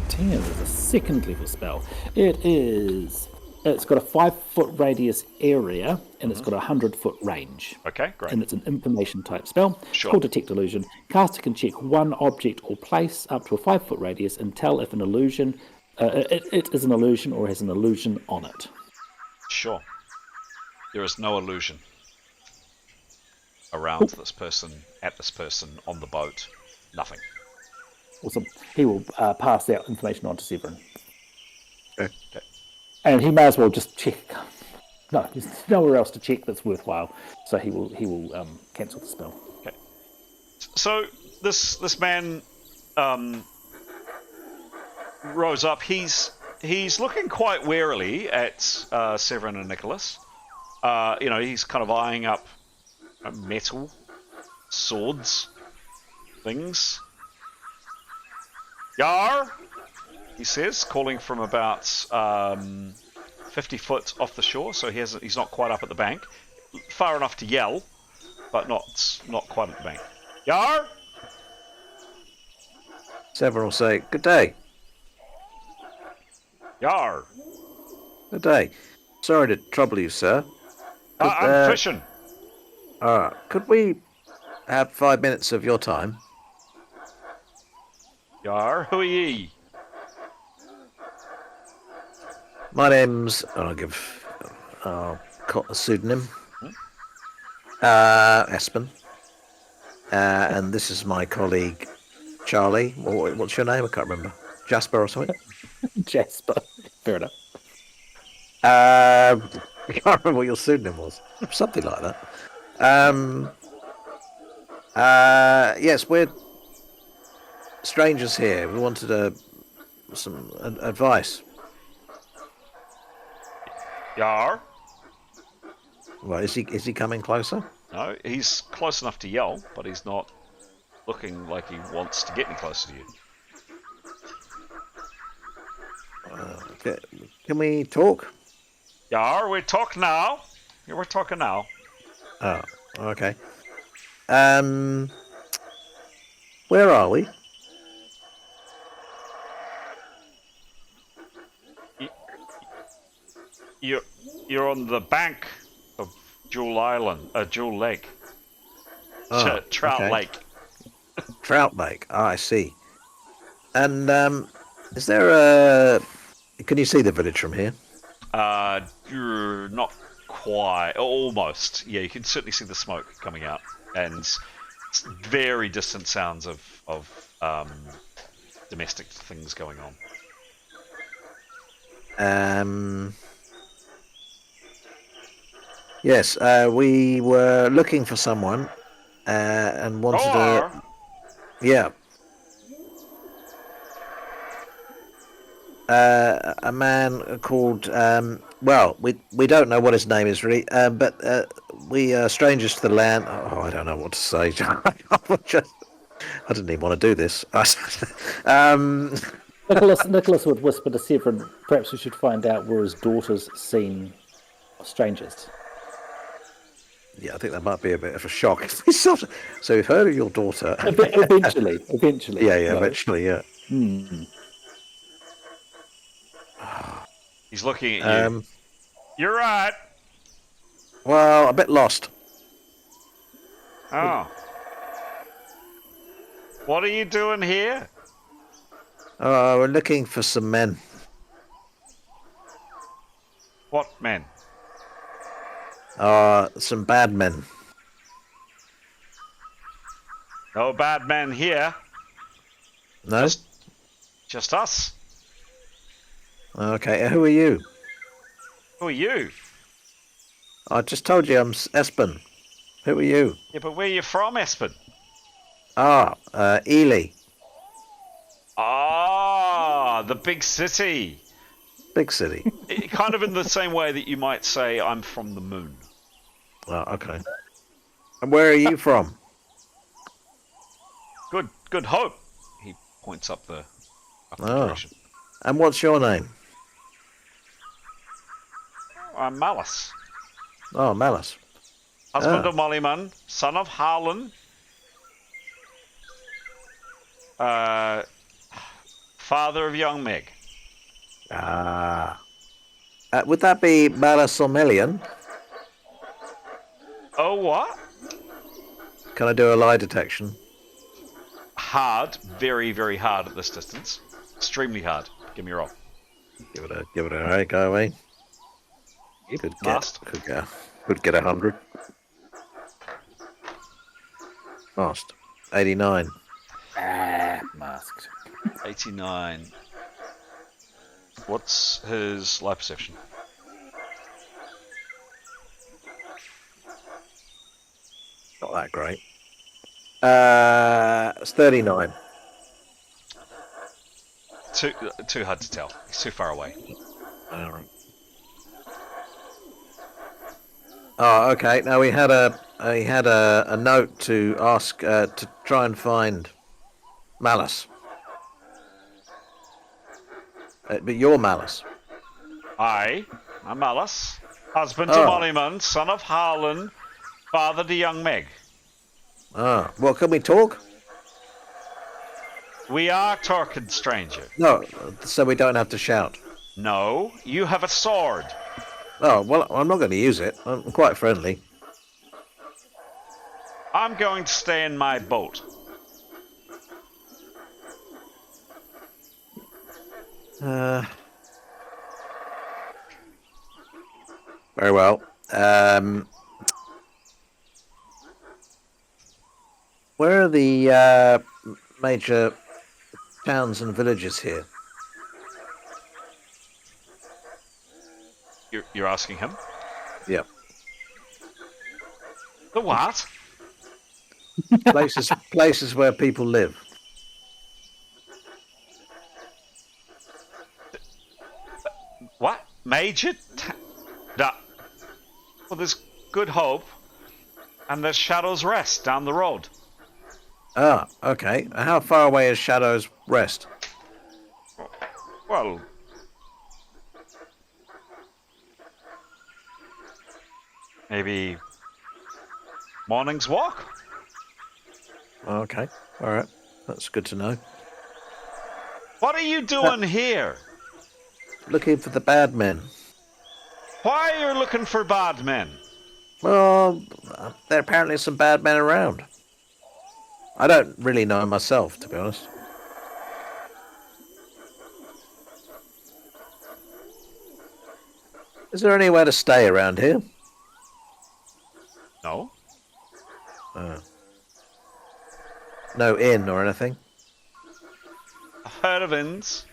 10 is a second level spell. It's got a 5-foot radius area and it's got a 100-foot range. Okay, great. And it's an information type spell. Sure. Called Detect Illusion. Caster can check one object or place up to a 5-foot radius and tell if an illusion, it is an illusion or has an illusion on it. Sure. There is no illusion around this person, at this person, on the boat. Nothing. Awesome. He will pass that information on to Severin. Okay. And he may as well just check. No, there's nowhere else to check that's worthwhile. So he will cancel the spell. Okay. So this man rose up. He's looking quite warily at Severin and Nicholas. He's kind of eyeing up metal, swords, things. Yar, he says, calling from about 50 foot off the shore, so he's not quite up at the bank. Far enough to yell, but not quite at the bank. Yar! Severin will say, "Good day." Yar! Good day. Sorry to trouble you, sir. I'm fishing. Could we have 5 minutes of your time? Yar, who are ye? My name's... I'll cut a pseudonym. Espen. And this is my colleague, Charlie. What's your name? I can't remember. Jasper or something? Jasper. Fair enough. I can't remember what your pseudonym was. Something like that. Yes, we're strangers here. We wanted some advice. Yar? Well, is he coming closer? No, he's close enough to yell, but he's not looking like he wants to get any closer to you. Can we talk? Yar, we talk now. Yeah, we're talking now. Oh, okay. Where are we? You're on the bank of Jewel Lake. Oh, Trout okay. Lake. Trout Lake. I see. And is there a... Can you see the village from here? You're not quite. Almost. Yeah, you can certainly see the smoke coming out. And very distant sounds of domestic things going on. Yes, we were looking for someone and wanted to... Yeah. A man called... we don't know what his name is really, but we are strangers to the land. Oh, I don't know what to say. I didn't even want to do this. Nicholas would whisper to Severin, perhaps we should find out where his daughter's seen strangers. Yeah, I think that might be a bit of a shock. So we've heard of your daughter. Eventually. Yeah, eventually, yeah. He's looking at you. You're right. Well, a bit lost. Oh. What are you doing here? We're looking for some men. What men? Some bad men. No bad men here. No? Just us. Okay, who are you? Who are you? I just told you I'm Espen. Who are you? Yeah, but where are you from, Espen? Ely. Ah, the big city. Big city. Kind of in the same way that you might say I'm from the moon. Oh, okay. And where are you from? Good Hope. He points up the direction. And what's your name? I'm Malice. Oh, Malice. husband of Mollyman, son of Harlan, father of young Meg. Would that be Malasomelian? Oh, what? Can I do a lie detection? Hard, very, very hard at this distance. Extremely hard. Give me a roll. Give it a right, go away. Last. Could get 100. Last. 89. Masked. 89. What's his lie perception? Not that great. It's 39. Too hard to tell. He's too far away. Alright. Oh, okay. Now he had a note to ask to try and find Malice. But you're Malice. I'm Alice, husband Oh. to Mollyman, son of Harlan, father to young Meg. Ah, well, can we talk? We are talking, stranger. No, so we don't have to shout. No, you have a sword. Oh, well, I'm not going to use it. I'm quite friendly. I'm going to stay in my boat. Very well. Where are the major towns and villages here? You're asking him? Yeah. The what? Places where people live. What? Major? No. Well, there's Good Hope, and there's Shadow's Rest down the road. Ah, okay. How far away is Shadow's Rest? Well, maybe morning's walk? Okay, all right. That's good to know. What are you doing here? Looking for the bad men. Why are you looking for bad men? Well, there are apparently some bad men around. I don't really know myself, to be honest. Is there anywhere to stay around here? No. No inn or anything? I've heard of inns.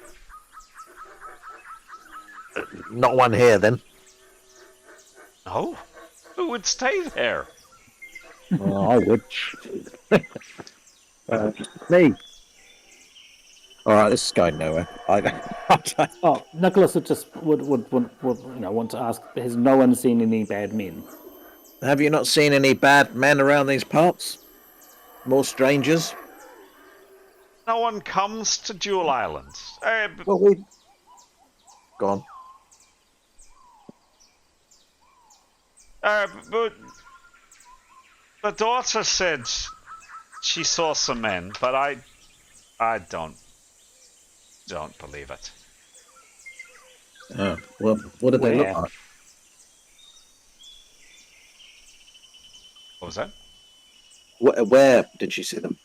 Not one here, then. No. Who would stay there? Oh, I would. Me. All right, this is going nowhere. Oh, Nicholas would just would want to ask. Has no one seen any bad men? Have you not seen any bad men around these parts? More strangers? No one comes to Jewel Island. Well, we... Go on. But the daughter said she saw some men, but I don't believe it. Oh, well, what did they look Where? like? What was that? Where did she see them?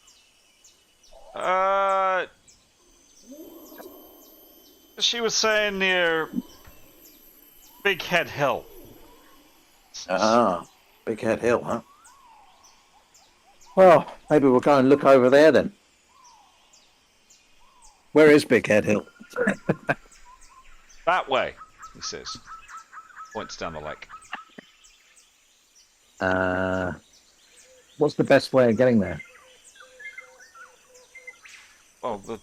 She was saying near Big Head Hill. Ah, Big Head Hill, huh? Well, maybe we'll go and look over there then. Where is Big Head Hill? That way, he says. Points down the lake. What's the best way of getting there? Well,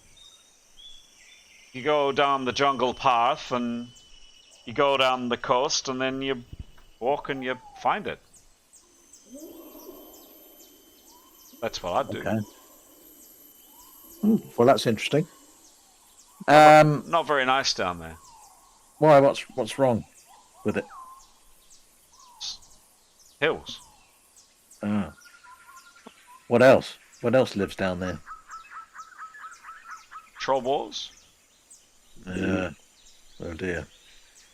you go down the jungle path and you go down the coast and then you walk and you find it. That's what I'd do. Okay. Well, that's interesting. Not very nice down there. Why? What's wrong with it? Hills. Ah. What else? What else lives down there? Troll wars? Oh dear.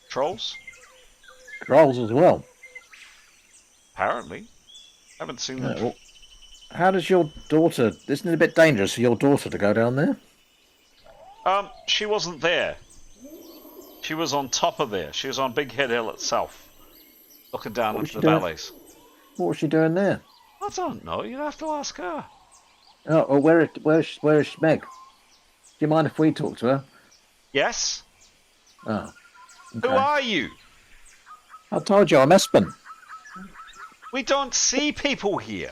Trolls? Trolls as well. Apparently. Haven't seen them. Well, how does your daughter... Isn't it a bit dangerous for your daughter to go down there? She wasn't there. She was on top of there. She was on Big Head Hill itself, looking down into the valleys. What was she doing there? I don't know. You'd have to ask her. Oh, well, where's Meg? Do you mind if we talk to her? Yes? Oh. Who are you? I told you, I'm Espen. We don't see people here.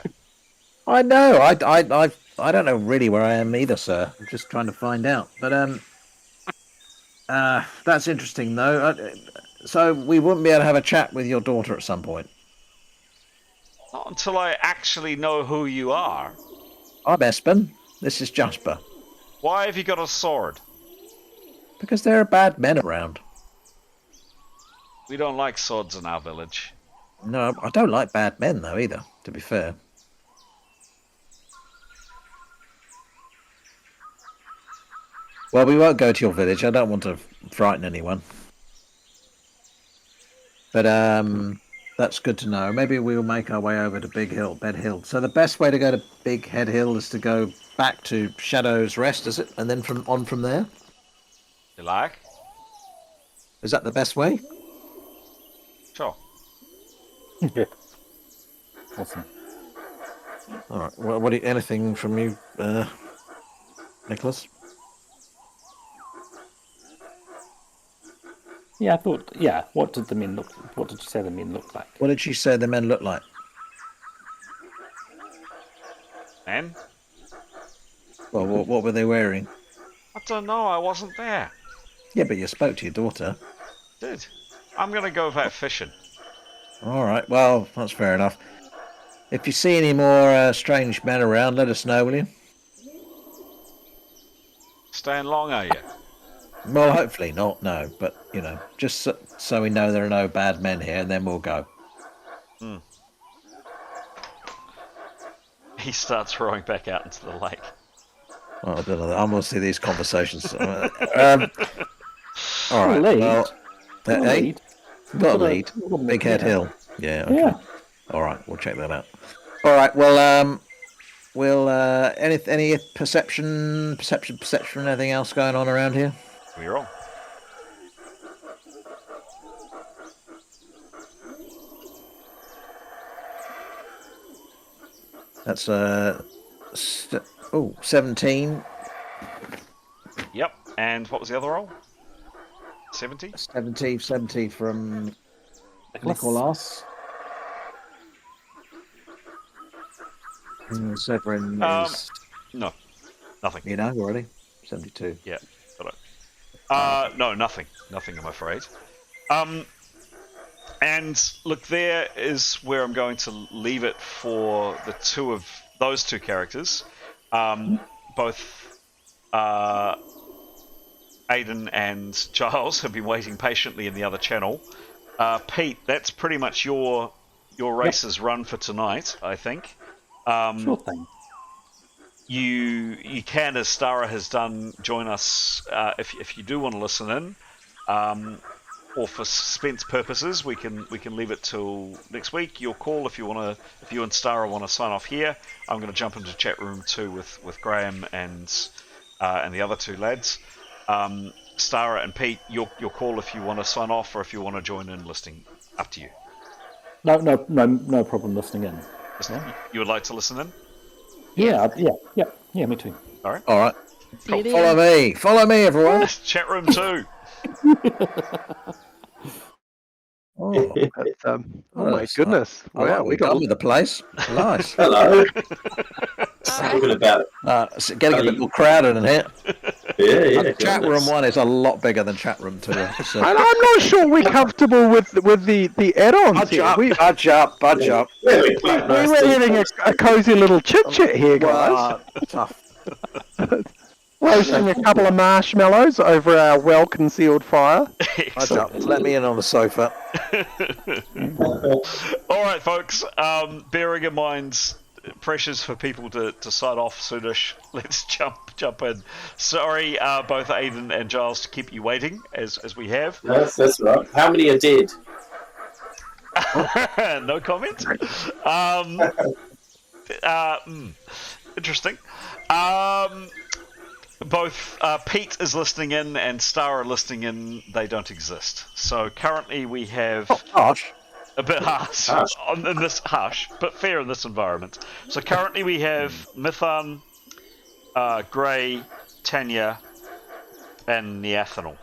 I know. I don't know really where I am either, sir. I'm just trying to find out. But that's interesting though. So we wouldn't be able to have a chat with your daughter at some point. Not until I actually know who you are. I'm Espen. This is Jasper. Why have you got a sword? Because there are bad men around. We don't like swords in our village. No, I don't like bad men though either, to be fair. Well, we won't go to your village. I don't want to frighten anyone. But that's good to know. Maybe we'll make our way over to Bed Hill. So the best way to go to Big Head Hill is to go back to Shadow's Rest, is it? And then from there? You like? Is that the best way? Sure. Yeah. Awesome. All right. Well, anything from you, Nicholas? Yeah, I thought. Yeah, what did you say the men look like? What did she say the men look like? Men? Well, what were they wearing? I don't know. I wasn't there. Yeah, but you spoke to your daughter. Did. I'm going to go out fishing. All right. Well, that's fair enough. If you see any more strange men around, let us know, will you? Staying long, are you? Well, hopefully not, no. But, just so we know there are no bad men here, and then we'll go. He starts rowing back out into the lake. Oh, I don't know. I'm going to see these conversations. All right. Lead. Well, Lead. Got a lead. Big Head yeah. Hill. Yeah. Okay. Yeah. All right. We'll check that out. All right. Well, we'll any perception, anything else going on around here? We're on. That's 17. Yep. And what was the other roll? 70? 70 from Nicholas. Severin is... No. Nothing. You know already? 72. Yeah. Got it. No, nothing. Nothing, I'm afraid. And look, there is where I'm going to leave it for those two characters. Both Aidan and Giles have been waiting patiently in the other channel. Pete, that's pretty much your race's run for tonight, I think. Sure thing. You can, as Stara has done, join us if you do want to listen in, or for suspense purposes, we can leave it till next week. Your call if you and Stara want to sign off here. I'm going to jump into chat room 2 with Graham and the other two lads. Stara and Pete, your call if you want to sign off or if you want to join in listening. Up to you. No problem listening in. You would like to listen in? Yeah, me too. All right. See you Follow me, everyone. Chat room 2. Oh, Oh my goodness! wow, we got on with the place. Nice. Hello. Talking about It's getting a bit more crowded in here. yeah. Chat room 1 is a lot bigger than chat room 2. So. And I'm not sure we're comfortable with the add-ons here. Budge up. Really, We're having a cozy little chit-chat here, guys. Tough. Roasting a couple of marshmallows over our well-concealed fire. Budge up. Let me in on the sofa. All right, folks. Bearing in mind pressures for people to sign off soonish, let's jump in. Sorry, both Aiden and Giles, to keep you waiting as we have. That's right. How many are dead? No comment. Interesting. Both Pete is listening in and Star are listening in. They don't exist. So currently we have Harsh. a bit harsh in this but fair in this environment. So currently we have Mithan, Gray, Tanya, and Neathanal.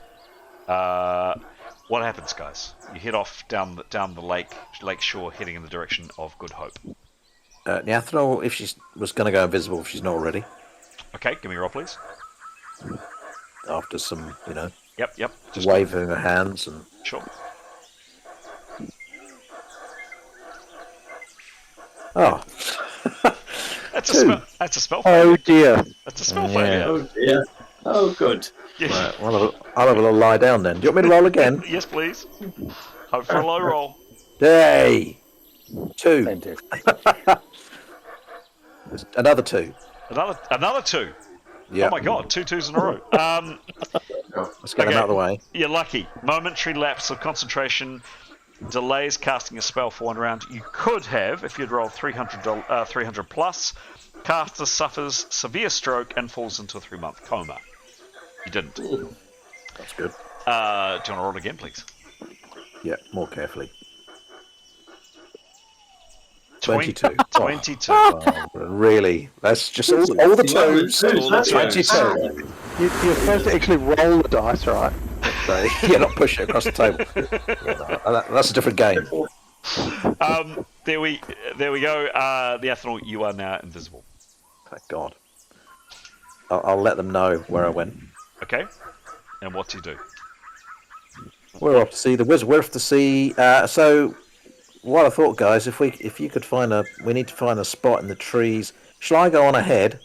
What happens, guys? You head off down the lake shore, heading in the direction of Good Hope. Neathanal, if she was going to go invisible, if she's not already. Okay, give me a roll, please. After some, Yep. Just waving her hands and. Sure. Oh. That's a spell. Oh dear. That's a spell failure. Oh dear. Oh, good. Right, well, I'll have a little lie down then. Do you want me to roll again? Yes, please. Hope for a low roll. Hey! 2. Fantastic. Another 2. Another 2. Yeah. Oh my god, 2 2s in a row. Let's get them out of the way. You're lucky. Momentary lapse of concentration delays casting a spell for 1 round. You could have, if you'd rolled 300 plus, caster suffers severe stroke and falls into a 3-month coma. You didn't. That's good. Do you want to roll again, please? Yeah, more carefully. 22. 22. Oh, really? That's just all the 2s. 22. You're supposed to actually roll the dice, right? So, not push it across the table. That's a different game. There we go. The Ethanol, you are now invisible. Thank God. I'll let them know where I went. Okay. And what do you do? We're off to see the wizard. We're off to see. So, what I thought, guys, if you could we need to find a spot in the trees. Shall I go on ahead?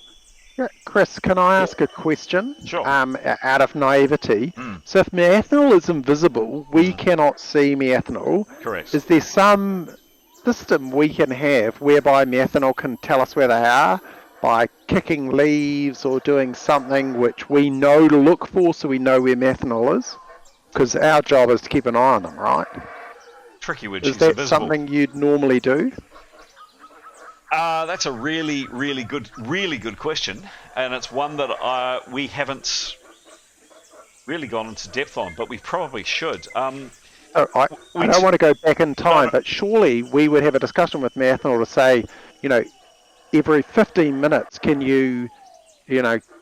Yeah, Chris, can I ask a question? Sure. Out of naivety. So if Meathanol is invisible, we cannot see Meathanol. Correct. Is there some system we can have whereby Meathanol can tell us where they are by kicking leaves or doing something which we know to look for so we know where Meathanol is? Because our job is to keep an eye on them, right? Tricky when Is she's that invisible. something you'd normally do? That's a really good question, and it's one that we haven't really gone into depth on, but we probably should. I don't want to go back in time, but surely we would have a discussion with Meathanol to say, every 15 minutes, can you,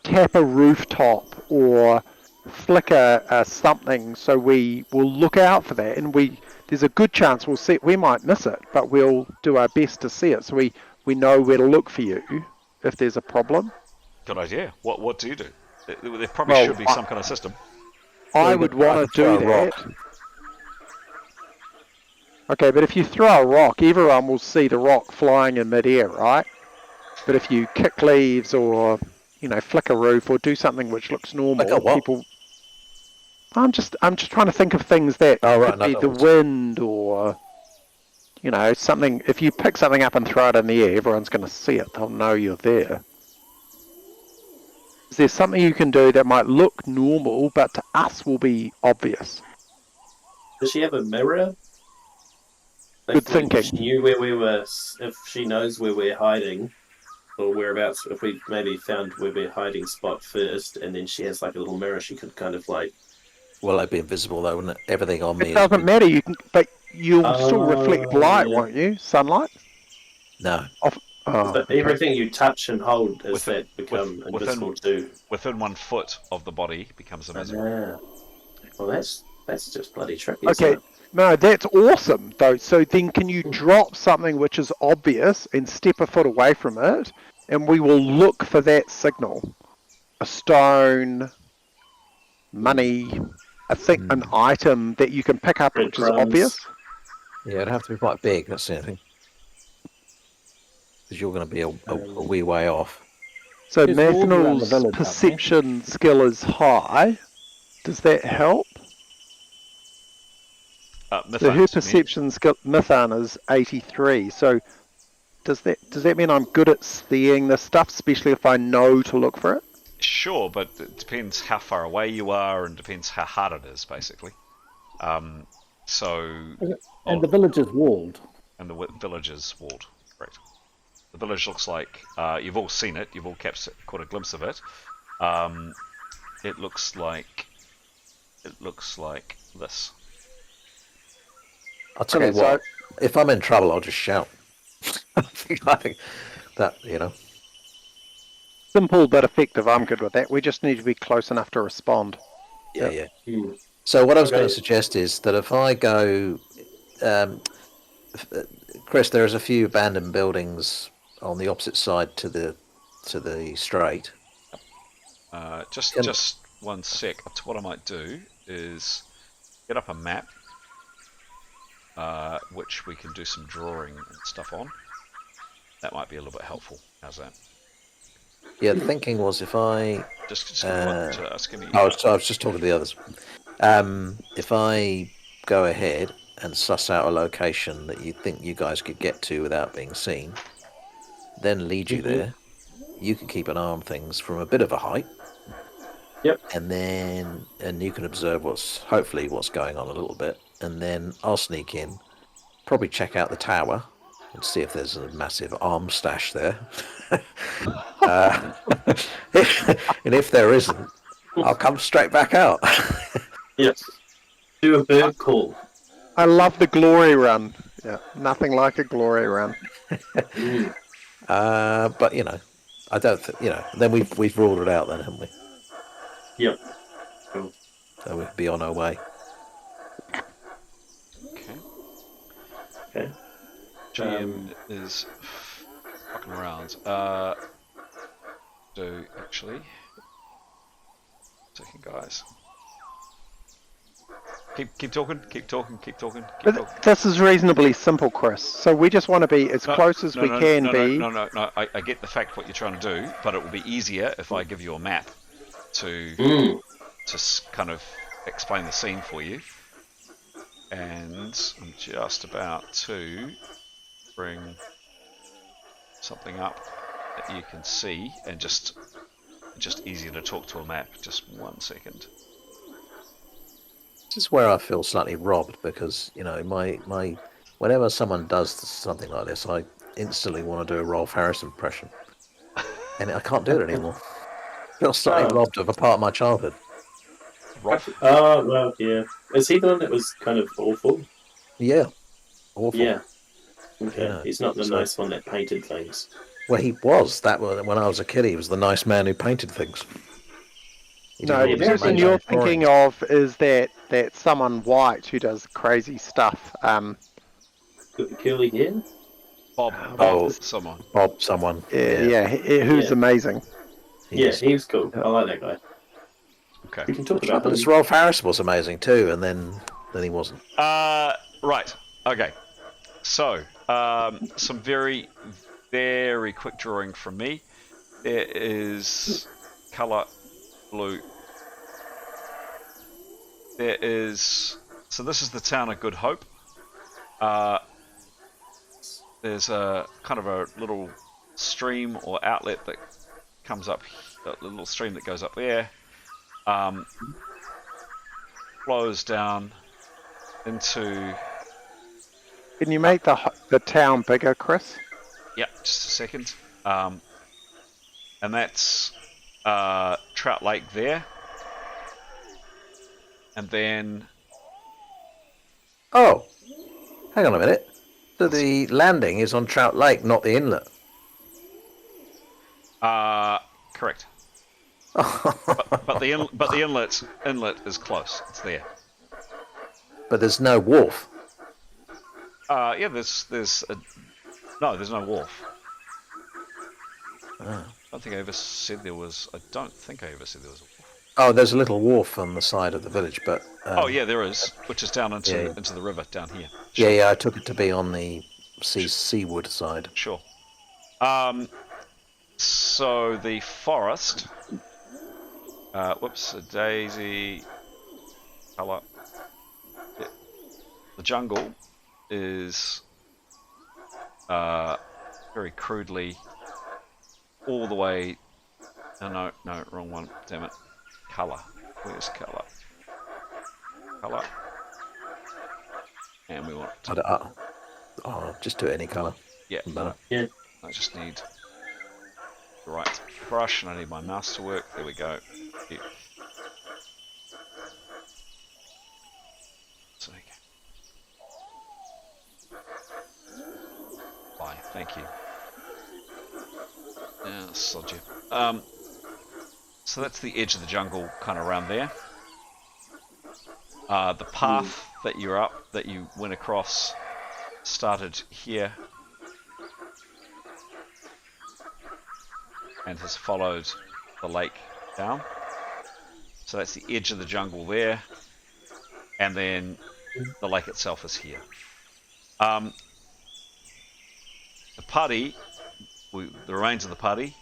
tap a rooftop or flicker something so we will look out for that, and there's a good chance we'll see it. We might miss it, but we'll do our best to see it, so we know where to look for you if there's a problem. Good idea. What do you do? There probably should be some kind of system. I would want to do that. Okay, but if you throw a rock, everyone will see the rock flying in midair, right? But if you kick leaves or, flick a roof or do something which looks normal, people... I'm just trying to think of things that could be the wind or... something. If you pick something up and throw it in the air, everyone's going to see it. They'll know you're there. Is there something you can do that might look normal, but to us will be obvious? Does she have a mirror? Good thinking. If she knew where we were, if she knows where we're hiding, or whereabouts, if we maybe found where we're hiding spot first, and then she has like a little mirror, she could kind of like... Well, I'd be invisible though, wouldn't it? Everything on me. It doesn't matter. But you'll still reflect light, won't you? Sunlight. No. But everything you touch and hold is become invisible too. Within 1 foot of the body becomes invisible. Well, that's just bloody tricky. Okay. No, that's awesome though. So then, can you drop something which is obvious and step a foot away from it, and we will look for that signal? A stone, money, an item that you can pick up which is obvious. Yeah, it'd have to be quite big. That's the only thing. Because you're going to be a wee way off. So Methanol's perception skill is high. Does that help? So her Mithan's perception skill, Mithan, is 83. So does that mean I'm good at seeing this stuff, especially if I know to look for it? Sure, but it depends how far away you are, and depends how hard it is, basically. So, And the village is walled. and the village is walled. Correct. The village looks like you've all seen it. You've all caught a glimpse of it. It looks like this. I'll tell you Okay, so- what. If I'm in trouble, I'll just shout. I think that, you know. Simple but effective. I'm good with that. We just need to be close enough to respond. Yeah. Hmm. So what I was Okay. going to suggest is that if I go, Chris, there's a few abandoned buildings on the opposite side to the strait. Just one sec. What I might do is get up a map, which we can do some drawing and stuff on. That might be a little bit helpful. How's that? Yeah, the thinking was if I, Just give me one. Just give me. I was just talking to the others. If I go ahead and suss out a location that you think you guys could get to without being seen, then lead you there. You can keep an eye on things from a bit of a height. Yep. And you can observe hopefully what's going on a little bit, and then I'll sneak in, probably check out the tower and see if there's a massive arms stash there. And if there isn't, I'll come straight back out. Yes. Do a bird call. I love the glory run. Yeah, nothing like a glory run. But you know, I don't think, you know. Then we've ruled it out, then, haven't we? Yep. Cool. So we'll be on our way. Okay. GM is fucking around. So actually, second, guys. Keep talking. But this is reasonably simple, Chris. So we just want to be as close as we can be. No. I get the fact what you're trying to do, but it will be easier if I give you a map to kind of explain the scene for you. And I'm just about to bring something up that you can see, and just easier to talk to a map. Just 1 second. This is where I feel slightly robbed because, you know, my whenever someone does something like this, I instantly want to do a Rolf Harris impression, and I can't do it anymore. I feel slightly robbed of a part of my childhood. Rolf? Oh, well, yeah. Is he the one that was kind of awful? Yeah, awful. Yeah. Okay. Yeah. He's not the So- nice one that painted things. Well, he was that when I was a kid. He was the nice man who painted things. He No, did the all these person amazing you're thinking drawings. of is that someone white who does crazy stuff. Got the curly hair? Bob, someone. Bob, someone. Who's Yeah. amazing. Yeah, he was cool. I like that guy. Okay. We can talk about But him. Rolf Harris was amazing too, and then he wasn't. Right. Okay. So, some very, very quick drawing from me. There is color blue. There is. So this is the town of Good Hope. There's a kind of a little stream or outlet that comes up. A little stream that goes up there. Flows down into. Can you make the town bigger, Chris? Yeah, just a second. And that's Trout Lake there. And then Oh, hang on a minute. So the landing is on Trout Lake, not the inlet. correct. But the inlet is close. It's there. But there's no wharf. Yeah, there's no wharf. Ah. I don't think I ever said there was. I don't think I ever said there was a wharf. Oh, there's a little wharf on the side of the village, but Oh yeah, there is, which is down into yeah. into the river down here. yeah, I took it to be on the seaward side. Sure. So the forest. Whoops, a daisy. Colour. the jungle is very crudely all the way. No, wrong one. Damn it. Color. Where's color? Color. And we want to... just do any colour. Yeah. No. Yeah. I just need the right brush, and I need my mouse to work. There we go. Here. So, fine, thank you. Yeah, sod you. So that's the edge of the jungle, kind of around there. The path that you went across, started here and has followed the lake down. So that's the edge of the jungle there, and then the lake itself is here. The party, the remains of the party,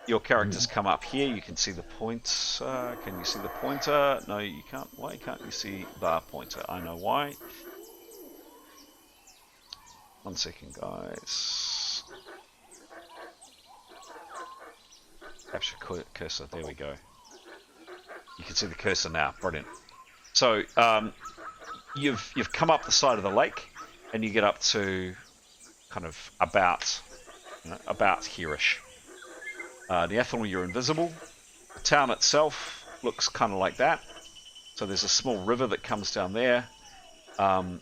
your characters come up here. You can see the pointer. Can you see the pointer? No, you can't. Why can't you see the pointer? I know why. 1 second, guys. Capture cursor. There we go. You can see the cursor now. Brilliant. So you've come up the side of the lake, and you get up to kind of about here-ish. The Ethanol, you're invisible. The town itself looks kind of like that. So there's a small river that comes down there, and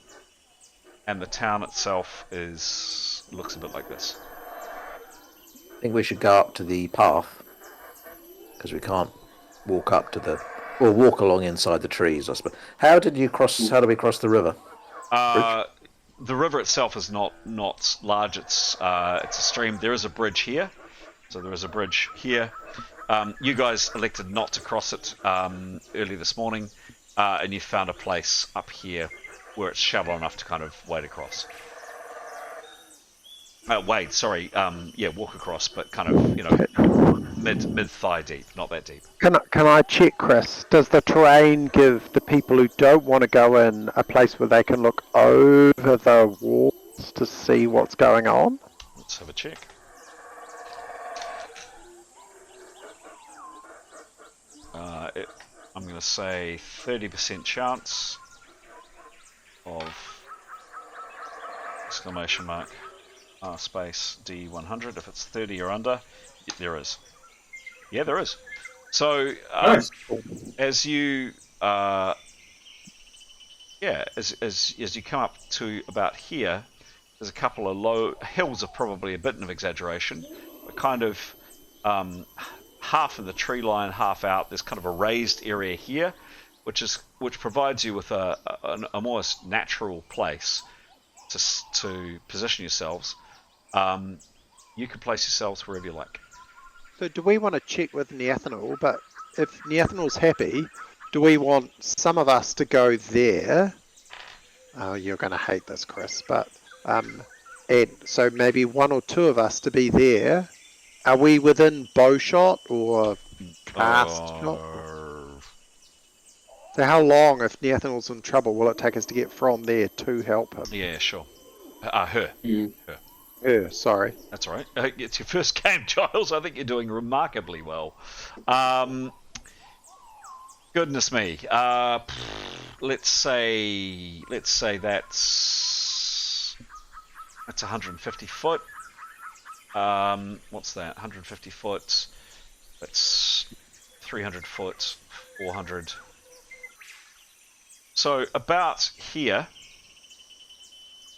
the town itself looks a bit like this. I think we should go up to the path, because we can't walk up to or walk along inside the trees, I suppose. How do we cross the river? The river itself is not large. It's a stream. There is a bridge here. So there is a bridge here. You guys elected not to cross it early this morning, and you found a place up here where it's shallow enough to kind of wade across. Walk across, but kind of, mid thigh deep, not that deep. Can I check, Chris? Does the terrain give the people who don't want to go in a place where they can look over the walls to see what's going on? Let's have a check. I'm going to say 30% chance of exclamation mark space D100. If it's 30 or under, there is. Yeah, there is. So as you as you come up to about here, there's a couple of low hills. Are probably a bit of exaggeration, but kind of half in the tree line, half out. There's kind of a raised area here, which provides you with a almost natural place to position yourselves. You can place yourselves wherever you like. So do we want to check with Neathanol? But if Neathanol's happy, do we want some of us to go there? Oh, you're going to hate this, Chris. But and so maybe 1 or 2 of us to be there. Are we within bow shot or cast shot? So how long, if Neathanol's in trouble, will it take us to get from there to help him? Yeah, sure. Her. Her, sorry. That's all right. It's your first game, Giles. I think you're doing remarkably well. Goodness me. Let's say that's 150 foot. What's that? 150 foot. That's 300 foot. 400. So about here.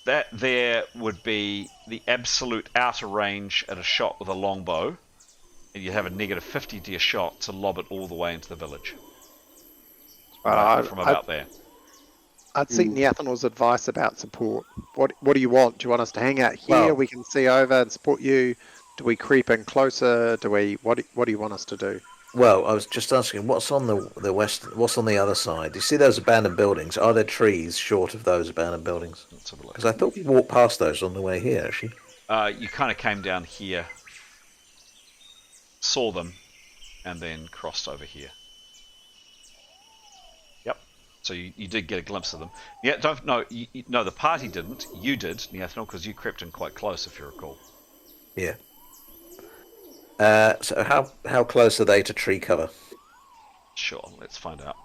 That there would be the absolute outer range at a shot with a longbow, and you have a negative 50 to your shot to lob it all the way into the village. From about there. I'd seek Neathanol's advice about support. What do you want? Do you want us to hang out here? We can see over and support you. Do we creep in closer? What do you want us to do? Well, I was just asking, what's on the west? What's on the other side? Do you see those abandoned buildings? Are there trees short of those abandoned buildings? Let's have a look. Because I thought we walked past those on the way here, actually. You kind of came down here, saw them, and then crossed over here. Yep. So you did get a glimpse of them. Yeah, no, the party didn't. You did, Neathanel, because you crept in quite close, if you recall. Yeah. So how close are they to tree cover? Sure, let's find out.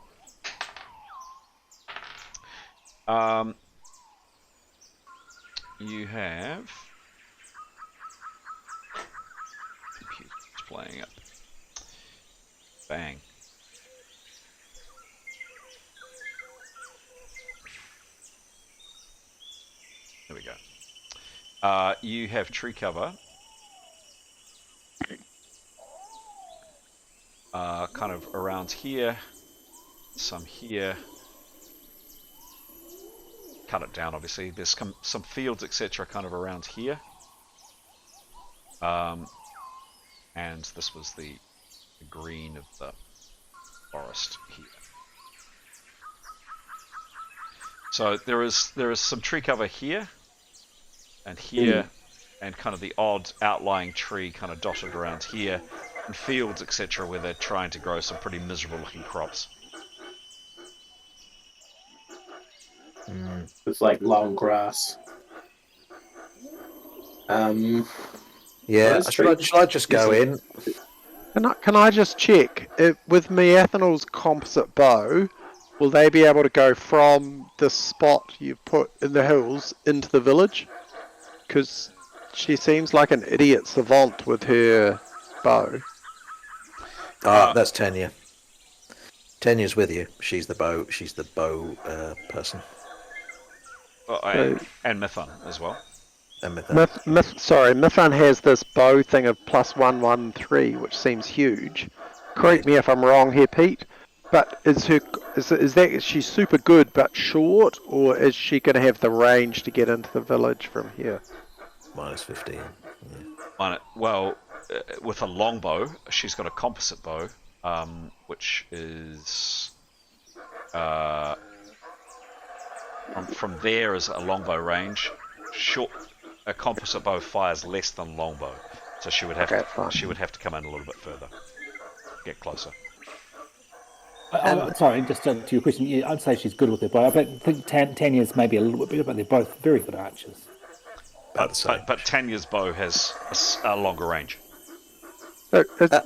You have... Computer's playing up. Bang. There we go. You have tree cover. Kind of around here. Some here. Cut it down, obviously. There's some fields, etc., kind of around here. And this was the green of the forest here. So there is some tree cover here and here, and kind of the odd outlying tree kind of dotted around here, and fields, etc., where they're trying to grow some pretty miserable-looking crops. It's like long grass. Yeah, shall I just go in? Can I just check with Meathanel's composite bow? Will they be able to go from the spot you've put in the hills into the village? Because she seems like an idiot savant with her bow. That's Tanya. Tanya's with you. She's the bow person. And Mython as well. And Mython has this bow thing of +113, which seems huge. Correct me if I'm wrong here, Pete. But is she super good but short, or is she going to have the range to get into the village from here? -15. Yeah. Well, with a longbow, she's got a composite bow, which is from there is a longbow range. A composite bow fires less than longbow, so she would have to come in a little bit further, get closer. Sorry, just to your question, yeah, I'd say she's good with her bow. I think Tanya's maybe a little bit better, but they're both very good archers. But Tanya's bow has a longer range.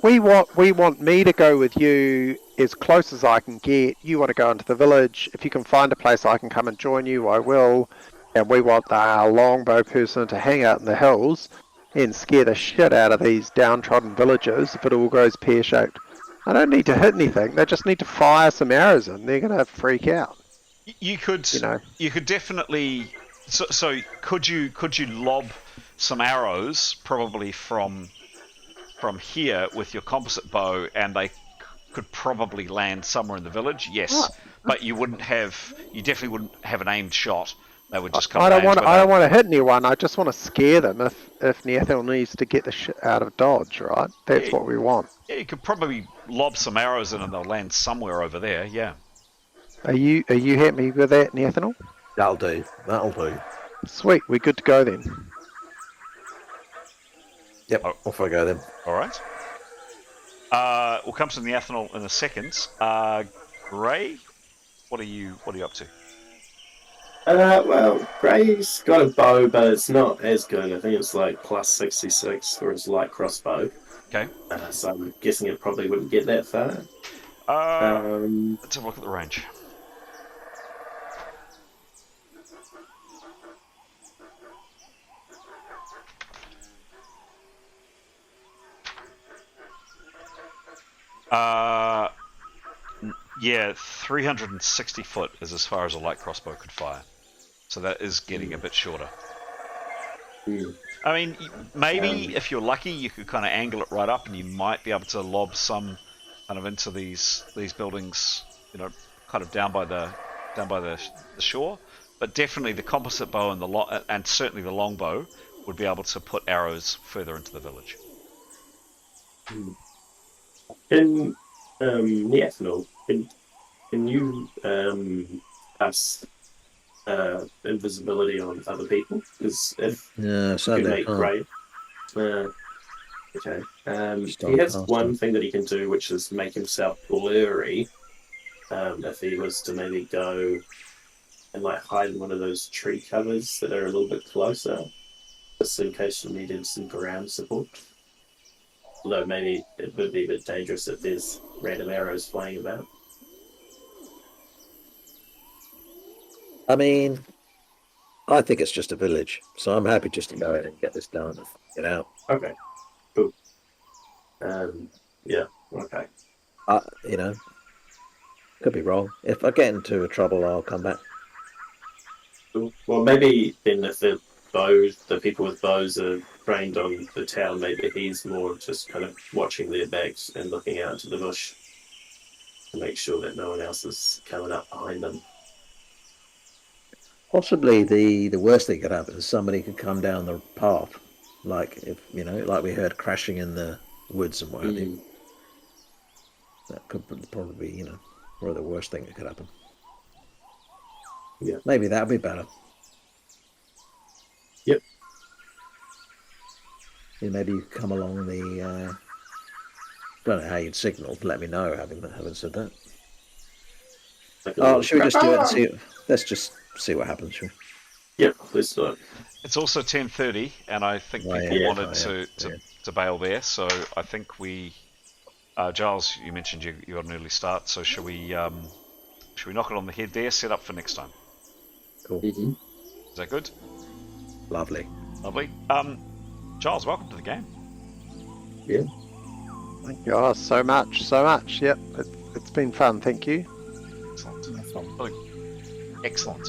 We want me to go with you as close as I can get. You want to go into the village. If you can find a place I can come and join you, I will. And we want the longbow person to hang out in the hills and scare the shit out of these downtrodden villagers if it all goes pear-shaped. I don't need to hit anything. They just need to fire some arrows in. They're going to freak out. You could definitely. So could you lob some arrows probably from here with your composite bow, and they could probably land somewhere in the village? Yes, but you definitely wouldn't have an aimed shot. They would just come. I don't want to hit anyone. I just want to scare them. If Neathel needs to get the shit out of Dodge, right? That's what we want. Yeah, you could probably lob some arrows in, and they'll land somewhere over there. Yeah. Are you happy with that, Neathel? That'll do. Sweet. We're good to go then. Yep. Off I go then. All right. We'll come to the ethanol in a second. Gray, what are you up to? Well, Gray's got a bow, but it's not as good. I think it's like +66 for his light crossbow. Okay. So I'm guessing it probably wouldn't get that far. Let's have a look at the range. Yeah, 360 foot is as far as a light crossbow could fire. So that is getting a bit shorter. I mean, maybe if you're lucky, you could kind of angle it right up, and you might be able to lob some kind of into these buildings, kind of down by the shore. But definitely the composite bow and certainly the longbow would be able to put arrows further into the village. In Neathanol, can you pass invisibility on other people? Because if you make Gray, okay, he has one thing that he can do, which is make himself blurry. if he was to maybe go and like hide in one of those tree covers that are a little bit closer, just in case you needed some ground support. Although maybe it would be a bit dangerous if there's random arrows flying about. I mean, I think it's just a village, so I'm happy just to go in and get this done and get out. Okay, cool. Yeah, okay. You know, could be wrong. If I get into trouble, I'll come back. Cool. Well, maybe then if the people with bows are trained on the town, maybe he's more just kind of watching their backs and looking out into the bush to make sure that no one else is coming up behind them. Possibly the worst thing could happen is somebody could come down the path, like if like we heard crashing in the woods and what have you. That could probably be probably the worst thing that could happen. Yeah, maybe that'd be better. Yep. Yeah, maybe you come along the. Don't know how you'd signal to let me know. Having said that. Should we just do it and see? Let's just see what happens. Sure. Yep, let's do it. It's also 10:30, and I think people wanted to bail there, so I think we. Giles, you mentioned you got an early start, so should we knock it on the head there? Set up for next time. Cool. Mm-hmm. Is that good? Lovely. Giles, welcome to the game. Yeah. Thank you. Oh, so much. Yep, it's been fun. Thank you. Excellent.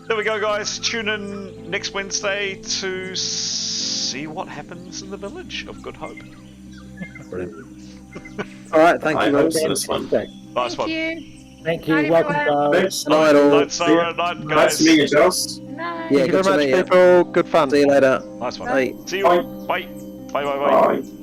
There we go, guys. Tune in next Wednesday to see what happens in the village of Good Hope. Brilliant. All right, thank you very much. This one. Nice one. Thank you. Night, Welcome, everyone. Giles. Night all. Night, Sarah. Night, guys. Nice to meet you, Giles. Night. Yeah, Thank you good very to meet much, you. people. Good fun. See you later. Nice one. Bye. See you. Bye. Bye. Bye. Bye. Bye. Bye.